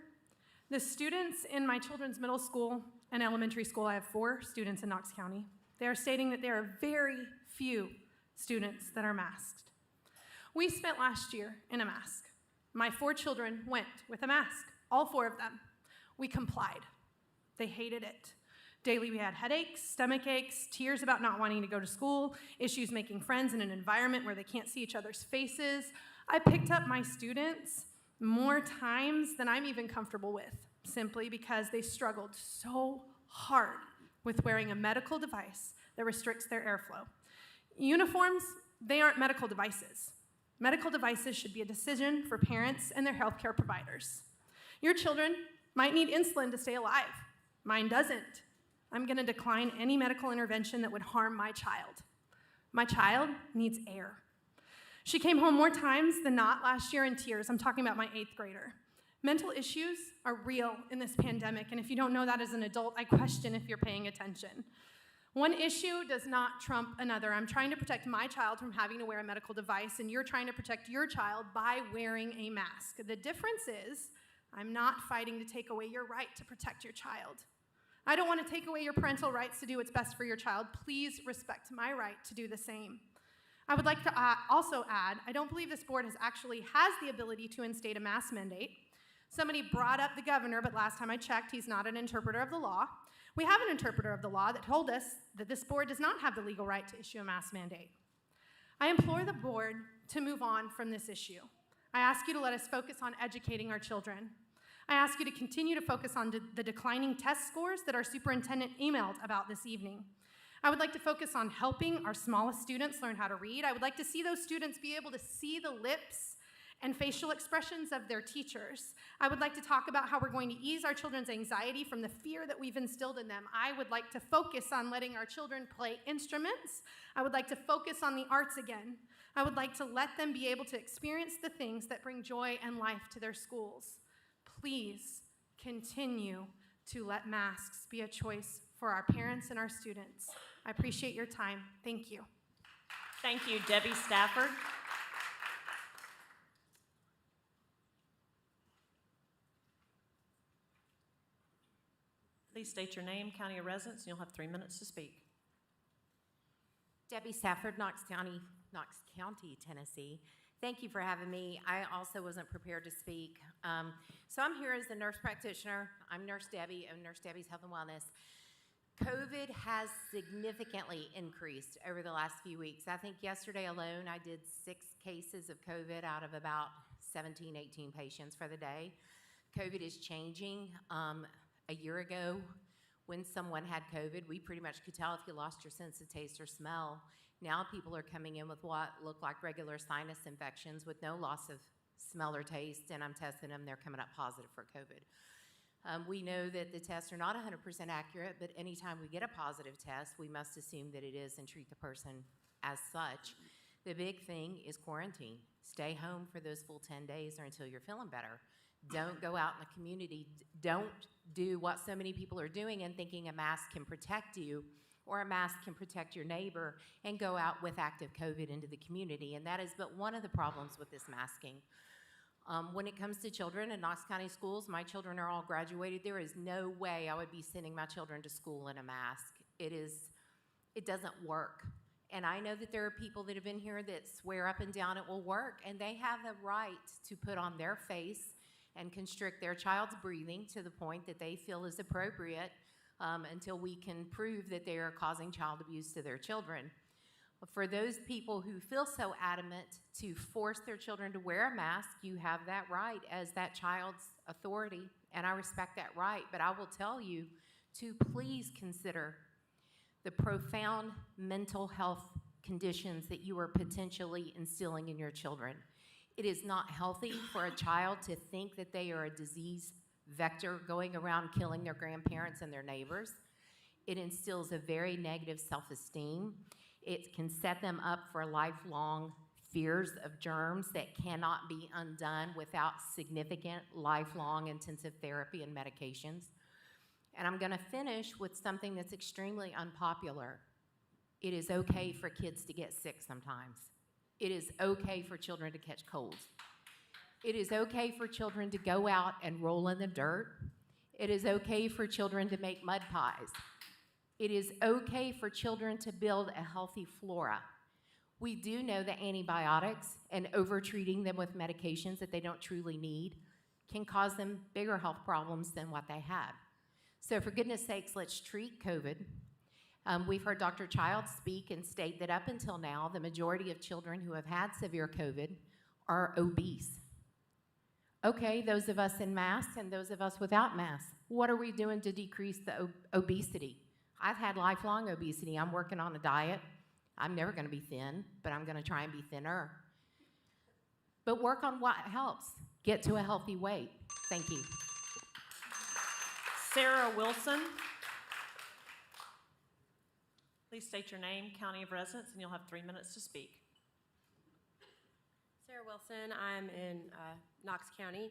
the students in my children's middle school and elementary school, I have 4 students in Knox County, they are stating that there are very few students that are masked. We spent last year in a mask. My 4 children went with a mask, all 4 of them. We complied. They hated it. Daily we had headaches, stomach aches, tears about not wanting to go to school, issues making friends in an environment where they can't see each other's faces. I picked up my students more times than I'm even comfortable with, simply because they struggled so hard with wearing a medical device that restricts their airflow. Uniforms, they aren't medical devices. Medical devices should be a decision for parents and their healthcare providers. Your children might need insulin to stay alive. Mine doesn't. I'm going to decline any medical intervention that would harm my child. My child needs air. She came home more times than not last year in tears. I'm talking about my 8th grader. Mental issues are real in this pandemic, and if you don't know that as an adult, I question if you're paying attention. One issue does not trump another. I'm trying to protect my child from having to wear a medical device, and you're trying to protect your child by wearing a mask. The difference is, I'm not fighting to take away your right to protect your child. I don't want to take away your parental rights to do what's best for your child. Please respect my right to do the same. I would like to also add, I don't believe this board has the ability to instate a mask mandate. Somebody brought up the governor, but last time I checked, he's not an interpreter of the law. We have an interpreter of the law that told us that this board does not have the legal right to issue a mask mandate. I implore the board to move on from this issue. I ask you to let us focus on educating our children. I ask you to continue to focus on the declining test scores that our superintendent emailed about this evening. I would like to focus on helping our smallest students learn how to read. I would like to see those students be able to see the lips and facial expressions of their teachers. I would like to talk about how we're going to ease our children's anxiety from the fear that we've instilled in them. I would like to focus on letting our children play instruments. I would like to focus on the arts again. I would like to let them be able to experience the things that bring joy and life to their schools. Please continue to let masks be a choice for our parents and our students. I appreciate your time. Thank you. Thank you, Debbie Stafford. Please state your name, county of residence, and you'll have 3 minutes to speak. Debbie Safford, Knox County, Tennessee. Thank you for having me. I also wasn't prepared to speak. So I'm here as the nurse practitioner. I'm Nurse Debbie of Nurse Debbie's Health and Wellness. COVID has significantly increased over the last few weeks. I think yesterday alone I did 6 cases of COVID out of about 17, 18 patients for the day. COVID is changing. A year ago, when someone had COVID, we pretty much could tell if you lost your sense of taste or smell. Now people are coming in with what look like regular sinus infections with no loss of smell or taste, and I'm testing them, they're coming up positive for COVID. We know that the tests are not 100% accurate, but anytime we get a positive test, we must assume that it is and treat the person as such. The big thing is quarantine. Stay home for those full 10 days or until you're feeling better. Don't go out in the community. Don't do what so many people are doing and thinking a mask can protect you or a mask can protect your neighbor and go out with active COVID into the community. And that is but one of the problems with this masking. When it comes to children in Knox County Schools, my children are all graduated. There is no way I would be sending my children to school in a mask. It doesn't work. And I know that there are people that have been here that swear up and down it will work, and they have the right to put on their face and constrict their child's breathing to the point that they feel is appropriate until we can prove that they are causing child abuse to their children. For those people who feel so adamant to force their children to wear a mask, you have that right as that child's authority, and I respect that right. But I will tell you to please consider the profound mental health conditions that you are potentially instilling in your children. It is not healthy for a child to think that they are a disease vector going around killing their grandparents and their neighbors. It instills a very negative self-esteem. It can set them up for lifelong fears of germs that cannot be undone without significant lifelong intensive therapy and medications. And I'm going to finish with something that's extremely unpopular. It is okay for kids to get sick sometimes. It is okay for children to catch colds. It is okay for children to go out and roll in the dirt. It is okay for children to make mud pies. It is okay for children to build a healthy flora. We do know that antibiotics and over-treating them with medications that they don't truly need can cause them bigger health problems than what they had. So for goodness sakes, let's treat COVID. We've heard Dr. Childs speak and state that up until now, the majority of children who have had severe COVID are obese. Okay, those of us in masks and those of us without masks, what are we doing to decrease the obesity? I've had lifelong obesity. I'm working on a diet. I'm never going to be thin, but I'm going to try and be thinner. but work on what helps. Get to a healthy weight. Thank you. Sarah Wilson. Please state your name, county of residence, and you'll have 3 minutes to speak. Sarah Wilson. I'm in Knox County.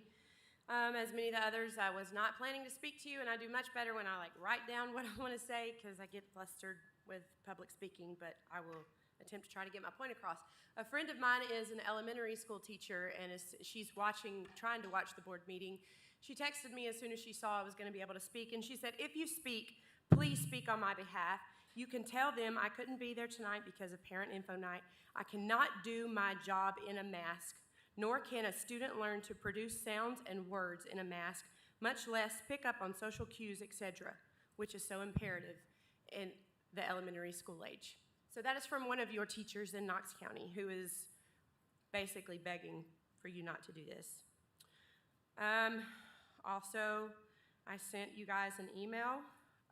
As many of the others, I was not planning to speak to you, and I do much better when I write down what I want to say because I get flustered with public speaking, but I will attempt to try to get my point across. A friend of mine is an elementary school teacher, and she's trying to watch the board meeting. She texted me as soon as she saw I was going to be able to speak, and she said, if you speak, please speak on my behalf. You can tell them I couldn't be there tonight because of Parent Info Night. I cannot do my job in a mask, nor can a student learn to produce sounds and words in a mask, much less pick up on social cues, etc., which is so imperative in the elementary school age. So that is from one of your teachers in Knox County who is basically begging for you not to do this. Also, I sent you guys an email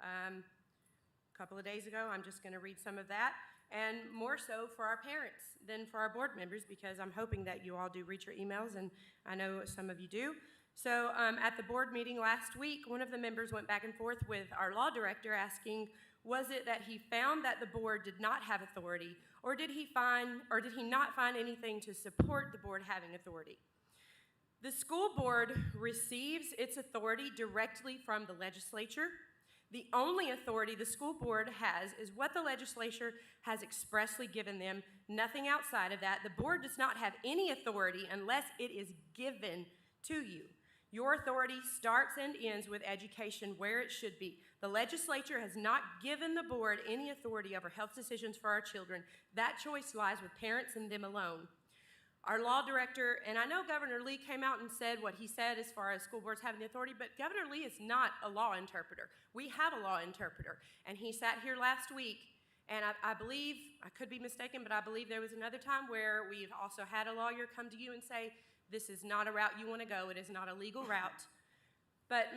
a couple of days ago. I'm just going to read some of that, and more so for our parents than for our board members, because I'm hoping that you all do read your emails, and I know some of you do. So at the board meeting last week, one of the members went back and forth with our law director asking, was it that he found that the board did not have authority, or did he not find anything to support the board having authority? The school board receives its authority directly from the legislature. The only authority the school board has is what the legislature has expressly given them, nothing outside of that. The board does not have any authority unless it is given to you. Your authority starts and ends with education where it should be. The legislature has not given the board any authority over health decisions for our children. That choice lies with parents and them alone. Our law director, and I know Governor Lee came out and said what he said as far as school boards having the authority, but Governor Lee is not a law interpreter. We have a law interpreter, and he sat here last week, and I believe, I could be mistaken, but I believe there was another time where we've also had a lawyer come to you and say, this is not a route you want to go, it is not a legal route. But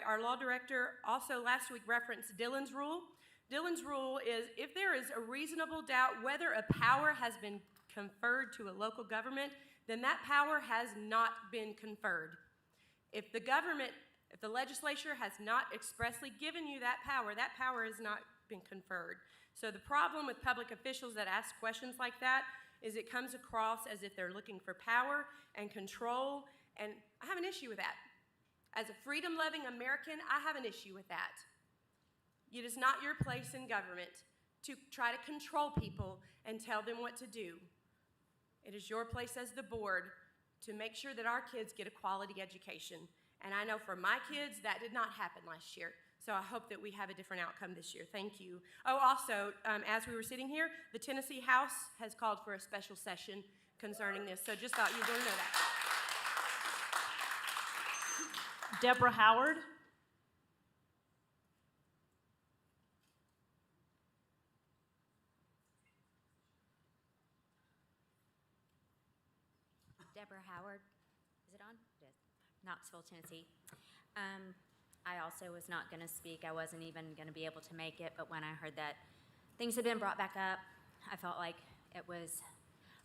our law director also last week referenced Dillon's rule. Dillon's rule is if there is a reasonable doubt whether a power has been conferred to a local government, then that power has not been conferred. If the legislature has not expressly given you that power has not been conferred. So the problem with public officials that ask questions like that is it comes across as if they're looking for power and control, and I have an issue with that. As a freedom-loving American, I have an issue with that. It is not your place in government to try to control people and tell them what to do. It is your place as the board to make sure that our kids get a quality education. And I know for my kids, that did not happen last year. So I hope that we have a different outcome this year. Thank you. Oh, also, as we were sitting here, the Tennessee House has called for a special session concerning this. So just thought you'd want to know that. Deborah Howard. Deborah Howard. Is it on? It is. Knoxville, Tennessee. I also was not going to speak. I wasn't even going to be able to make it, but when I heard that things had been brought back up, I felt like it was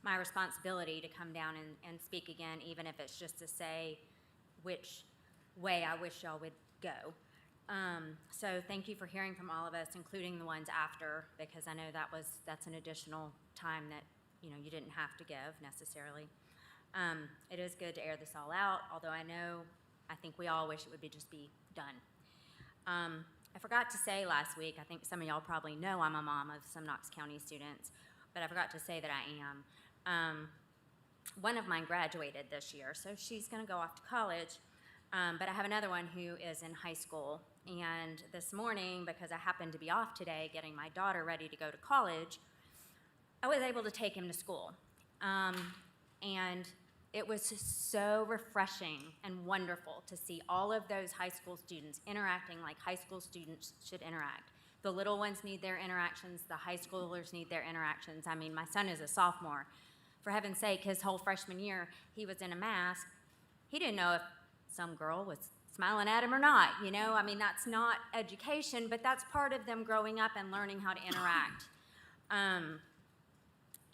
my responsibility to come down and speak again, even if it's just to say which way I wish y'all would go. So thank you for hearing from all of us, including the ones after, because I know that's an additional time that you didn't have to give necessarily. It is good to air this all out, although I think we all wish it would just be done. I forgot to say last week, I think some of y'all probably know I'm a mom of some Knox County students, but I forgot to say that I am. One of mine graduated this year, so she's going to go off to college, but I have another one who is in high school, and this morning, because I happened to be off today getting my daughter ready to go to college, I was able to take him to school. And it was just so refreshing and wonderful to see all of those high school students interacting like high school students should interact. The little ones need their interactions, the high schoolers need their interactions. I mean, my son is a sophomore. For heaven's sake, his whole freshman year, he was in a mask. He didn't know if some girl was smiling at him or not, I mean, that's not education, but that's part of them growing up and learning how to interact.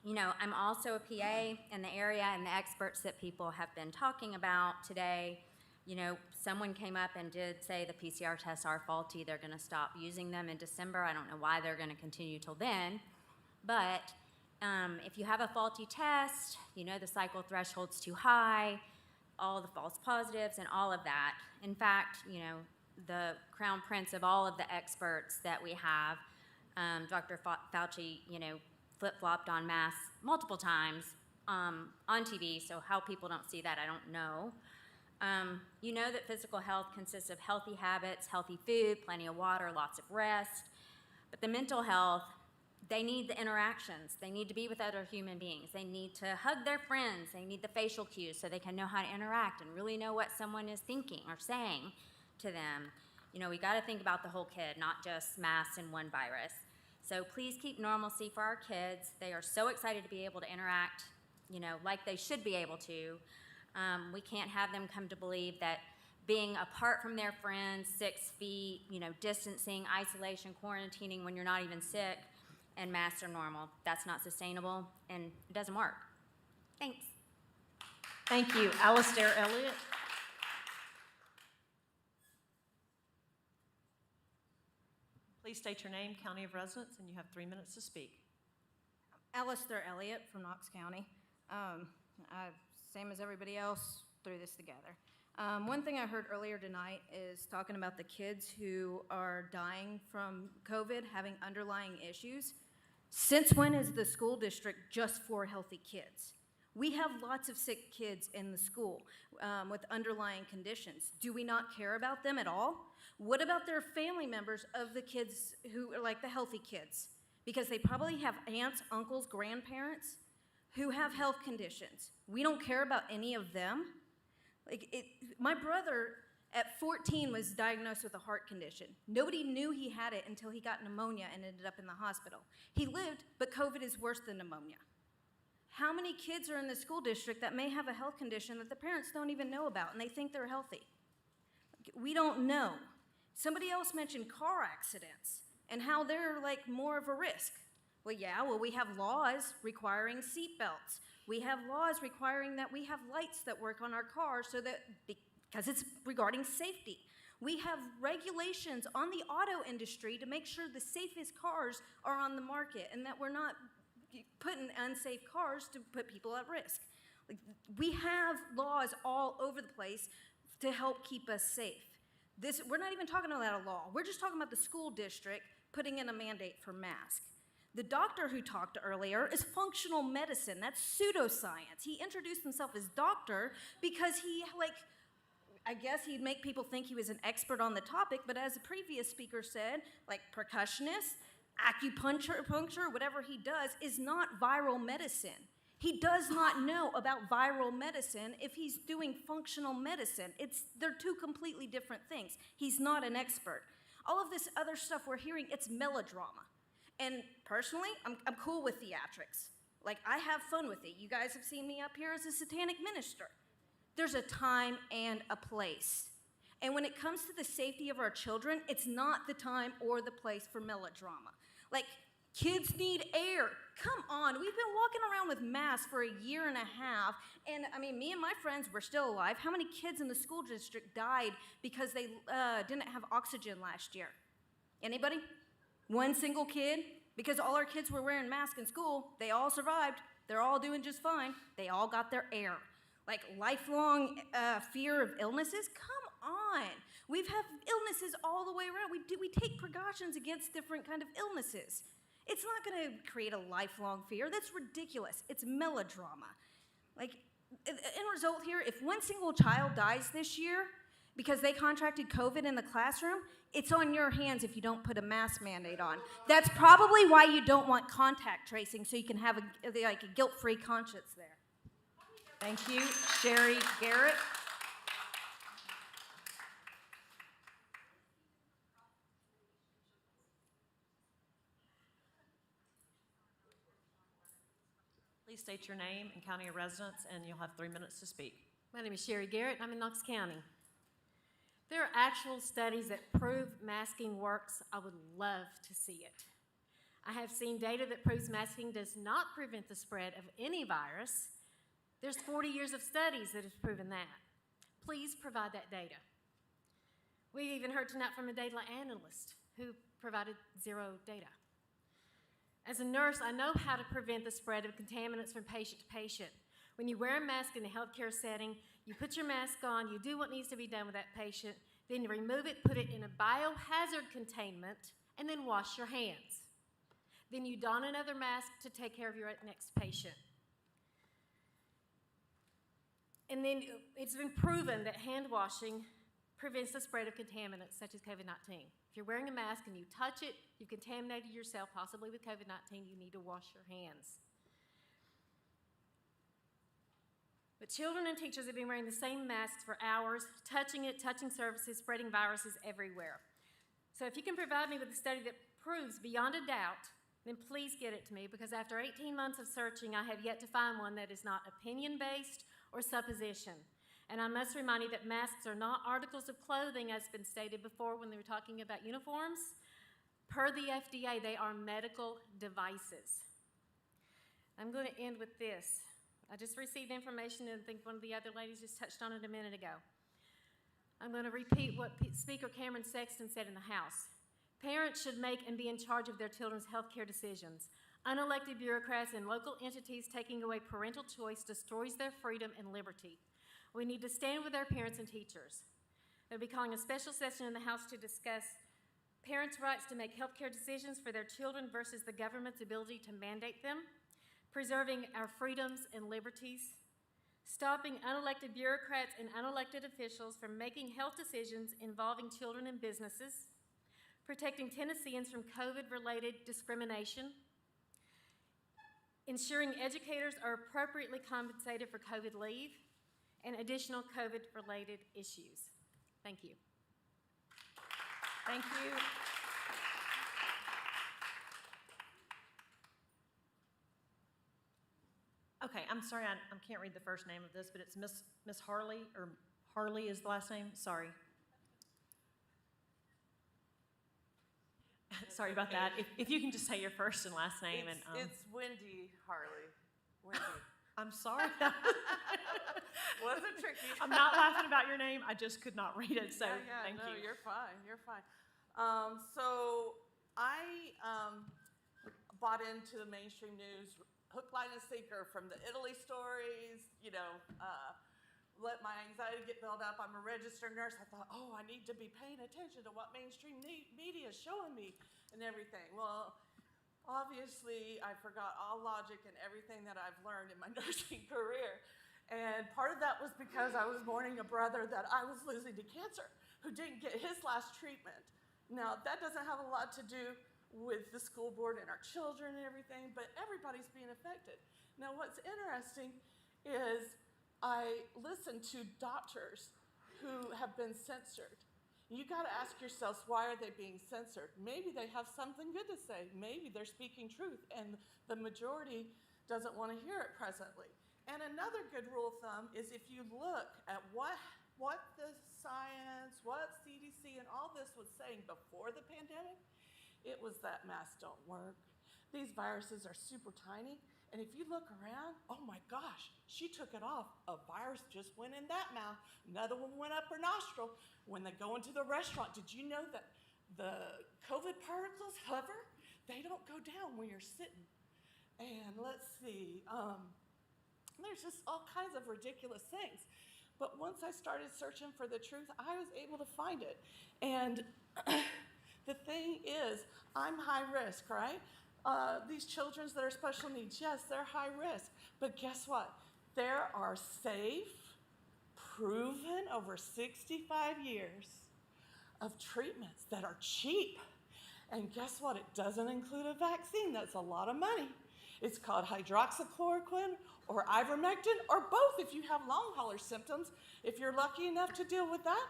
You know, I'm also a PA in the area, and the experts that people have been talking about today, you know, someone came up and did say the PCR tests are faulty. They're going to stop using them in December. I don't know why they're going to continue till then. But if you have a faulty test, you know, the cycle threshold's too high, all the false positives and all of that. In fact, you know, the crown prince of all of the experts that we have, Dr. Fauci, you know, flip-flopped on masks multiple times on TV, so how people don't see that, I don't know. You know that physical health consists of healthy habits, healthy food, plenty of water, lots of rest. But the mental health, they need the interactions. They need to be with other human beings. They need to hug their friends. They need the facial cues so they can know how to interact and really know what someone is thinking or saying to them. You know, we got to think about the whole kid, not just masks and one virus. So please keep normalcy for our kids. They are so excited to be able to interact, you know, like they should be able to. We can't have them come to believe that being apart from their friends, 6 feet, you know, distancing, isolation, quarantining when you're not even sick, and masks are normal. That's not sustainable, and it doesn't work. Thanks. Thank you. Alistair Elliott. Please state your name, county of residence, and you have 3 minutes to speak. Alistair Elliott from Knox County. Same as everybody else, threw this together. One thing I heard earlier tonight is talking about the kids who are dying from COVID, having underlying issues. Since when is the school district just for healthy kids? We have lots of sick kids in the school with underlying conditions. Do we not care about them at all? What about their family members of the kids who are like the healthy kids? Because they probably have aunts, uncles, grandparents who have health conditions. We don't care about any of them. My brother at 14 was diagnosed with a heart condition. Nobody knew he had it until he got pneumonia and ended up in the hospital. He lived, but COVID is worse than pneumonia. How many kids are in the school district that may have a health condition that the parents don't even know about and they think they're healthy? We don't know. Somebody else mentioned car accidents and how they're like more of a risk. Well, we have laws requiring seatbelts. We have laws requiring that we have lights that work on our cars so that, because it's regarding safety. We have regulations on the auto industry to make sure the safest cars are on the market and that we're not putting unsafe cars to put people at risk. We have laws all over the place to help keep us safe. We're not even talking about a law. We're just talking about the school district putting in a mandate for masks. The doctor who talked earlier is functional medicine. That's pseudoscience. He introduced himself as doctor because I guess he'd make people think he was an expert on the topic, but as the previous speaker said, like percussionist, acupuncture, whatever he does is not viral medicine. He does not know about viral medicine if he's doing functional medicine. They're two completely different things. He's not an expert. All of this other stuff we're hearing, it's melodrama. And personally, I'm cool with theatrics. Like, I have fun with it. You guys have seen me up here as a satanic minister. There's a time and a place. And when it comes to the safety of our children, it's not the time or the place for melodrama. Like, kids need air. Come on, we've been walking around with masks for a year and a half, and I mean, me and my friends were still alive. How many kids in the school district died because they didn't have oxygen last year? Anybody? One single kid? Because all our kids were wearing masks in school, they all survived. They're all doing just fine. They all got their air. Like lifelong fear of illnesses? Come on. We've had illnesses all the way around. We take precautions against different kind of illnesses. It's not going to create a lifelong fear. That's ridiculous. It's melodrama. Like, end result here, if one single child dies this year because they contracted COVID in the classroom, it's on your hands if you don't put a mask mandate on. That's probably why you don't want contact tracing, so you can have a guilt-free conscience there. Thank you. Sherry Garrett. Please state your name and county of residence, and you'll have 3 minutes to speak. My name is Sherry Garrett, and I'm in Knox County. There are actual studies that prove masking works. I would love to see it. I have seen data that proves masking does not prevent the spread of any virus. There's 40 years of studies that have proven that. Please provide that data. We even heard tonight from a data analyst who provided zero data. As a nurse, I know how to prevent the spread of contaminants from patient to patient. When you wear a mask in a healthcare setting, you put your mask on, you do what needs to be done with that patient, then you remove it, put it in a biohazard containment, and then wash your hands. Then you don another mask to take care of your next patient. And then it's been proven that hand washing prevents the spread of contaminants such as COVID-19. If you're wearing a mask and you touch it, you've contaminated yourself, possibly with COVID-19, you need to wash your hands. But children and teachers have been wearing the same masks for hours, touching it, touching surfaces, spreading viruses everywhere. So if you can provide me with a study that proves beyond a doubt, then please get it to me, because after 18 months of searching, I have yet to find one that is not opinion-based or supposition. And I must remind you that masks are not articles of clothing, as has been stated before when they were talking about uniforms. Per the FDA, they are medical devices. I'm going to end with this. I just received information, and I think one of the other ladies just touched on it a minute ago. I'm going to repeat what Speaker Cameron Sexton said in the House. Parents should make and be in charge of their children's health care decisions. Unelected bureaucrats and local entities taking away parental choice destroys their freedom and liberty. We need to stand with our parents and teachers. They'll be calling a special session in the House to discuss parents' rights to make health care decisions for their children versus the government's ability to mandate them, preserving our freedoms and liberties, stopping unelected bureaucrats and unelected officials from making health decisions involving children and businesses, protecting Tennesseans from COVID-related discrimination, ensuring educators are appropriately compensated for COVID leave, and additional COVID-related issues. Thank you. Thank you. Okay, I'm sorry, I can't read the first name of this, but it's Miss Harley, or Harley is the last name? Sorry. Sorry about that. If you can just say your first and last name. It's Wendy Harley. Wendy. I'm sorry. Wasn't tricky. I'm not laughing about your name. I just could not read it, so thank you. You're fine. You're fine. So I bought into the mainstream news hook, line, and sinker, from the Italy stories, let my anxiety get built up. I'm a registered nurse. I thought, I need to be paying attention to what mainstream media is showing me and everything. Well, obviously, I forgot all logic and everything that I've learned in my nursing career. And part of that was because I was mourning a brother that I was losing to cancer who didn't get his last treatment. Now, that doesn't have a lot to do with the school board and our children and everything, but everybody's being affected. Now, what's interesting is I listen to doctors who have been censored. You got to ask yourselves, why are they being censored? Maybe they have something good to say. Maybe they're speaking truth, and the majority doesn't want to hear it presently. And another good rule of thumb is if you look at what the science, what CDC and all this was saying before the pandemic, it was that masks don't work. These viruses are super tiny, and if you look around, oh my gosh, she took it off. A virus just went in that mouth. Another one went up her nostril. When they go into the restaurant, did you know that the COVID particles hover? They don't go down when you're sitting. And let's see, there's just all kinds of ridiculous things. But once I started searching for the truth, I was able to find it. And the thing is, I'm high risk, right? These children that are special needs, yes, they're high risk. But guess what? There are safe, proven over 65 years of treatments that are cheap. And guess what? It doesn't include a vaccine. That's a lot of money. It's called hydroxychloroquine or ivermectin, or both if you have long hauler symptoms. If you're lucky enough to deal with that,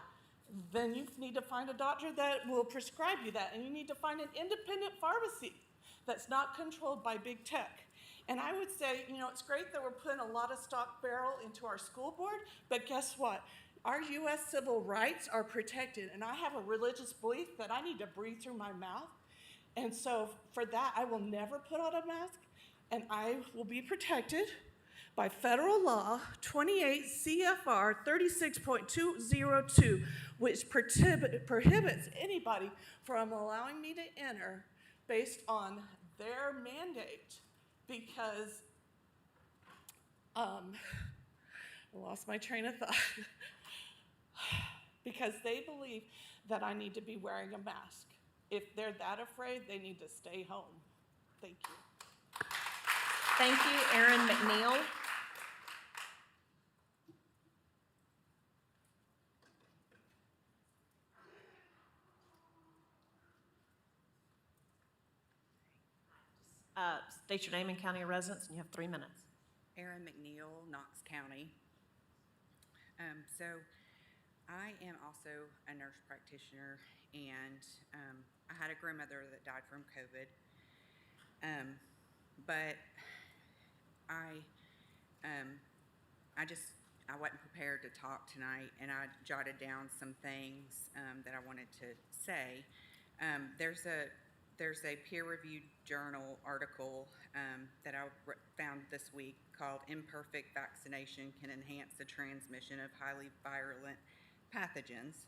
then you need to find a doctor that will prescribe you that. And you need to find an independent pharmacy that's not controlled by big tech. And I would say, it's great that we're putting a lot of stock barrel into our school board, but guess what? Our U.S. civil rights are protected, and I have a religious belief that I need to breathe through my mouth. And so for that, I will never put on a mask, and I will be protected by federal law 28 CFR 36.202, which prohibits anybody from allowing me to enter based on their mandate, because I lost my train of thought. Because they believe that I need to be wearing a mask. If they're that afraid, they need to stay home. Thank you. Thank you, Erin McNeil. State your name and county of residence, and you have 3 minutes. Erin McNeil, Knox County. So I am also a nurse practitioner, and I had a grandmother that died from COVID. But I wasn't prepared to talk tonight, and I jotted down some things that I wanted to say. There's a peer-reviewed journal article that I found this week called "Imperfect Vaccination Can Enhance the Transmission of Highly Virulent Pathogens."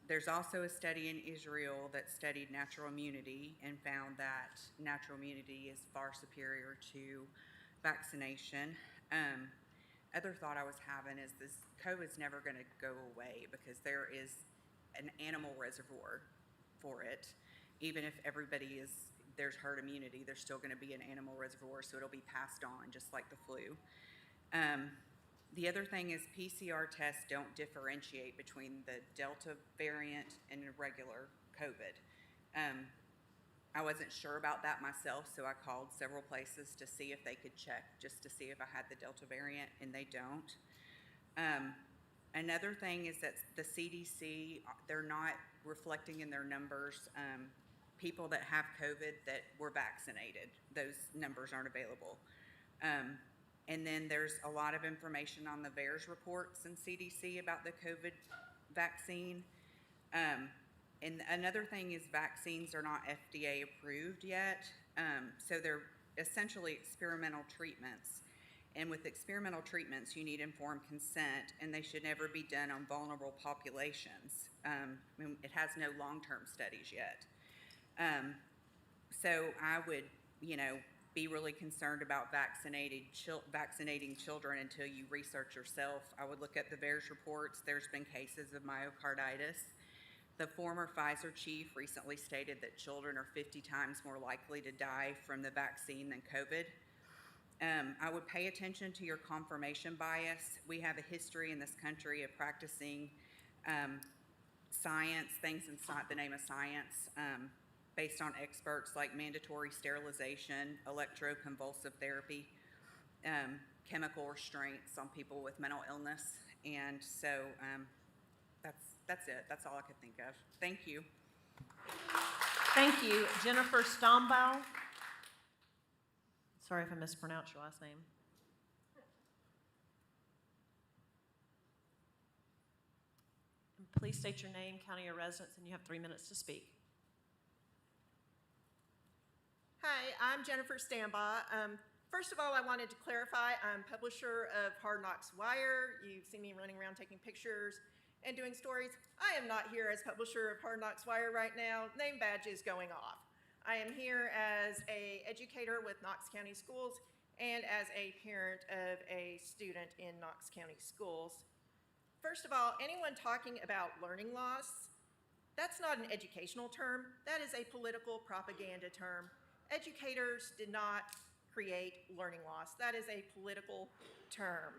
There's also a study in Israel that studied natural immunity and found that natural immunity is far superior to vaccination. Other thought I was having is this COVID's never going to go away because there is an animal reservoir for it. Even if there's herd immunity, there's still going to be an animal reservoir, so it'll be passed on just like the flu. The other thing is PCR tests don't differentiate between the Delta variant and regular COVID. I wasn't sure about that myself, so I called several places to see if they could check, just to see if I had the Delta variant, and they don't. Another thing is that the CDC, they're not reflecting in their numbers people that have COVID that were vaccinated. Those numbers aren't available. And then there's a lot of information on the VAERS reports in CDC about the COVID vaccine. And another thing is vaccines are not FDA approved yet. So they're essentially experimental treatments. And with experimental treatments, you need informed consent, and they should never be done on vulnerable populations. It has no long-term studies yet. So I would, be really concerned about vaccinating children until you research yourself. I would look at the VAERS reports. There's been cases of myocarditis. The former Pfizer chief recently stated that children are 50 times more likely to die from the vaccine than COVID. I would pay attention to your confirmation bias. We have a history in this country of practicing science, things in the name of science, based on experts like mandatory sterilization, electroconvulsive therapy, chemical restraints on people with mental illness. And so that's it. That's all I could think of. Thank you. Thank you. Jennifer Stombaugh. Sorry if I mispronounced your last name. And please state your name, county of residence, and you have 3 minutes to speak. Hi, I'm Jennifer Stambaugh. First of all, I wanted to clarify, I'm publisher of Hard Knocks Wire. You've seen me running around taking pictures and doing stories. I am not here as publisher of Hard Knocks Wire right now. Name badge is going off. I am here as an educator with Knox County Schools and as a parent of a student in Knox County Schools. First of all, anyone talking about learning loss, that's not an educational term. That is a political propaganda term. Educators did not create learning loss. That is a political term.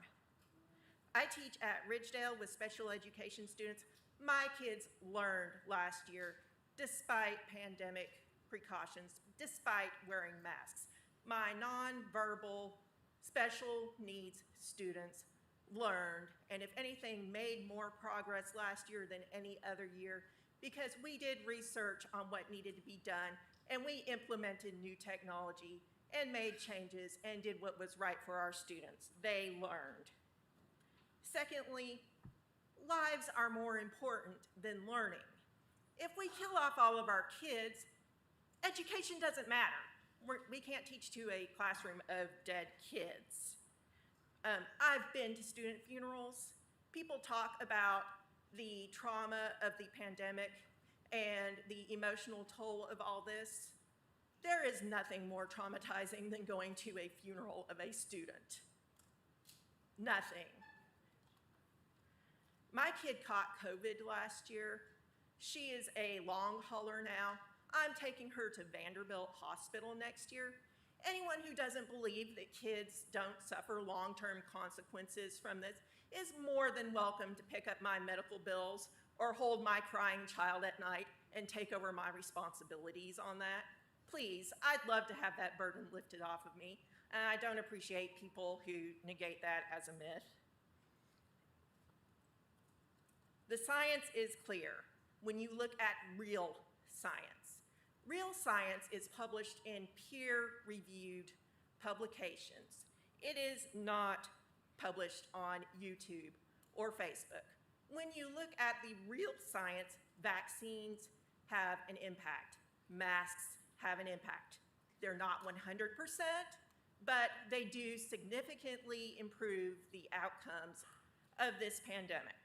I teach at Ridgedale with special education students. My kids learned last year despite pandemic precautions, despite wearing masks. My nonverbal special needs students learned, and if anything, made more progress last year than any other year because we did research on what needed to be done, and we implemented new technology and made changes and did what was right for our students. They learned. Secondly, lives are more important than learning. If we kill off all of our kids, Education doesn't matter. We can't teach to a classroom of dead kids. I've been to student funerals. People talk about the trauma of the pandemic and the emotional toll of all this. There is nothing more traumatizing than going to a funeral of a student. Nothing. My kid caught COVID last year. She is a long hauler now. I'm taking her to Vanderbilt Hospital next year. Anyone who doesn't believe that kids don't suffer long-term consequences from this is more than welcome to pick up my medical bills or hold my crying child at night and take over my responsibilities on that. Please, I'd love to have that burden lifted off of me, and I don't appreciate people who negate that as a myth. The science is clear when you look at real science. Real science is published in peer-reviewed publications. It is not published on YouTube or Facebook. When you look at the real science, vaccines have an impact. Masks have an impact. They're not 100%, but they do significantly improve the outcomes of this pandemic.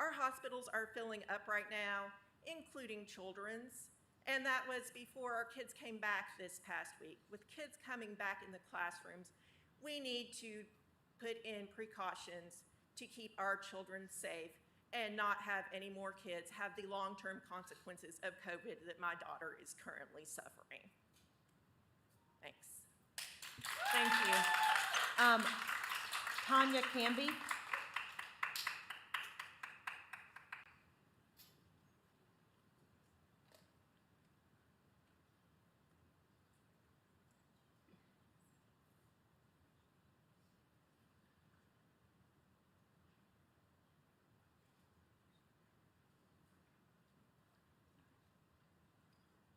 Our hospitals are filling up right now, including children's, and that was before our kids came back this past week. With kids coming back in the classrooms, we need to put in precautions to keep our children safe and not have any more kids have the long-term consequences of COVID that my daughter is currently suffering. Thanks. Thank you. Tanya Canby.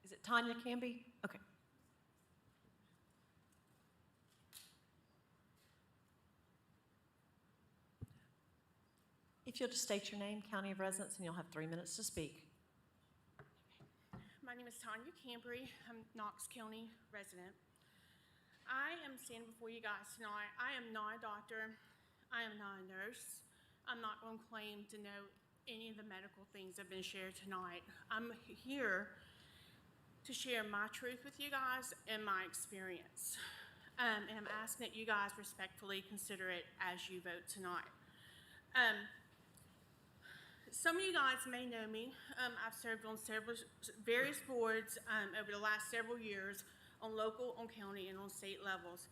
Is it Tanya Canby? Okay. If you'll just state your name, county of residence, and you'll have 3 minutes to speak. My name is Tanya Cambry. I'm Knox County resident. I am standing before you guys tonight. I am not a doctor. I am not a nurse. I'm not going to claim to know any of the medical things that have been shared tonight. I'm here to share my truth with you guys and my experience. And I'm asking that you guys respectfully consider it as you vote tonight. Some of you guys may know me. I've served on various boards over the last several years on local, on county, and on state levels.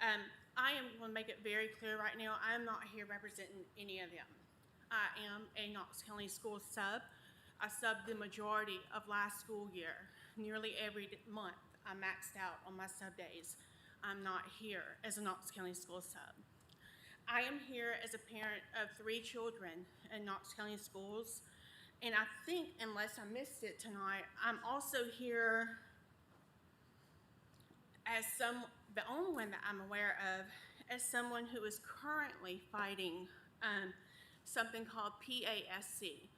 I am going to make it very clear right now, I am not here representing any of them. I am a Knox County Schools sub. I subbed the majority of last school year. Nearly every month, I maxed out on my sub days. I'm not here as a Knox County Schools sub. I am here as a parent of 3 children in Knox County Schools, and I think, unless I missed it tonight, I'm also here as the only one that I'm aware of, as someone who is currently fighting something called PASC.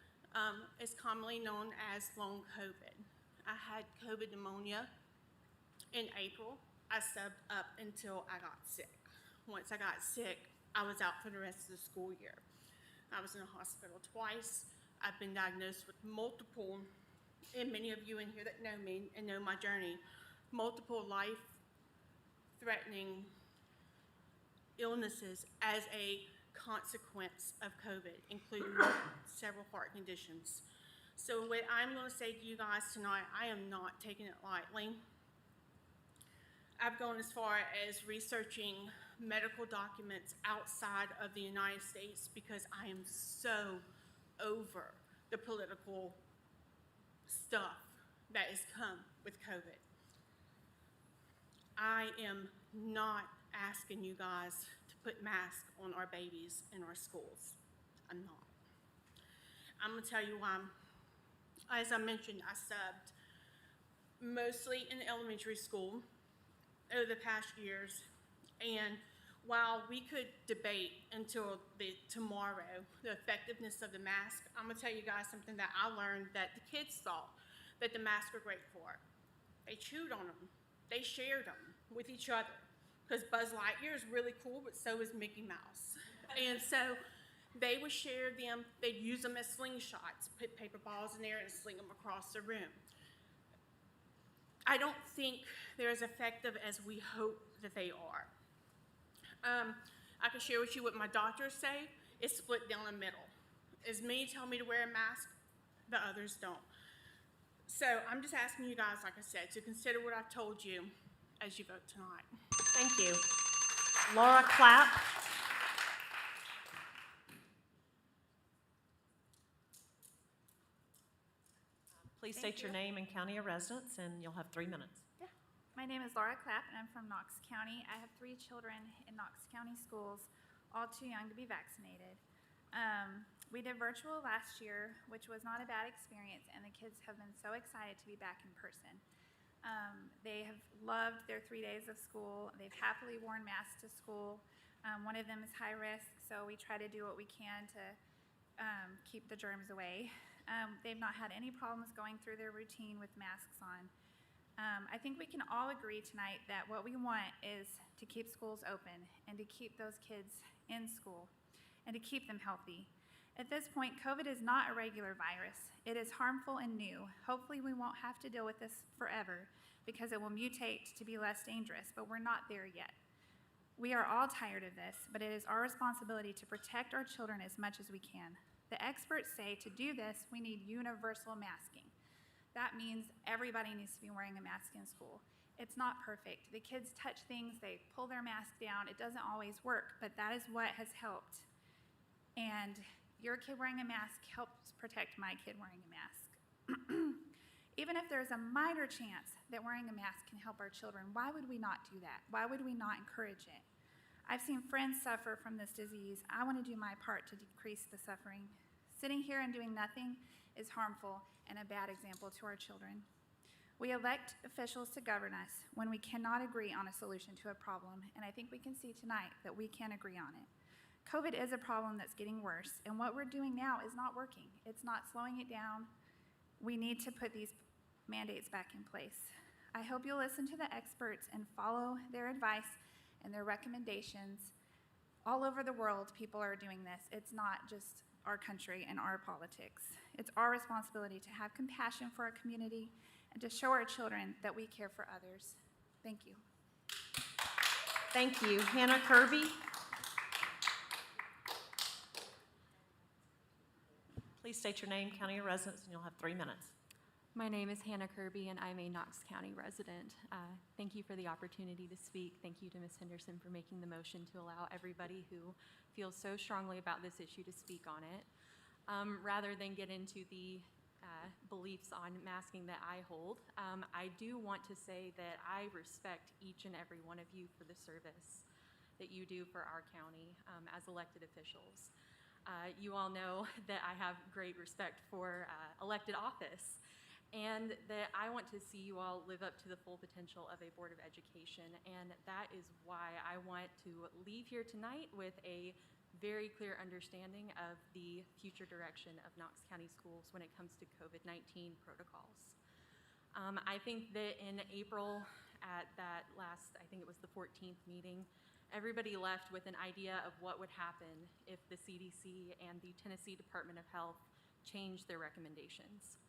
It's commonly known as long COVID. I had COVID pneumonia in April. I subbed up until I got sick. Once I got sick, I was out for the rest of the school year. I was in a hospital twice. I've been diagnosed with multiple, and many of you in here that know me and know my journey, multiple life-threatening illnesses as a consequence of COVID, including several heart conditions. So what I'm going to say to you guys tonight, I am not taking it lightly. I've gone as far as researching medical documents outside of the United States because I am so over the political stuff that has come with COVID. I am not asking you guys to put masks on our babies in our schools. I'm not. I'm going to tell you why. As I mentioned, I subbed mostly in elementary school over the past years, and while we could debate until tomorrow the effectiveness of the mask, I'm going to tell you guys something that I learned that the kids thought that the masks were great for. They chewed on them. They shared them with each other. Because Buzz Lightyear is really cool, but so is Mickey Mouse. And so they would share them. They'd use them as slingshots, put paper balls in there and sling them across the room. I don't think they're as effective as we hope that they are. I can share with you what my doctors say. It's split down the middle. As many tell me to wear a mask, the others don't. So I'm just asking you guys, like I said, to consider what I've told you as you vote tonight. Thank you. Laura Clapp. Please state your name and county of residence, and you'll have 3 minutes. Yeah. My name is Laura Clapp, and I'm from Knox County. I have 3 children in Knox County Schools, all too young to be vaccinated. We did virtual last year, which was not a bad experience, and the kids have been so excited to be back in person. They have loved their 3 days of school. They've happily worn masks to school. One of them is high risk, so we try to do what we can to keep the germs away. They've not had any problems going through their routine with masks on. I think we can all agree tonight that what we want is to keep schools open and to keep those kids in school and to keep them healthy. At this point, COVID is not a regular virus. It is harmful and new. Hopefully we won't have to deal with this forever because it will mutate to be less dangerous, but we're not there yet. We are all tired of this, but it is our responsibility to protect our children as much as we can. The experts say to do this, we need universal masking. That means everybody needs to be wearing a mask in school. It's not perfect. The kids touch things, they pull their mask down. It doesn't always work, but that is what has helped. And your kid wearing a mask helps protect my kid wearing a mask. Even if there's a minor chance that wearing a mask can help our children, why would we not do that? Why would we not encourage it? I've seen friends suffer from this disease. I want to do my part to decrease the suffering. Sitting here and doing nothing is harmful and a bad example to our children. We elect officials to govern us when we cannot agree on a solution to a problem, and I think we can see tonight that we can agree on it. COVID is a problem that's getting worse, and what we're doing now is not working. It's not slowing it down. We need to put these mandates back in place. I hope you'll listen to the experts and follow their advice and their recommendations. All over the world, people are doing this. It's not just our country and our politics. It's our responsibility to have compassion for our community and to show our children that we care for others. Thank you. Thank you. Hannah Kirby. Please state your name, county of residence, and you'll have 3 minutes. My name is Hannah Kirby, and I'm a Knox County resident. Thank you for the opportunity to speak. Thank you to Ms. Henderson for making the motion to allow everybody who feels so strongly about this issue to speak on it. Rather than get into the beliefs on masking that I hold, I do want to say that I respect each and every one of you for the service that you do for our county as elected officials. You all know that I have great respect for elected office, and that I want to see you all live up to the full potential of a Board of Education, and that is why I want to leave here tonight with a very clear understanding of the future direction of Knox County Schools when it comes to COVID-19 protocols. I think that in April at that last, I think it was the 14th meeting, everybody left with an idea of what would happen if the CDC and the Tennessee Department of Health changed their recommendations.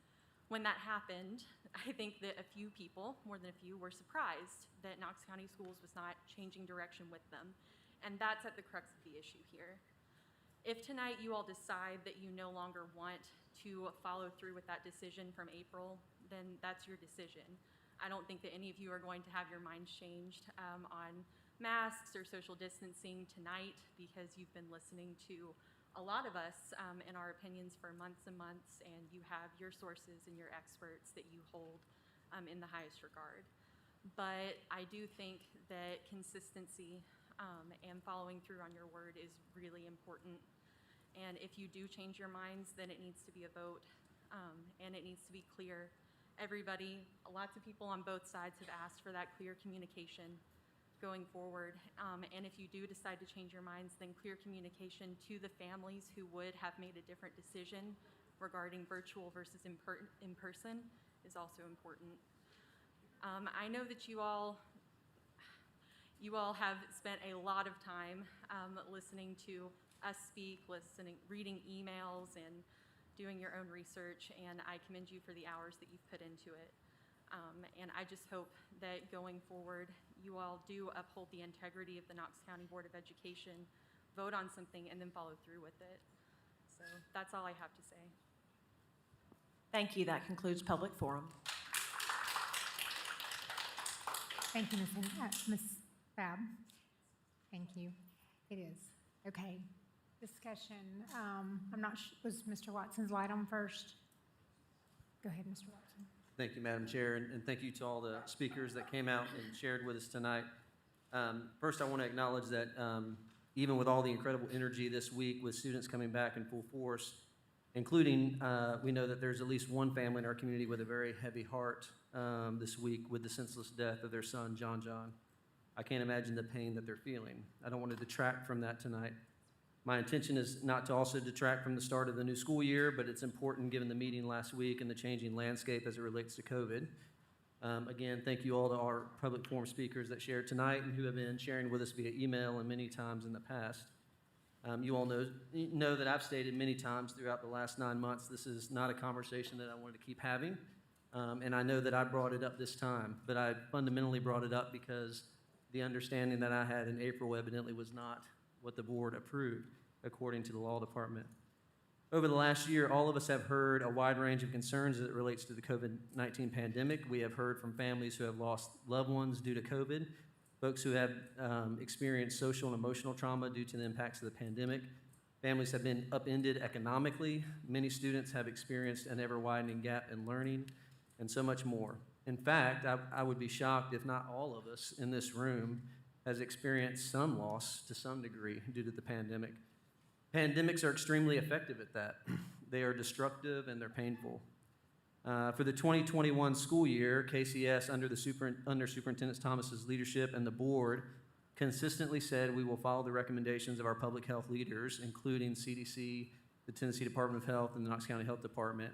When that happened, I think that a few people, more than a few, were surprised that Knox County Schools was not changing direction with them. And that's at the crux of the issue here. If tonight you all decide that you no longer want to follow through with that decision from April, then that's your decision. I don't think that any of you are going to have your minds changed on masks or social distancing tonight because you've been listening to a lot of us in our opinions for months and months, and you have your sources and your experts that you hold in the highest regard. But I do think that consistency and following through on your word is really important. And if you do change your minds, then it needs to be a vote, and it needs to be clear. Everybody, lots of people on both sides have asked for that clear communication going forward. And if you do decide to change your minds, then clear communication to the families who would have made a different decision regarding virtual versus in person is also important. I know that you all have spent a lot of time listening to us speak, reading emails, and doing your own research, and I commend you for the hours that you've put into it. And I just hope that going forward, you all do uphold the integrity of the Knox County Board of Education, vote on something, and then follow through with it. So that's all I have to say. Thank you. That concludes public forum. Thank you, Ms. Fab. Thank you. It is. Okay. Discussion. I'm not was Mr. Watson's light on first? Go ahead, Mr. Watson. Thank you, Madam Chair, and thank you to all the speakers that came out and shared with us tonight. First, I want to acknowledge that even with all the incredible energy this week with students coming back in full force, including, we know that there's at least one family in our community with a very heavy heart this week with the senseless death of their son, John. I can't imagine the pain that they're feeling. I don't want to detract from that tonight. My intention is not to also detract from the start of the new school year, but it's important given the meeting last week and the changing landscape as it relates to COVID. Again, thank you all to our public forum speakers that shared tonight and who have been sharing with us via email and many times in the past. You all know that I've stated many times throughout the last 9 months, this is not a conversation that I wanted to keep having. And I know that I brought it up this time, but I fundamentally brought it up because the understanding that I had in April evidently was not what the board approved, according to the law department. Over the last year, all of us have heard a wide range of concerns as it relates to the COVID-19 pandemic. We have heard from families who have lost loved ones due to COVID, folks who have experienced social and emotional trauma due to the impacts of the pandemic. Families have been upended economically. Many students have experienced an ever-widening gap in learning, and so much more. In fact, I would be shocked if not all of us in this room has experienced some loss to some degree due to the pandemic. Pandemics are extremely effective at that. They are destructive and they're painful. For the 2021 school year, KCS, under Superintendent Thomas's leadership and the board, consistently said we will follow the recommendations of our public health leaders, including CDC, the Tennessee Department of Health, and the Knox County Health Department.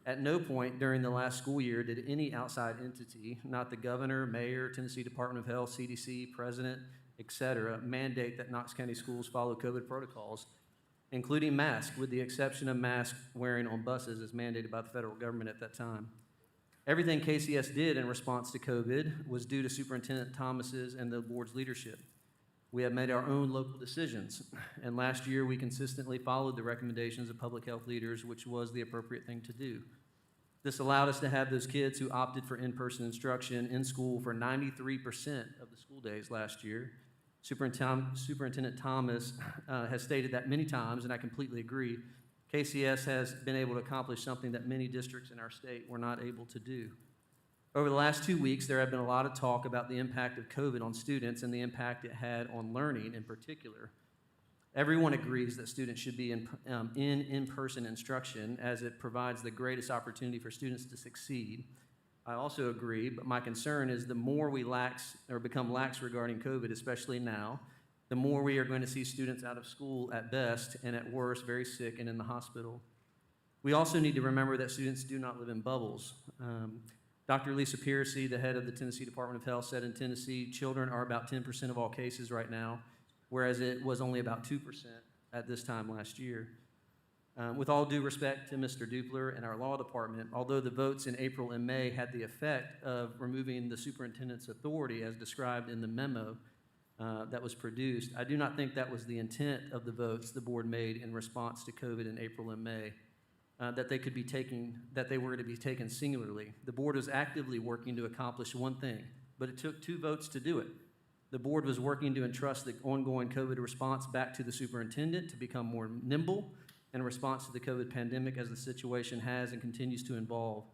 At no point during the last school year did any outside entity, not the governor, mayor, Tennessee Department of Health, CDC, president, etc., mandate that Knox County schools follow COVID protocols, including masks, with the exception of mask wearing on buses as mandated by the federal government at that time. Everything KCS did in response to COVID was due to Superintendent Thomas's and the board's leadership. We have made our own local decisions, and last year we consistently followed the recommendations of public health leaders, which was the appropriate thing to do. This allowed us to have those kids who opted for in-person instruction in school for 93% of the school days last year. Superintendent Thomas has stated that many times, and I completely agree. KCS has been able to accomplish something that many districts in our state were not able to do. Over the last 2 weeks, there have been a lot of talk about the impact of COVID on students and the impact it had on learning in particular. Everyone agrees that students should be in-person instruction as it provides the greatest opportunity for students to succeed. I also agree, but my concern is the more we become lax regarding COVID, especially now, the more we are going to see students out of school at best and at worst very sick and in the hospital. We also need to remember that students do not live in bubbles. Dr. Lisa Piercy, the head of the Tennessee Department of Health, said in Tennessee, children are about 10% of all cases right now, whereas it was only about 2% at this time last year. With all due respect to Mr. Dupler and our law department, although the votes in April and May had the effect of removing the superintendent's authority as described in the memo that was produced, I do not think that was the intent of the votes the board made in response to COVID in April and May. That they were to be taken singularly. The board was actively working to accomplish one thing, but it took 2 votes to do it. The board was working to entrust the ongoing COVID response back to the superintendent to become more nimble in response to the COVID pandemic as the situation has and continues to evolve.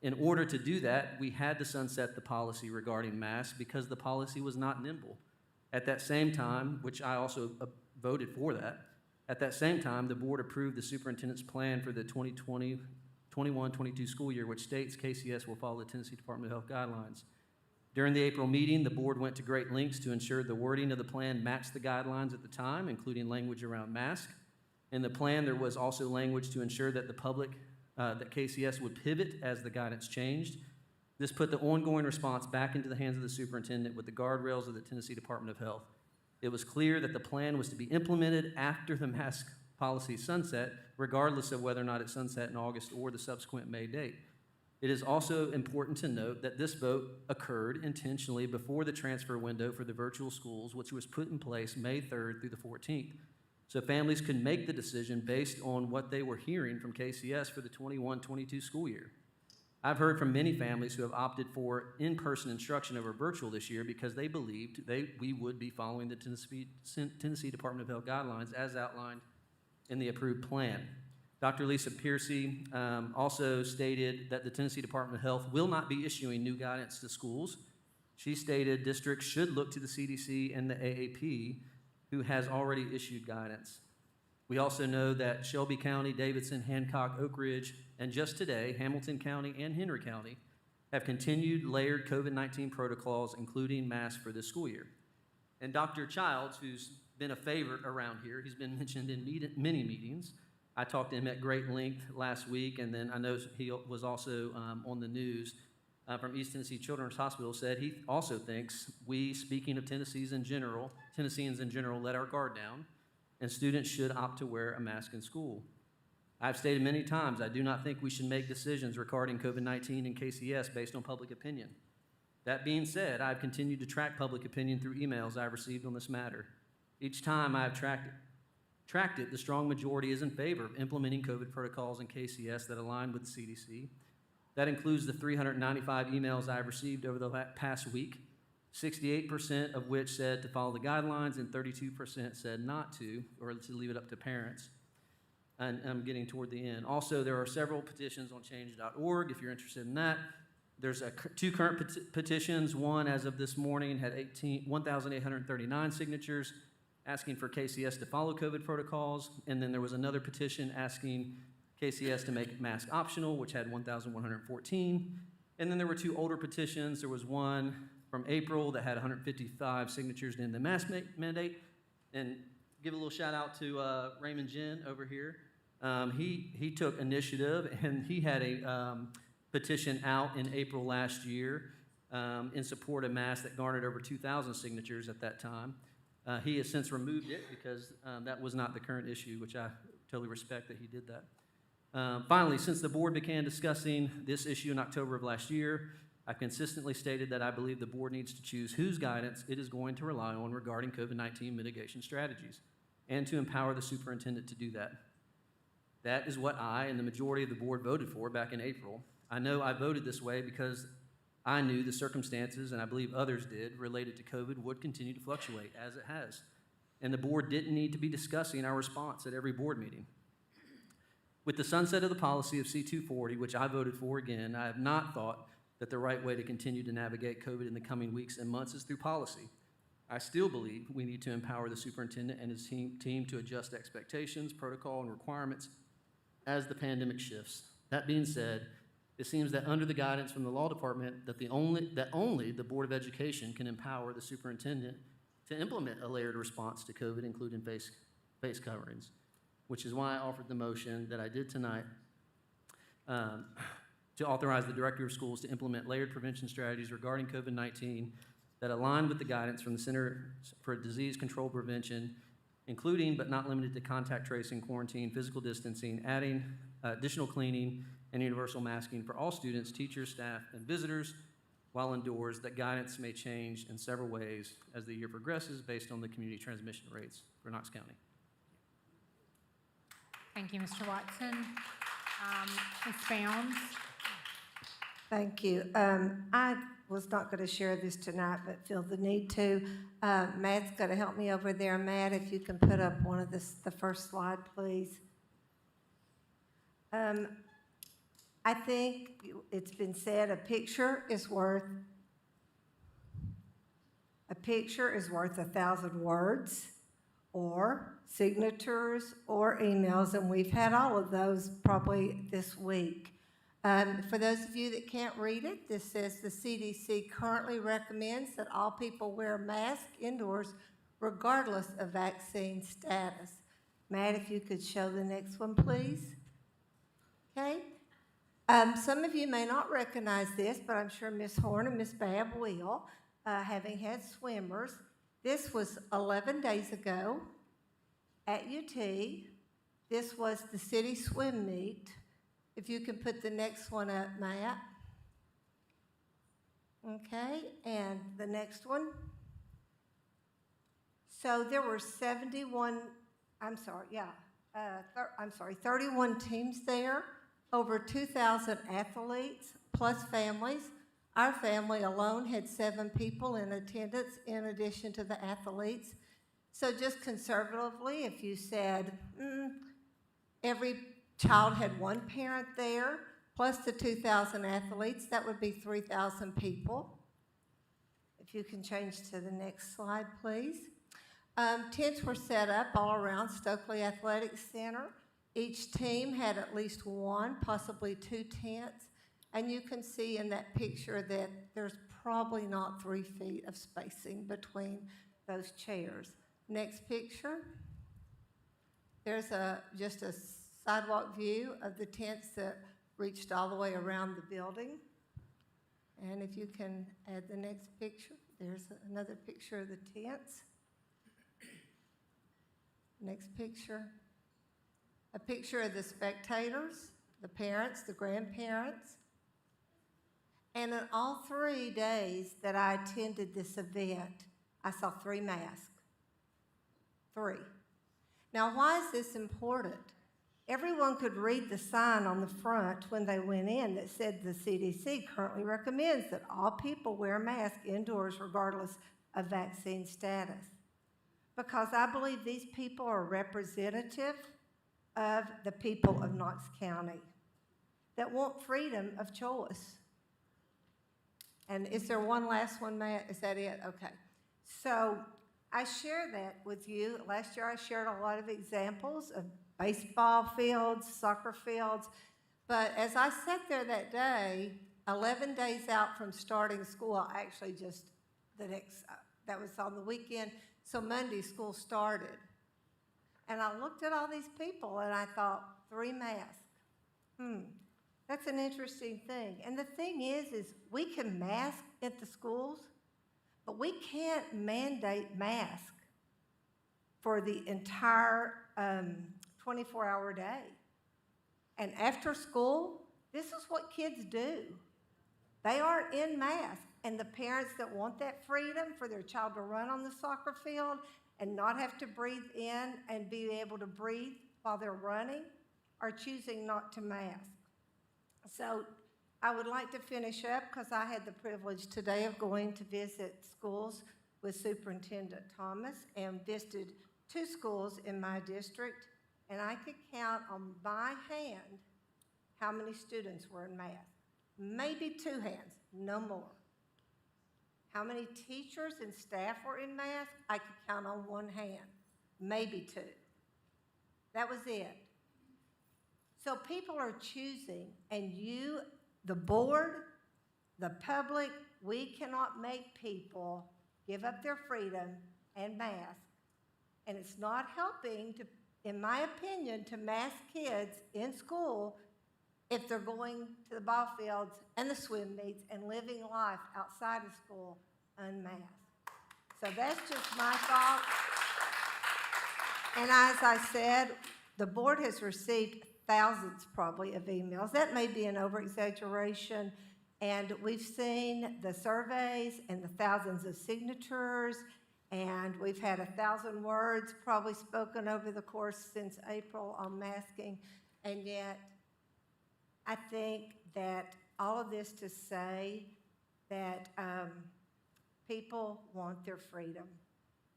In order to do that, we had to sunset the policy regarding masks because the policy was not nimble. At that same time, which I also voted for that, at that same time, the board approved the superintendent's plan for the 2021-22 school year, which states KCS will follow the Tennessee Department of Health guidelines. During the April meeting, the board went to great lengths to ensure the wording of the plan matched the guidelines at the time, including language around masks. In the plan, there was also language to ensure that that KCS would pivot as the guidance changed. This put the ongoing response back into the hands of the superintendent with the guardrails of the Tennessee Department of Health. It was clear that the plan was to be implemented after the mask policy sunset, regardless of whether or not it sunset in August or the subsequent May date. It is also important to note that this vote occurred intentionally before the transfer window for the virtual schools, which was put in place May 3rd through the 14th. So families could make the decision based on what they were hearing from KCS for the 21-22 school year. I've heard from many families who have opted for in-person instruction over virtual this year because they believed we would be following the Tennessee Department of Health guidelines as outlined in the approved plan. Dr. Lisa Piercy also stated that the Tennessee Department of Health will not be issuing new guidance to schools. She stated districts should look to the CDC and the AAP, who has already issued guidance. We also know that Shelby County, Davidson, Hancock, Oak Ridge, and just today, Hamilton County and Henry County have continued layered COVID-19 protocols, including masks for this school year. And Dr. Childs, who's been a favorite around here, he's been mentioned in many meetings. I talked to him at great length last week, and then I know he was also on the news from East Tennessee Children's Hospital, said he also thinks we, speaking of Tennesseans in general, let our guard down, and students should opt to wear a mask in school. I've stated many times I do not think we should make decisions regarding COVID-19 and KCS based on public opinion. That being said, I've continued to track public opinion through emails I've received on this matter. Each time I've tracked it, the strong majority is in favor of implementing COVID protocols in KCS that align with the CDC. That includes the 395 emails I've received over the past week, 68% of which said to follow the guidelines and 32% said not to, or to leave it up to parents. And I'm getting toward the end. Also, there are several petitions on change.org if you're interested in that. There's two current petitions. One, as of this morning, had 1,839 signatures asking for KCS to follow COVID protocols. And then there was another petition asking KCS to make mask optional, which had 1,114. And then there were two older petitions. There was one from April that had 155 signatures in the mask mandate. And give a little shout out to Raymond Jen over here. He took initiative, and he had a petition out in April last year in support of masks that garnered over 2,000 signatures at that time. He has since removed it because that was not the current issue, which I totally respect that he did that. Finally, since the board began discussing this issue in October of last year, I've consistently stated that I believe the board needs to choose whose guidance it is going to rely on regarding COVID-19 mitigation strategies, and to empower the superintendent to do that. That is what I and the majority of the board voted for back in April. I know I voted this way because I knew the circumstances, and I believe others did, related to COVID would continue to fluctuate, as it has. And the board didn't need to be discussing our response at every board meeting. With the sunset of the policy of C-240, which I voted for again, I have not thought that the right way to continue to navigate COVID in the coming weeks and months is through policy. I still believe we need to empower the superintendent and his team to adjust expectations, protocol, and requirements as the pandemic shifts. That being said, it seems that under the guidance from the law department that only the Board of Education can empower the superintendent to implement a layered response to COVID, including face coverings, which is why I offered the motion that I did tonight to authorize the Director of Schools to implement layered prevention strategies regarding COVID-19 that align with the guidance from the Center for Disease Control Prevention, including but not limited to contact tracing, quarantine, physical distancing, adding additional cleaning, and universal masking for all students, teachers, staff, and visitors while indoors. That guidance may change in several ways as the year progresses based on the community transmission rates for Knox County. Thank you, Mr. Watson. Ms. Bounds? Thank you. I was not going to share this tonight, but feel the need to. Matt's going to help me over there. Matt, if you can put up one of the first slide, please. I think it's been said, a picture is worth 1,000 words, or signatures, or emails, and we've had all of those probably this week. For those of you that can't read it, this says the CDC currently recommends that all people wear masks indoors regardless of vaccine status. Matt, if you could show the next one, please. Okay. Some of you may not recognize this, but I'm sure Miss Horn and Miss Babb will, having had swimmers. This was 11 days ago at UT. This was the city swim meet. If you can put the next one up, Matt. Okay, and the next one. So there were 31 teams there, over 2,000 athletes plus families. Our family alone had 7 people in attendance in addition to the athletes. So just conservatively, if you said every child had one parent there, plus the 2,000 athletes, that would be 3,000 people. If you can change to the next slide, please. Tents were set up all around Stokely Athletic Center. Each team had at least 1, possibly 2 tents. And you can see in that picture that there's probably not 3 feet of spacing between those chairs. Next picture. There's just a sidewalk view of the tents that reached all the way around the building. And if you can add the next picture, there's another picture of the tents. Next picture. A picture of the spectators, the parents, the grandparents. And in all 3 days that I attended this event, I saw 3 masks. 3. Now, why is this important? Everyone could read the sign on the front when they went in that said the CDC currently recommends that all people wear masks indoors regardless of vaccine status. Because I believe these people are representative of the people of Knox County that want freedom of choice. And is there one last one, Matt? Is that it? Okay. So I share that with you. Last year I shared a lot of examples of baseball fields, soccer fields. But as I sat there that day, 11 days out from starting school, actually just that was on the weekend, so Monday school started. And I looked at all these people and I thought, 3 masks. That's an interesting thing. And the thing is we can mask at the schools, but we can't mandate mask for the entire 24-hour day. And after school, this is what kids do. They aren't in masks. And the parents that want that freedom for their child to run on the soccer field and not have to breathe in and be able to breathe while they're running are choosing not to mask. So I would like to finish up because I had the privilege today of going to visit schools with Superintendent Thomas and visited 2 schools in my district, and I could count on my hand how many students were in math. Maybe 2 hands, no more. How many teachers and staff were in math? I could count on 1 hand, maybe 2. That was it. So people are choosing, and you, the board, the public, we cannot make people give up their freedom and mask. And it's not helping, in my opinion, to mask kids in school if they're going to the ball fields and the swim meets and living life outside of school unmasked. So that's just my thought. And as I said, the board has received thousands probably of emails. That may be an over-exaggeration. And we've seen the surveys and the thousands of signatures, and we've had 1,000 words probably spoken over the course since April on masking. And yet, I think that all of this to say that people want their freedom,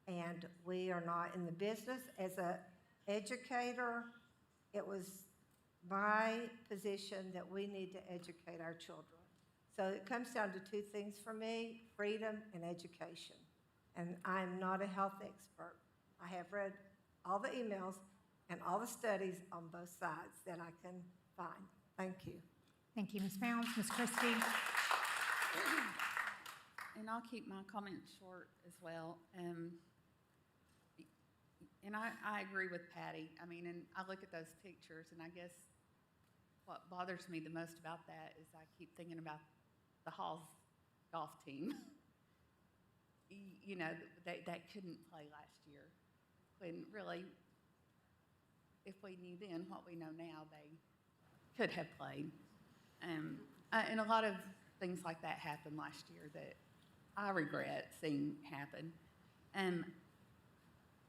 and we are not in the business. As an educator, it was my position that we need to educate our children. So it comes down to 2 things for me: freedom and education. And I'm not a health expert. I have read all the emails and all the studies on both sides that I can find. Thank you. Thank you, Ms. Mounds. Ms. Christie? And I'll keep my comments short as well. And I agree with Patty. I mean, and I look at those pictures, and I guess what bothers me the most about that is I keep thinking about the Halls golf team. You know, they couldn't play last year. When really, if we knew then what we know now, they could have played. And a lot of things like that happened last year that I regret seeing happen.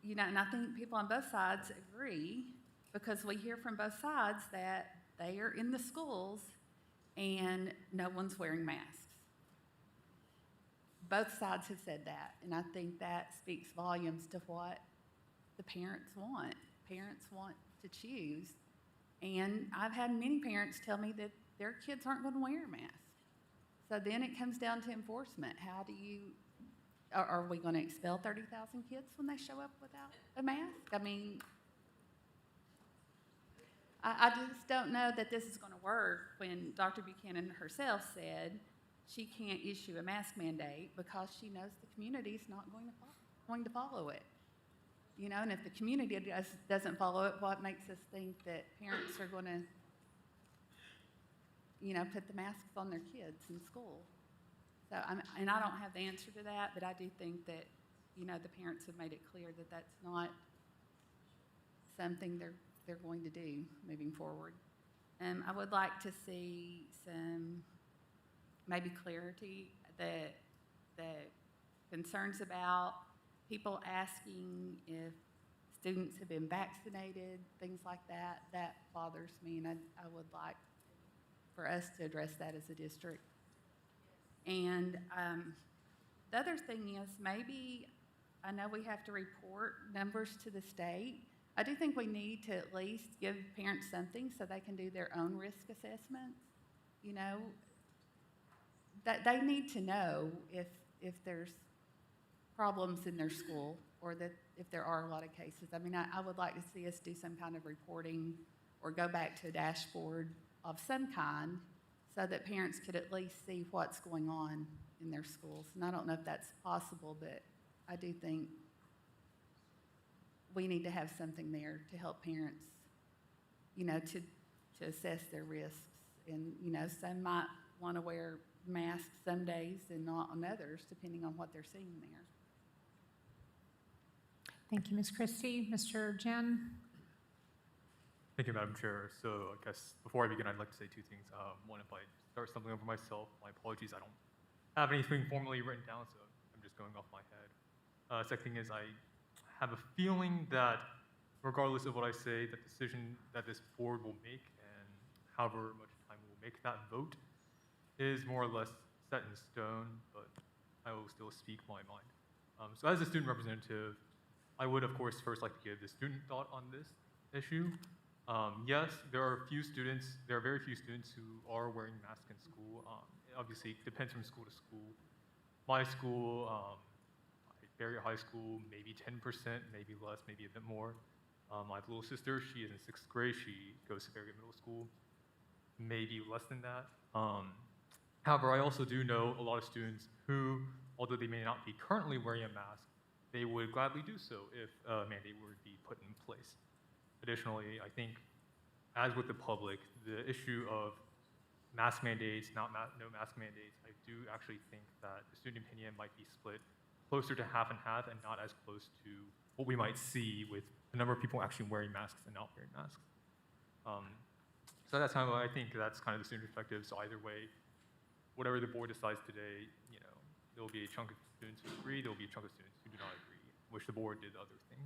You know, and I think people on both sides agree, because we hear from both sides that they are in the schools and no one's wearing masks. Both sides have said that, and I think that speaks volumes to what the parents want. Parents want to choose, and I've had many parents tell me that their kids aren't going to wear a mask. So then it comes down to enforcement. How do you, are we going to expel 30,000 kids when they show up without a mask? I mean, I just don't know that this is going to work when Dr. Buchanan herself said she can't issue a mask mandate because she knows the community's not going to follow it. You know, and if the community doesn't follow it, what makes us think that parents are going to, you know, put the masks on their kids in school? So, and I don't have the answer to that, but I do think that, you know, the parents have made it clear that that's not something they're going to do moving forward. I would like to see some maybe clarity that concerns about people asking if students have been vaccinated, things like that. That bothers me, and I would like for us to address that as a district. And the other thing is, maybe, I know we have to report numbers to the state. I do think we need to at least give parents something so they can do their own risk assessments. You know, that they need to know if there's problems in their school, or that if there are a lot of cases. I mean, I would like to see us do some kind of reporting or go back to a dashboard of some kind so that parents could at least see what's going on in their schools. And I don't know if that's possible, but I do think we need to have something there to help parents, you know, to assess their risks. And, you know, some might want to wear masks some days and not on others, depending on what they're seeing there. Thank you, Ms. Christie. Mr. Jen? Thank you, Madam Chair. So I guess before I begin, I'd like to say two things. One, if I start something over myself, my apologies. I don't have anything formally written down, so I'm just going off my head. Second thing is, I have a feeling that regardless of what I say, the decision that this board will make and however much time we'll make that vote is more or less set in stone, but I will still speak my mind. So as a student representative, I would, of course, first like to give the student thought on this issue. Yes, there are very few students who are wearing masks in school. Obviously, it depends from school to school. My school, Barrier High School, maybe 10%, maybe less, maybe a bit more. My little sister, she is in 6th grade. She goes to Barrier Middle School, maybe less than that. However, I also do know a lot of students who, although they may not be currently wearing a mask, they would gladly do so if a mandate were to be put in place. Additionally, I think, as with the public, the issue of mask mandates, no mask mandates, I do actually think that the student opinion might be split closer to half and half and not as close to what we might see with the number of people actually wearing masks and not wearing masks. So that's kind of, I think that's kind of the student perspective. So either way, whatever the board decides today, you know, there will be a chunk of students who agree, there will be a chunk of students who do not agree, which the board did the other thing.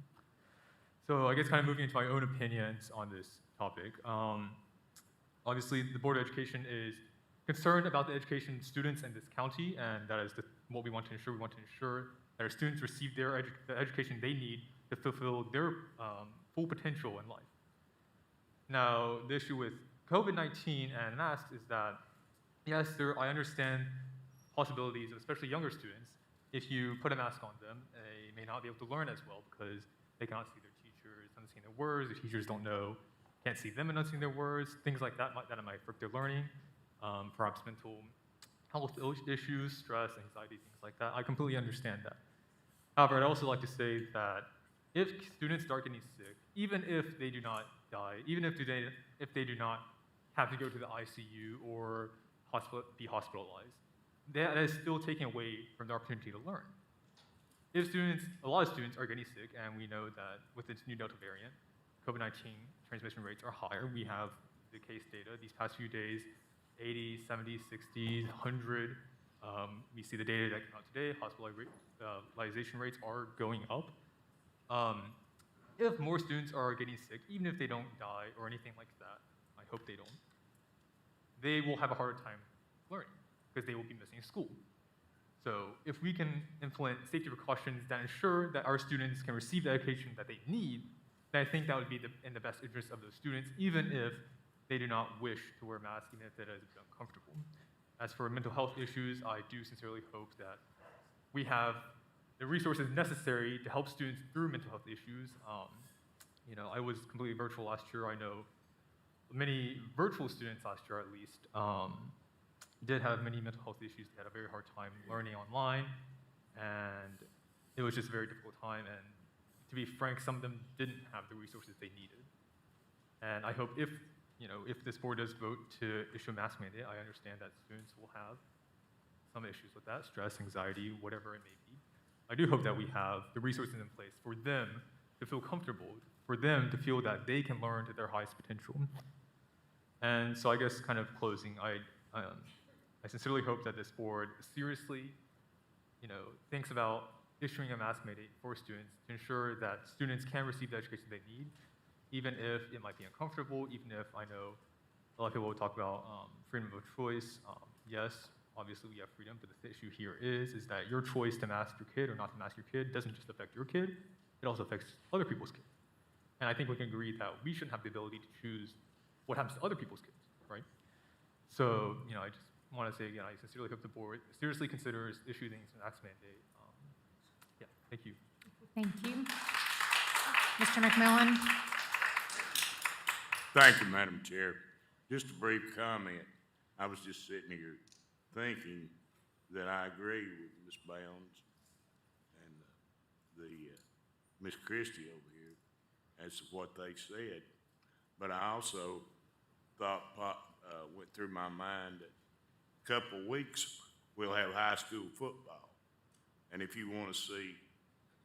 So I guess kind of moving into my own opinions on this topic. Obviously, the Board of Education is concerned about the education of students in this county, and that is what we want to ensure. We want to ensure that our students receive the education they need to fulfill their full potential in life. Now, the issue with COVID-19 and masks is that, yes, I understand possibilities, especially younger students. If you put a mask on them, they may not be able to learn as well because they cannot see their teachers, understand their words, the teachers can't see them enunciating their words, things like that might affect their learning, perhaps mental health issues, stress, anxiety, things like that. I completely understand that. However, I'd also like to say that if students start getting sick, even if they do not die, even if they do not have to go to the ICU or be hospitalized. That is still taking away from the opportunity to learn. If a lot of students are getting sick, and we know that with this new Delta variant, COVID-19 transmission rates are higher. We have the case data these past few days, 80, 70, 60, 100. We see the data that came out today, hospitalization rates are going up. If more students are getting sick, even if they don't die or anything like that, I hope they don't, they will have a harder time learning because they will be missing school. So if we can implement safety precautions that ensure that our students can receive the education that they need, then I think that would be in the best interest of those students, even if they do not wish to wear masks, even if that is uncomfortable. As for mental health issues, I do sincerely hope that we have the resources necessary to help students through mental health issues. I was completely virtual last year. I know many virtual students last year, at least, did have many mental health issues. They had a very hard time learning online, and it was just a very difficult time. And to be frank, some of them didn't have the resources they needed. And I hope if this board does vote to issue a mask mandate, I understand that students will have some issues with that, stress, anxiety, whatever it may be. I do hope that we have the resources in place for them to feel comfortable, for them to feel that they can learn to their highest potential. And so I guess kind of closing, I sincerely hope that this board seriously, thinks about issuing a mask mandate for students to ensure that students can receive the education they need, even if it might be uncomfortable, even if I know a lot of people will talk about freedom of choice. Yes, obviously we have freedom, but the issue here is that your choice to mask your kid or not to mask your kid doesn't just affect your kid, it also affects other people's kids. And I think we can agree that we shouldn't have the ability to choose what happens to other people's kids, right? So, I just want to say again, I sincerely hope the board seriously considers issuing a mask mandate. Thank you. Thank you. Mr. McMillan? Thank you, Madam Chair. Just a brief comment. I was just sitting here thinking that I agree with Ms. Bounds and Ms. Christie over here as to what they said. But I also went through my mind that a couple of weeks we'll have high school football. And if you want to see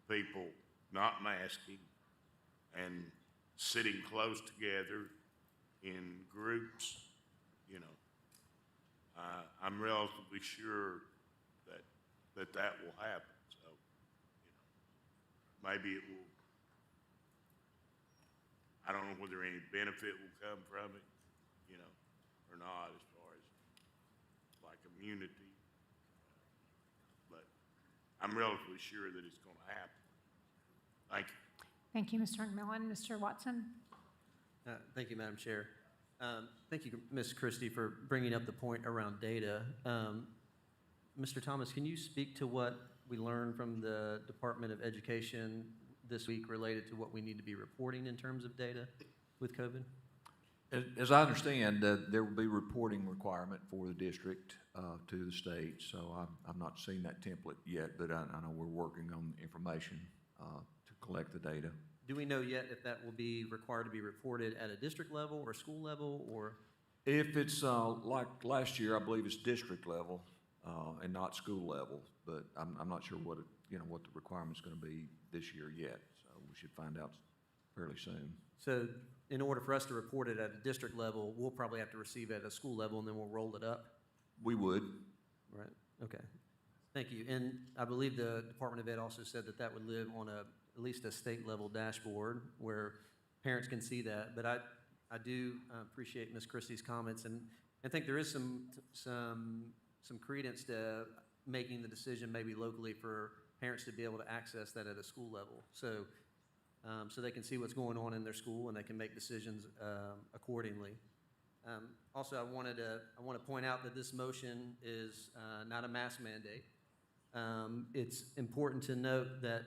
people not masking and sitting close together in groups, I'm relatively sure that will happen. So, maybe it will. I don't know whether any benefit will come from it, or not, as far as like immunity. But I'm relatively sure that it's going to happen. Thank you. Thank you, Mr. McMillan. Mr. Watson? Thank you, Madam Chair. Thank you, Ms. Christie, for bringing up the point around data. Mr. Thomas, can you speak to what we learned from the Department of Education this week related to what we need to be reporting in terms of data with COVID? As I understand, there will be reporting requirement for the district to the state, so I've not seen that template yet, but I know we're working on information to collect the data. Do we know yet if that will be required to be reported at a district level or school level, or? If it's like last year, I believe it's district level and not school level, but I'm not sure what what the requirement's going to be this year yet, so we should find out fairly soon. So in order for us to report it at a district level, we'll probably have to receive it at a school level, and then we'll roll it up? We would. Right, okay. Thank you. And I believe the Department of Ed also said that would live on at least a state-level dashboard where parents can see that. But I do appreciate Ms. Christie's comments, and I think there is some credence to making the decision maybe locally for parents to be able to access that at a school level. So they can see what's going on in their school and they can make decisions accordingly. Also, I want to point out that this motion is not a mask mandate. It's important to note that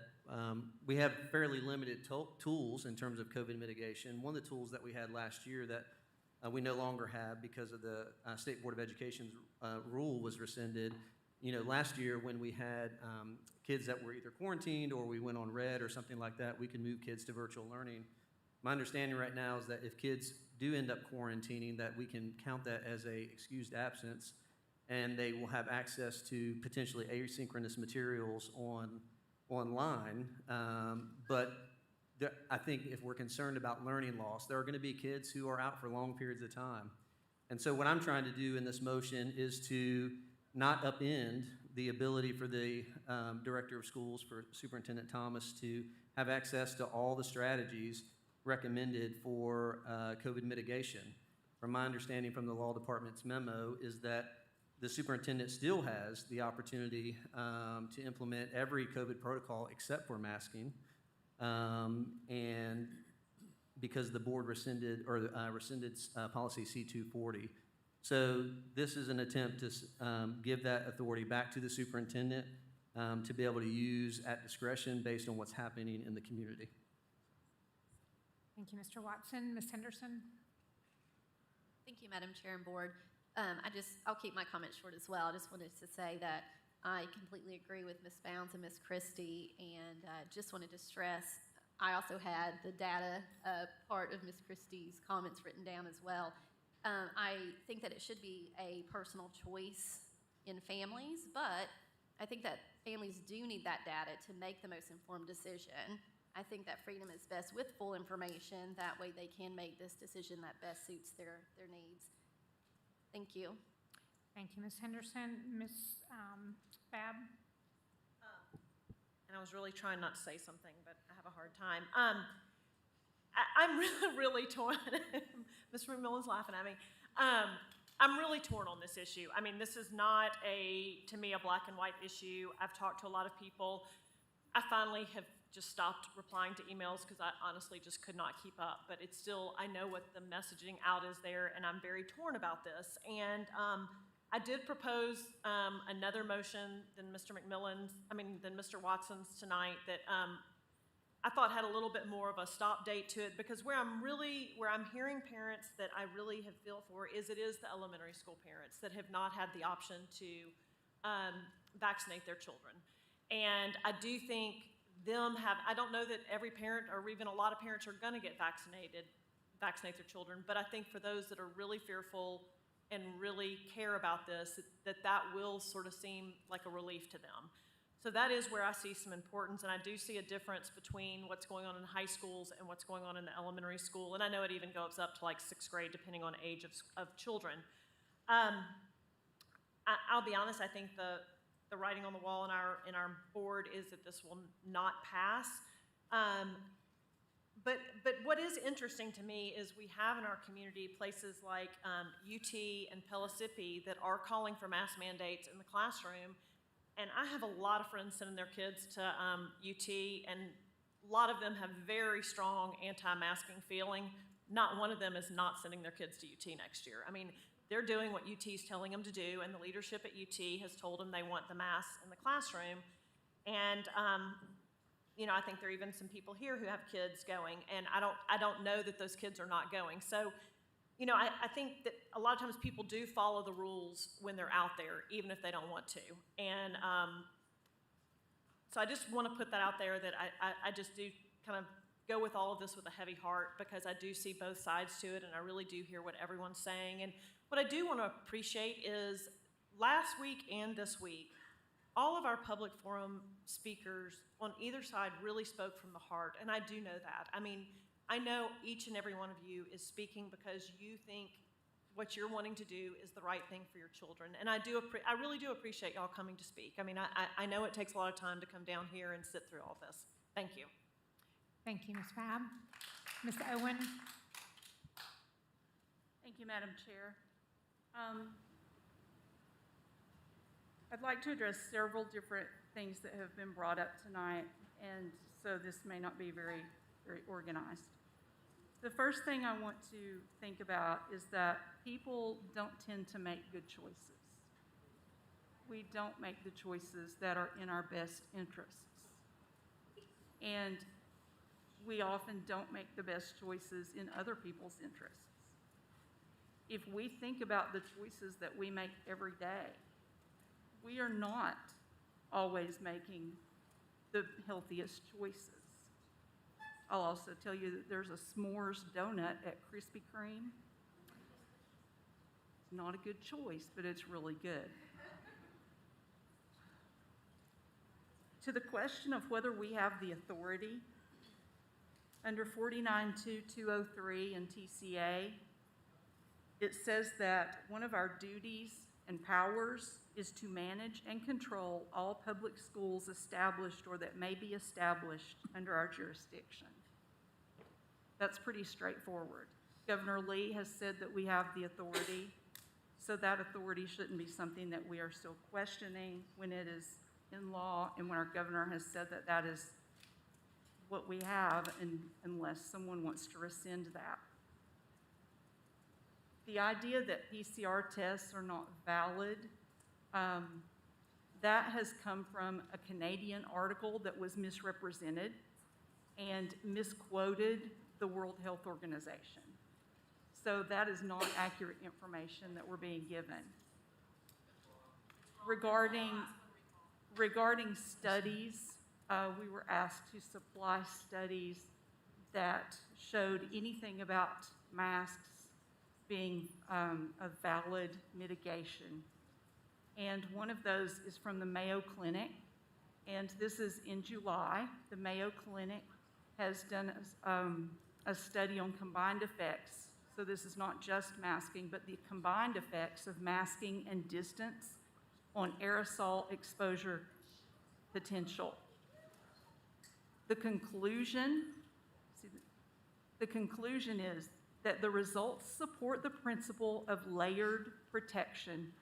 we have fairly limited tools in terms of COVID mitigation. One of the tools that we had last year that we no longer have because of the State Board of Education's rule was rescinded. Last year when we had kids that were either quarantined or we went on red or something like that, we could move kids to virtual learning. My understanding right now is that if kids do end up quarantining, that we can count that as a excused absence, and they will have access to potentially asynchronous materials online. But I think if we're concerned about learning loss, there are going to be kids who are out for long periods of time. And so what I'm trying to do in this motion is to not upend the ability for the Director of Schools, for Superintendent Thomas, to have access to all the strategies recommended for COVID mitigation. From my understanding from the Law Department's memo is that the superintendent still has the opportunity to implement every COVID protocol except for masking, and because the board rescinded policy C-240. So this is an attempt to give that authority back to the superintendent to be able to use at discretion based on what's happening in the community. Thank you, Mr. Watson. Ms. Henderson? Thank you, Madam Chair and Board. I'll keep my comments short as well. I just wanted to say that I completely agree with Ms. Bounds and Ms. Christie, and just wanted to stress, I also had the data part of Ms. Christie's comments written down as well. I think that it should be a personal choice in families, but I think that families do need that data to make the most informed decision. I think that freedom is best with full information. That way they can make this decision that best suits their needs. Thank you. Thank you, Ms. Henderson. Ms. Babb? And I was really trying not to say something, but I have a hard time. I'm really torn. Mr. McMillan's laughing at me. I'm really torn on this issue. I mean, this is not to me, a black and white issue. I've talked to a lot of people. I finally have just stopped replying to emails because I honestly just could not keep up. But it's still, I know what the messaging out is there, and I'm very torn about this. And I did propose another motion than Mr. Watson's tonight that I thought had a little bit more of a stop date to it, because where I'm hearing parents that I really have feel for is it is the elementary school parents that have not had the option to vaccinate their children. And I do think I don't know that every parent or even a lot of parents are going to get vaccinate their children, but I think for those that are really fearful and really care about this, that will sort of seem like a relief to them. So that is where I see some importance, and I do see a difference between what's going on in high schools and what's going on in the elementary school, and I know it even goes up to like 6th grade depending on age of children. I'll be honest, I think the writing on the wall in our board is that this will not pass. But what is interesting to me is we have in our community places like UT and Pellissippi that are calling for mask mandates in the classroom. And I have a lot of friends sending their kids to UT, and a lot of them have very strong anti-masking feeling. Not one of them is not sending their kids to UT next year. I mean, they're doing what UT is telling them to do, and the leadership at UT has told them they want the masks in the classroom. And I think there are even some people here who have kids going, and I don't know that those kids are not going. So, I think that a lot of times people do follow the rules when they're out there, even if they don't want to. And so I just want to put that out there that I just do kind of go with all of this with a heavy heart, because I do see both sides to it, and I really do hear what everyone's saying. And what I do want to appreciate is last week and this week, all of our public forum speakers on either side really spoke from the heart, and I do know that. I mean, I know each and every one of you is speaking because you think what you're wanting to do is the right thing for your children, and I really do appreciate y'all coming to speak. I mean, I know it takes a lot of time to come down here and sit through all this. Thank you. Thank you, Ms. Babb. Ms. Owen? Thank you, Madam Chair. I'd like to address several different things that have been brought up tonight, and so this may not be very, very organized. The first thing I want to think about is that people don't tend to make good choices. We don't make the choices that are in our best interests. And we often don't make the best choices in other people's interests. If we think about the choices that we make every day, we are not always making the healthiest choices. I'll also tell you that there's a s'mores donut at Krispy Kreme. It's not a good choice, but it's really good. To the question of whether we have the authority, under 49.2203 in TCA, it says that one of our duties and powers is to manage and control all public schools established or that may be established under our jurisdiction. That's pretty straightforward. Governor Lee has said that we have the authority, so that authority shouldn't be something that we are still questioning when it is in law and when our governor has said that that is what we have, and unless someone wants to rescind that. The idea that PCR tests are not valid, that has come from a Canadian article that was misrepresented and misquoted the World Health Organization. So that is not accurate information that we're being given. Regarding studies, we were asked to supply studies that showed anything about masks being a valid mitigation. And one of those is from the Mayo Clinic, and this is in July. The Mayo Clinic has done a study on combined effects. So this is not just masking, but the combined effects of masking and distance on aerosol exposure potential. The conclusion is that the results support the principle of layered protection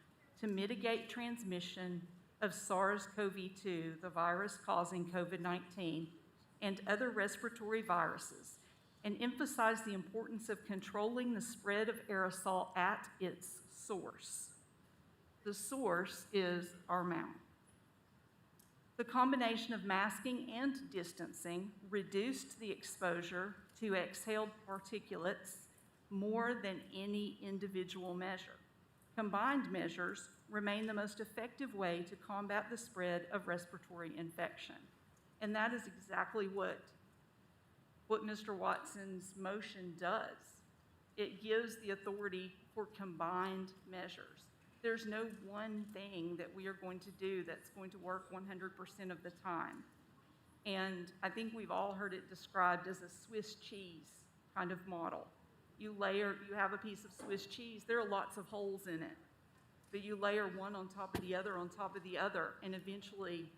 to mitigate transmission of SARS-CoV-2, the virus causing COVID-19, and other respiratory viruses, and emphasize the importance of controlling the spread of aerosol at its source. The source is our mouth. The combination of masking and distancing reduced the exposure to exhaled particulates more than any individual measure. Combined measures remain the most effective way to combat the spread of respiratory infection. And that is exactly what Mr. Watson's motion does. It gives the authority for combined measures. There's no one thing that we are going to do that's going to work 100% of the time. And I think we've all heard it described as a Swiss cheese kind of model. You have a piece of Swiss cheese, there are lots of holes in it, but you layer one on top of the other on top of the other, and eventually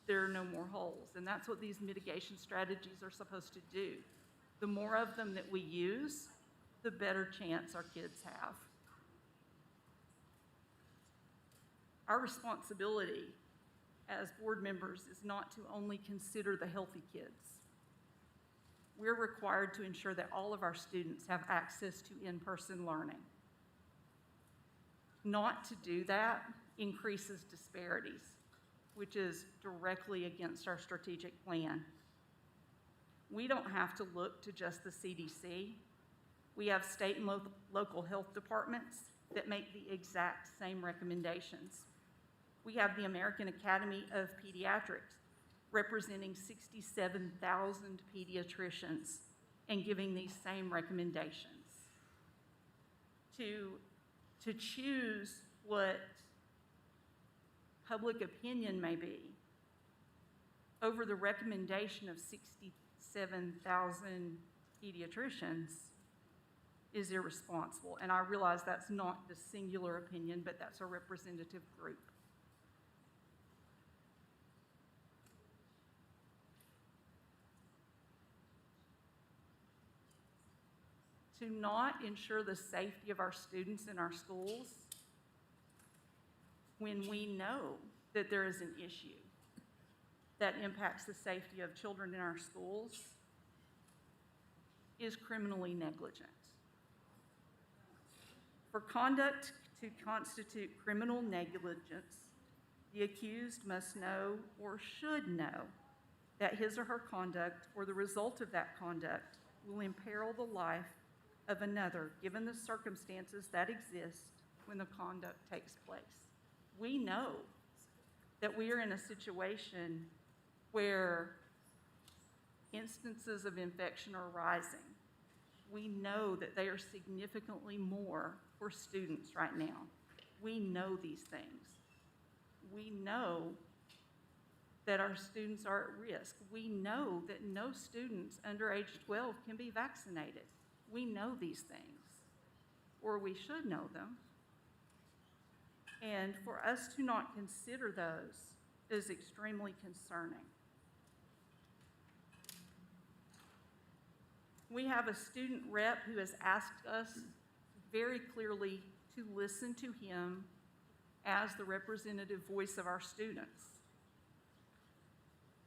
there are no more holes. And that's what these mitigation strategies are supposed to do. The more of them that we use, the better chance our kids have. Our responsibility as board members is not to only consider the healthy kids. We're required to ensure that all of our students have access to in-person learning. Not to do that increases disparities, which is directly against our strategic plan. We don't have to look to just the CDC. We have state and local health departments that make the exact same recommendations. We have the American Academy of Pediatrics representing 67,000 pediatricians and giving these same recommendations. To choose what public opinion may be over the recommendation of 67,000 pediatricians is irresponsible. And I realize that's not the singular opinion, but that's a representative group. To not ensure the safety of our students in our schools when we know that there is an issue that impacts the safety of children in our schools is criminally negligent. For conduct to constitute criminal negligence, the accused must know or should know that his or her conduct or the result of that conduct will imperil the life of another, given the circumstances that exist when the conduct takes place. We know that we are in a situation where instances of infection are rising. We know that they are significantly more for students right now. We know these things. We know that our students are at risk. We know that no students under age 12 can be vaccinated. We know these things, or we should know them. And for us to not consider those is extremely concerning. We have a student rep who has asked us very clearly to listen to him as the representative voice of our students.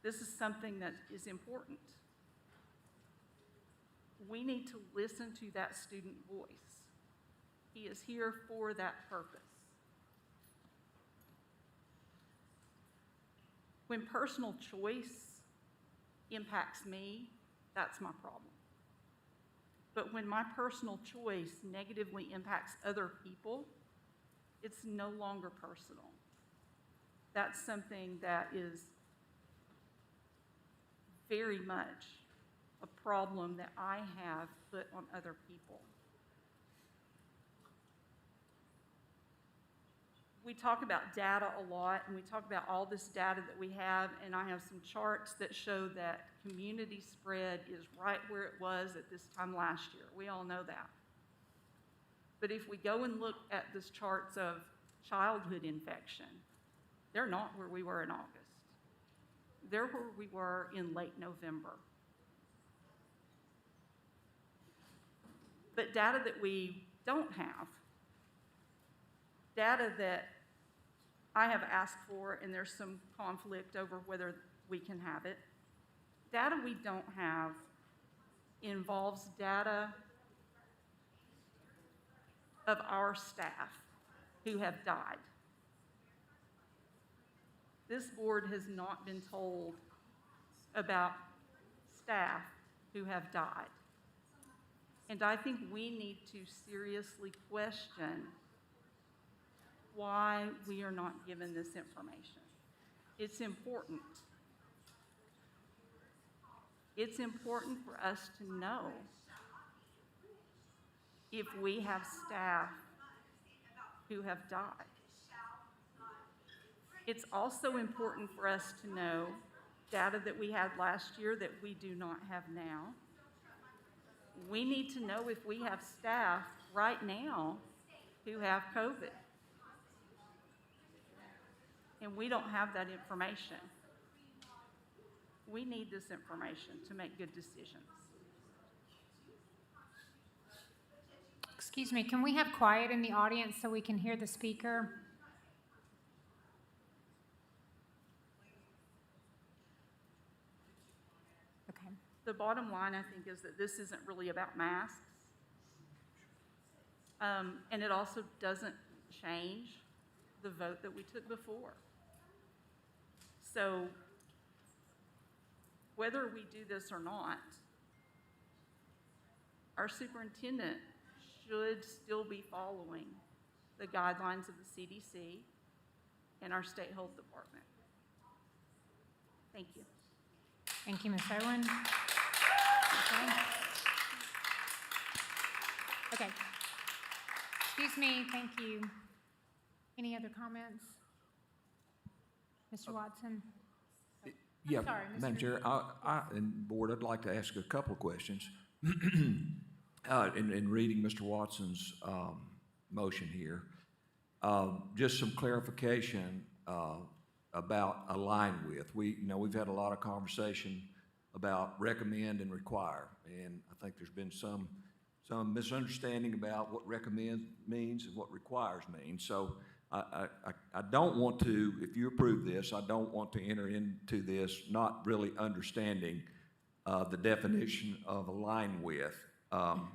This is something that is important. We need to listen to that student voice. He is here for that purpose. When personal choice impacts me, that's my problem. But when my personal choice negatively impacts other people, it's no longer personal. That's something that is very much a problem that I have put on other people. We talk about data a lot, and we talk about all this data that we have, and I have some charts that show that community spread is right where it was at this time last year. We all know that. But if we go and look at these charts of childhood infection, they're not where we were in August. They're where we were in late November. But data that we don't have, data that I have asked for, and there's some conflict over whether we can have it, data we don't have involves data of our staff who have died. This board has not been told about staff who have died. And I think we need to seriously question why we are not given this information. It's important. It's important for us to know if we have staff who have died. It's also important for us to know data that we had last year that we do not have now. We need to know if we have staff right now who have COVID. And we don't have that information. We need this information to make good decisions. Excuse me, can we have quiet in the audience so we can hear the speaker? Okay. The bottom line, I think, is that this isn't really about masks. And it also doesn't change the vote that we took before. So whether we do this or not, our superintendent should still be following the guidelines of the CDC and our state health department. Thank you. Thank you, Ms. Owen. Okay. Excuse me, thank you. Any other comments? Mr. Watson? Yeah, sorry, Madam Mr. Chair, and Board, I'd like to ask a couple of questions. In reading Mr. Watson's motion here, just some clarification about align with. We've had a lot of conversation about recommend and require, and I think there's been some misunderstanding about what recommend means and what requires means. So I don't want to, if you approve this, I don't want to enter into this not really understanding the definition of align with. Can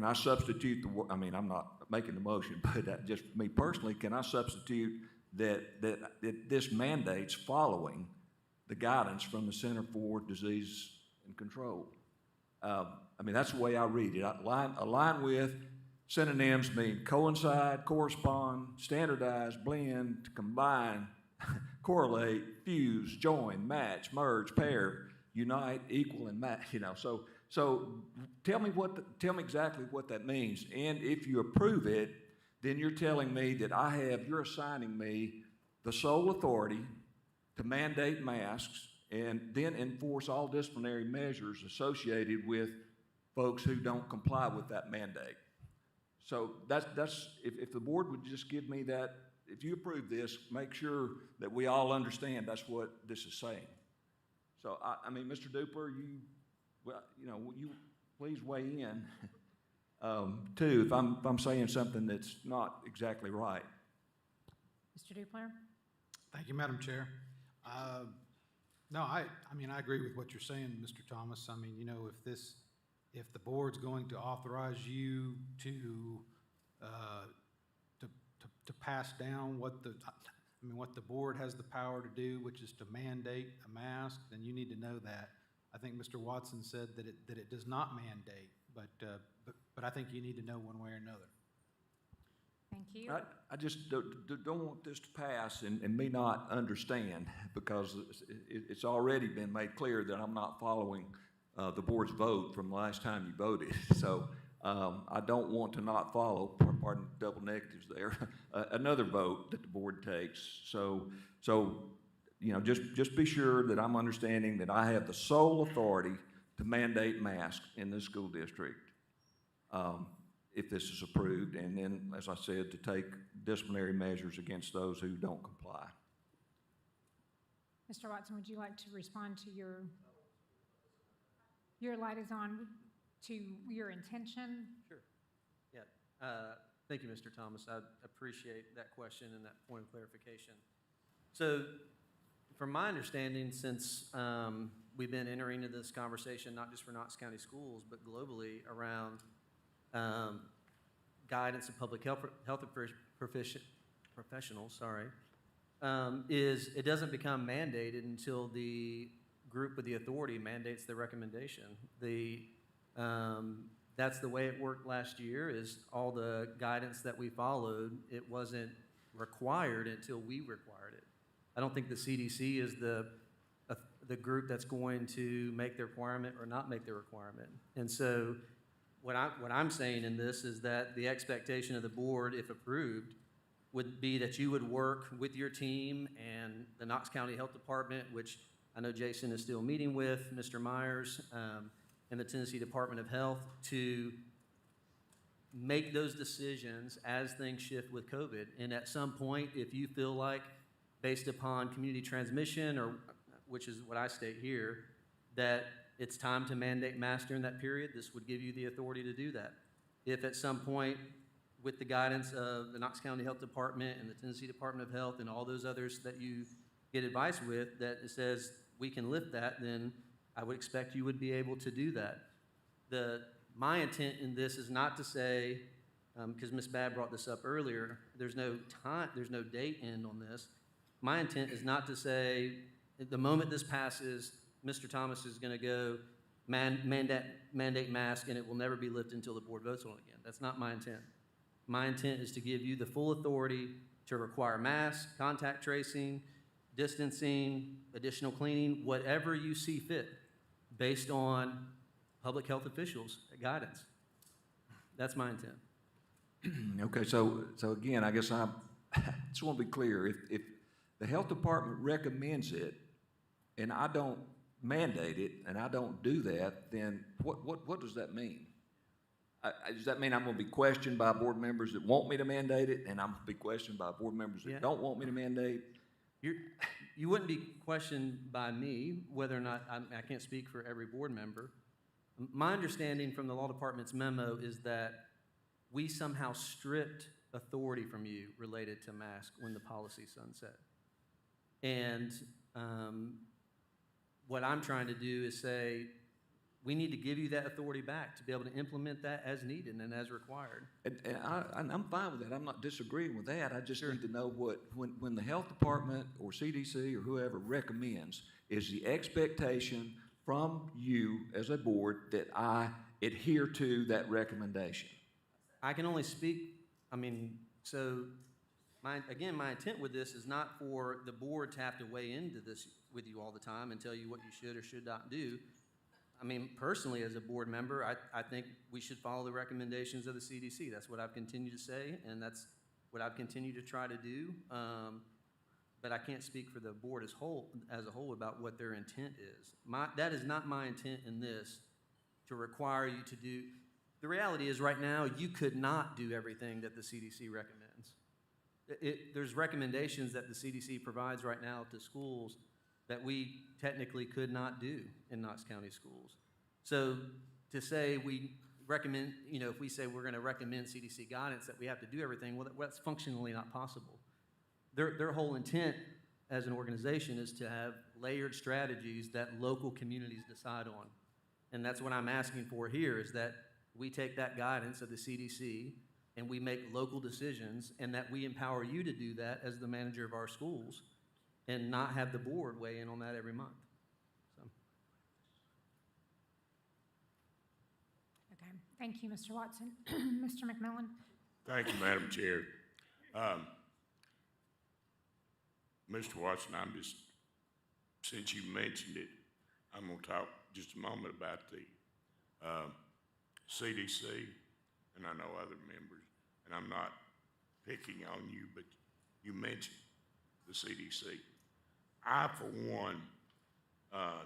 I substitute the word, I'm not making the motion, but just me personally, can I substitute that this mandates following the guidance from the Center for Disease and Control? That's the way I read it. Align with, synonyms mean coincide, correspond, standardize, blend, combine, correlate, fuse, join, match, merge, pair, unite, equal, and match, So tell me exactly what that means. And if you approve it, then you're telling me that you're assigning me the sole authority to mandate masks and then enforce all disciplinary measures associated with folks who don't comply with that mandate. So if the board would just give me that, if you approve this, make sure that we all understand that's what this is saying. So, Mr. Dupler, you please weigh in, too, if I'm saying something that's not exactly right. Mr. Dupler? Thank you, Madam Chair. No, I agree with what you're saying, Mr. Thomas. If the board's going to authorize you to pass down what the board has the power to do, which is to mandate a mask, then you need to know that. I think Mr. Watson said that it does not mandate, but I think you need to know one way or another. Thank you. I just don't want this to pass and me not understand, because it's already been made clear that I'm not following the board's vote from the last time you voted. So I don't want to not follow, pardon double negatives there, another vote that the board takes. So just be sure that I'm understanding that I have the sole authority to mandate masks in this school district, if this is approved, and then, as I said, to take disciplinary measures against those who don't comply. Mr. Watson, would you like to respond to your light is on to your intention? Sure. Yeah. Thank you, Mr. Thomas. I appreciate that question and that point of clarification. So, from my understanding, since we've been entering into this conversation, not just for Knox County Schools, but globally around guidance of public health professionals, is it doesn't become mandated until the group with the authority mandates the recommendation. That's the way it worked last year, is all the guidance that we followed, it wasn't required until we required it. I don't think the CDC is the group that's going to make the requirement or not make the requirement. And so what I'm saying in this is that the expectation of the board, if approved, would be that you would work with your team and the Knox County Health Department, which I know Jason is still meeting with, Mr. Myers, and the Tennessee Department of Health, to make those decisions as things shift with COVID. And at some point, if you feel like, based upon community transmission, or which is what I state here, that it's time to mandate masks during that period, this would give you the authority to do that. If at some point, with the guidance of the Knox County Health Department and the Tennessee Department of Health and all those others that you get advice with, that it says we can lift that, then I would expect you would be able to do that. My intent in this is not to say, because Ms. Babb brought this up earlier, there's no date end on this. My intent is not to say, at the moment this passes, Mr. Thomas is going to go mandate mask and it will never be lifted until the board votes on it again. That's not my intent. My intent is to give you the full authority to require masks, contact tracing, distancing, additional cleaning, whatever you see fit, based on public health officials' guidance. That's my intent. Okay, so again, I guess I just want to be clear. If the health department recommends it and I don't mandate it and I don't do that, then what does that mean? Does that mean I'm going to be questioned by board members that want me to mandate it, and I'm going to be questioned by board members that don't want me to mandate? You wouldn't be questioned by me whether or not, I can't speak for every board member. My understanding from the law department's memo is that we somehow stripped authority from you related to masks when the policy sunset. And what I'm trying to do is say, we need to give you that authority back to be able to implement that as needed and as required. And I'm fine with that. I'm not disagreeing with that. I just need to know when the health department or CDC or whoever recommends, is the expectation from you as a board that I adhere to that recommendation? I can only speak, so again, my intent with this is not for the board to have to weigh into this with you all the time and tell you what you should or should not do. I mean, personally, as a board member, I think we should follow the recommendations of the CDC. That's what I've continued to say, and that's what I've continued to try to do. But I can't speak for the board as a whole about what their intent is. That is not my intent in this, to require you to do. The reality is right now, you could not do everything that the CDC recommends. There's recommendations that the CDC provides right now to schools that we technically could not do in Knox County schools. So to say we recommend, if we say we're going to recommend CDC guidance that we have to do everything, well, that's functionally not possible. Their whole intent as an organization is to have layered strategies that local communities decide on. And that's what I'm asking for here, is that we take that guidance of the CDC and we make local decisions, and that we empower you to do that as the manager of our schools and not have the board weigh in on that every month. So. Okay, thank you, Mr. Watson. Mr. McMillan? Thank you, Madam Chair. Mr. Watson, since you mentioned it, I'm going to talk just a moment about the CDC, and I know other members, and I'm not picking on you, but you mentioned the CDC. I, for one,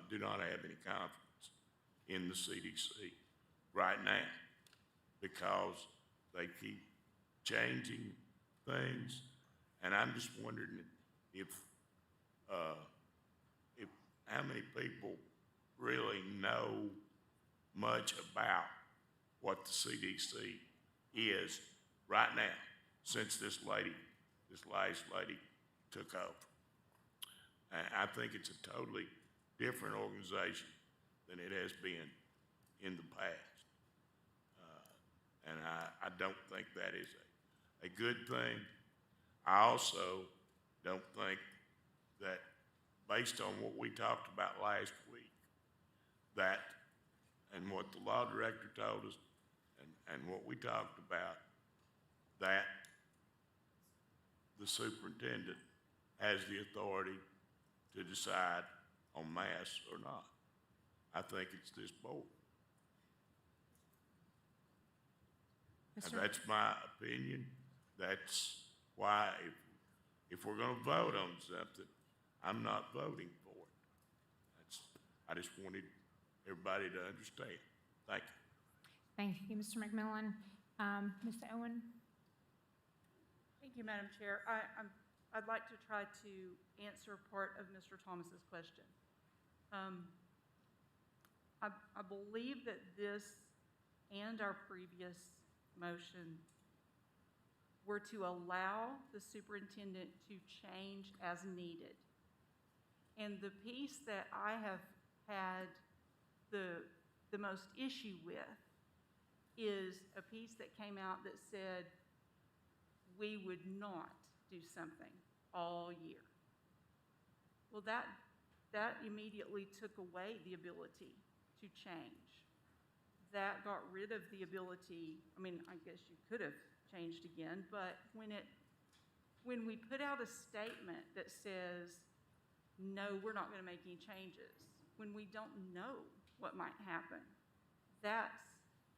do not have any confidence in the CDC right now, because they keep changing things, and I'm just wondering if how many people really know much about what the CDC is right now, since this last lady took over. I think it's a totally different organization than it has been in the past. And I don't think that is a good thing. I also don't think that, based on what we talked about last week, that, and what the law director told us, and what we talked about, that the superintendent has the authority to decide on masks or not. I think it's this board. And that's my opinion. That's why if we're going to vote on something, I'm not voting for it. I just wanted everybody to understand. Thank you. Thank you, Mr. McMillan. Mr. Owen? Thank you, Madam Chair. I'd like to try to answer part of Mr. Thomas's question. I believe that this and our previous motion were to allow the superintendent to change as needed. And the piece that I have had the most issue with is a piece that came out that said we would not do something all year. Well, that immediately took away the ability to change. That got rid of the ability, I mean, I guess you could have changed again, but when we put out a statement that says, no, we're not going to make any changes, when we don't know what might happen, that's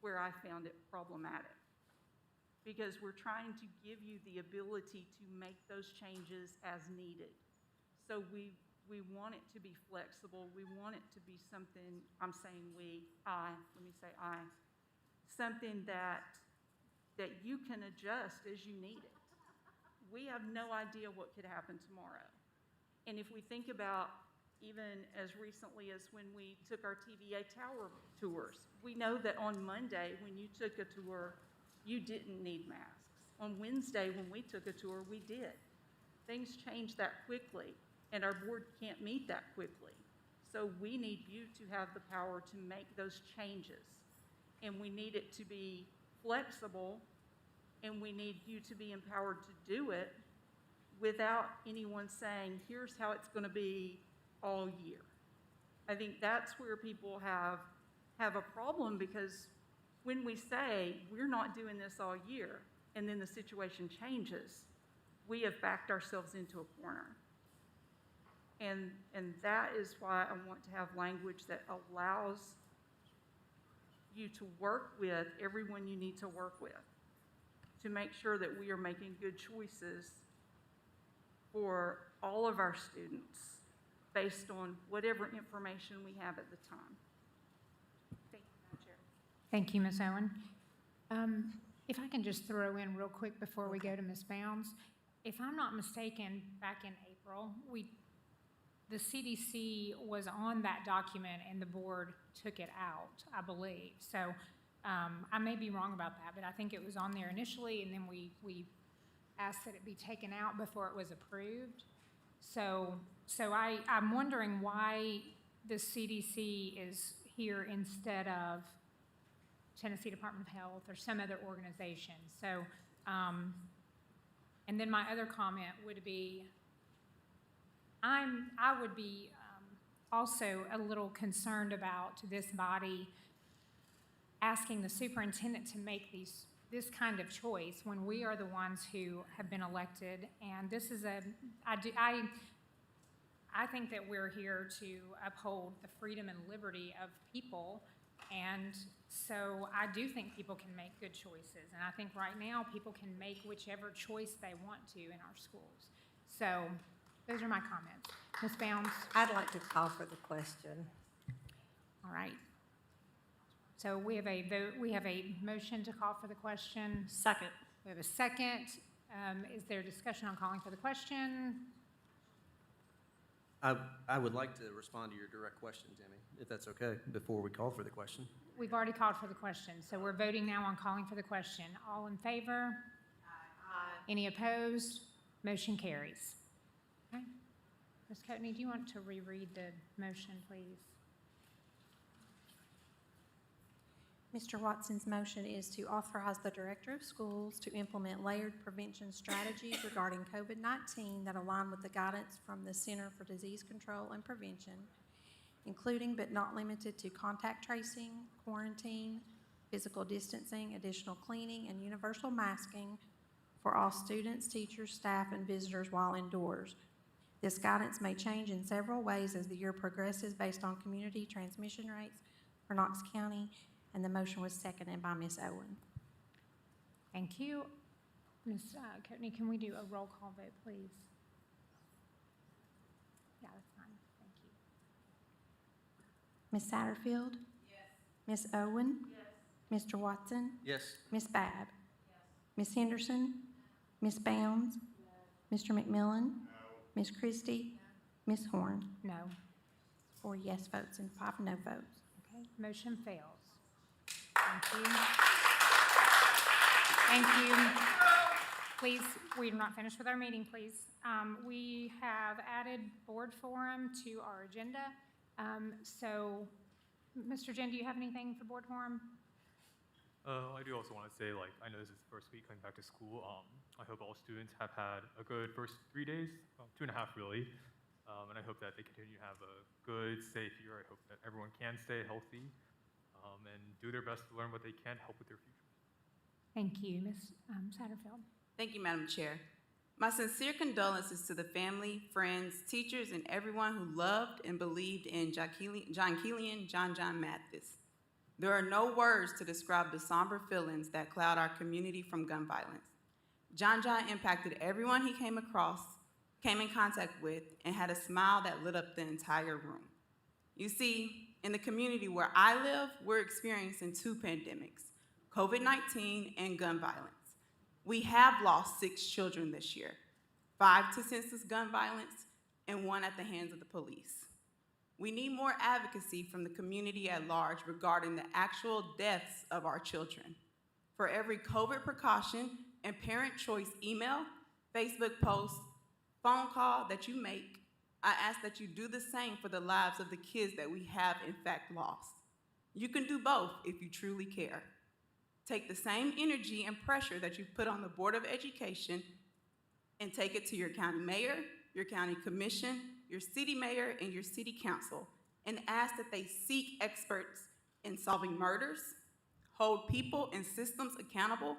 where I found it problematic. Because we're trying to give you the ability to make those changes as needed. So we want it to be flexible. We want it to be something, I'm saying let me say something that you can adjust as you need it. We have no idea what could happen tomorrow. And if we think about even as recently as when we took our TVA tower tours, we know that on Monday when you took a tour, you didn't need masks. On Wednesday when we took a tour, we did. Things change that quickly, and our board can't meet that quickly. So we need you to have the power to make those changes. And we need it to be flexible, and we need you to be empowered to do it without anyone saying, here's how it's going to be all year. I think that's where people have a problem, because when we say we're not doing this all year and then the situation changes, we have backed ourselves into a corner. And that is why I want to have language that allows you to work with everyone you need to work with, to make sure that we are making good choices for all of our students based on whatever information we have at the time. Thank you, Madam Chair. Thank you, Ms. Owen. If I can just throw in real quick before we go to Ms. Bounds, if I'm not mistaken, back in April, the CDC was on that document and the board took it out, I believe. So I may be wrong about that, but I think it was on there initially, and then we asked that it be taken out before it was approved. So I'm wondering why the CDC is here instead of Tennessee Department of Health or some other organization. So, and then my other comment would be, I would be also a little concerned about this body asking the superintendent to make this kind of choice when we are the ones who have been elected. And this is I think that we're here to uphold the freedom and liberty of people. And so I do think people can make good choices. And I think right now people can make whichever choice they want to in our schools. So those are my comments. Ms. Bounds? I'd like to call for the question. All right. So we have a vote, we have a motion to call for the question. Second. We have a second. Is there discussion on calling for the question? I would like to respond to your direct question, Tammy, if that's okay, before we call for the question. We've already called for the question, so we're voting now on calling for the question. All in favor? Aye. Any opposed? Motion carries. Okay. Ms. Coatney, do you want to reread the motion, please? Mr. Watson's motion is to authorize the Director of Schools to implement layered prevention strategies regarding COVID-19 that align with the guidance from the Center for Disease Control and Prevention, including but not limited to contact tracing, quarantine, physical distancing, additional cleaning, and universal masking for all students, teachers, staff, and visitors while indoors. This guidance may change in several ways as the year progresses based on community transmission rates for Knox County, and the motion was seconded by Ms. Owen. Thank you. Ms. Coatney, can we do a roll call vote, please? Yeah, that's fine. Thank you. Ms. Satterfield? Yes. Ms. Owen? Yes. Mr. Watson? Yes. Ms. Babb? Yes. Ms. Henderson? Ms. Bounds? Yes. Mr. McMillan? No. Ms. Christie? No. Ms. Horn? No. 4 yes votes and 5 no votes. Okay, motion fails. Thank you. Thank you. Please, we're not finished with our meeting, please. We have added board forum to our agenda. So, Mr. Jen, do you have anything for board forum? I do also want to say, I know this is the first week coming back to school. I hope all students have had a good first 3 days, 2.5 really. And I hope that they continue to have a good, safe year. I hope that everyone can stay healthy and do their best to learn what they can to help with their future. Thank you, Ms. Satterfield. Thank you, Madam Chair. My sincere condolences to the family, friends, teachers, and everyone who loved and believed in John John Mathis. There are no words to describe the somber feelings that cloud our community from gun violence. John impacted everyone he came in contact with, and had a smile that lit up the entire room. You see, in the community where I live, we're experiencing 2 pandemics, COVID-19 and gun violence. We have lost 6 children this year, 5 to senseless gun violence, and 1 at the hands of the police. We need more advocacy from the community at large regarding the actual deaths of our children. For every COVID precaution and parent choice email, Facebook post, phone call that you make, I ask that you do the same for the lives of the kids that we have in fact lost. You can do both if you truly care. Take the same energy and pressure that you put on the Board of Education and take it to your county mayor, your county commission, your city mayor, and your city council, and ask that they seek experts in solving murders, hold people and systems accountable,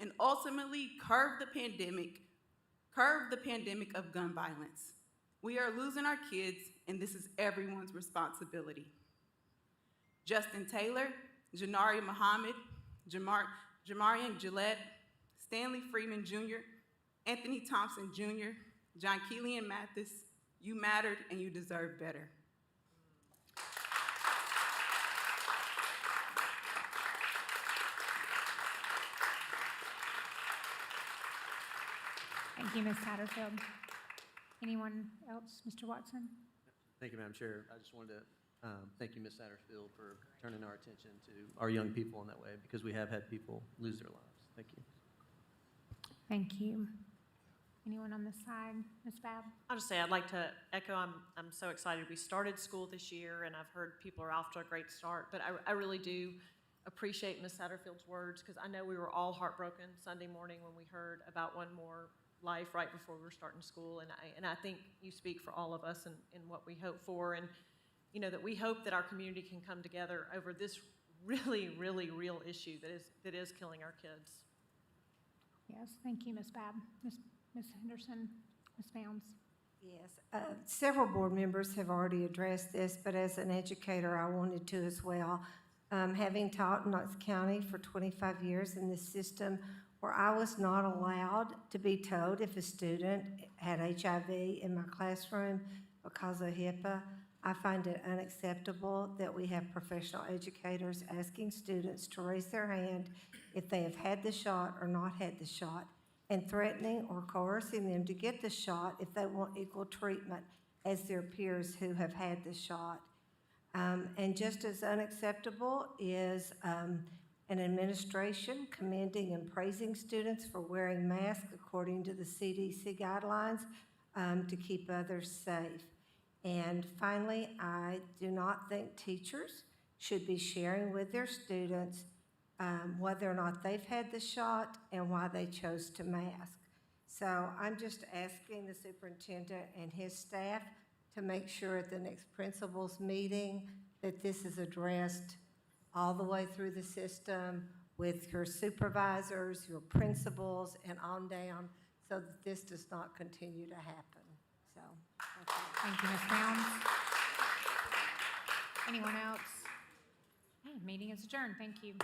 and ultimately curb curb the pandemic of gun violence. We are losing our kids, and this is everyone's responsibility. Justin Taylor, Janaria Muhammad, Jamarian Gillette, Stanley Freeman Jr., Anthony Thompson Jr., John Keelian Mathis, you mattered and you deserve better. Thank you, Ms. Satterfield. Anyone else? Mr. Watson? Thank you, Madam Chair. I just wanted to thank you, Ms. Satterfield, for turning our attention to our young people in that way, because we have had people lose their lives. Thank you. Thank you. Anyone on this side? Ms. Babb? I'll just say, I'd like to echo, I'm so excited. We started school this year, and I've heard people are off to a great start, but I really do appreciate Ms. Satterfield's words, because I know we were all heartbroken Sunday morning when we heard about one more life right before we were starting school, and I think you speak for all of us in what we hope for, and you know, that we hope that our community can come together over this really, really real issue that is killing our kids. Yes, thank you, Ms. Babb. Ms. Henderson, Ms. Bounds? Yes, several board members have already addressed this, but as an educator, I wanted to as well. Having taught in Knox County for 25 years in this system, where I was not allowed to be told if a student had HIV in my classroom because of HIPAA, I find it unacceptable that we have professional educators asking students to raise their hand if they have had the shot or not had the shot, and threatening or coercing them to get the shot if they want equal treatment as their peers who have had the shot. And just as unacceptable is an administration commending and praising students for wearing masks according to the CDC guidelines to keep others safe. And finally, I do not think teachers should be sharing with their students whether or not they've had the shot and why they chose to mask. So I'm just asking the superintendent and his staff to make sure at the next principals meeting that this is addressed all the way through the system with your supervisors, your principals, and on down, so that this does not continue to happen. So, that's it. Thank you, Ms. Bounds. Anyone else? Okay, meeting is adjourned. Thank you.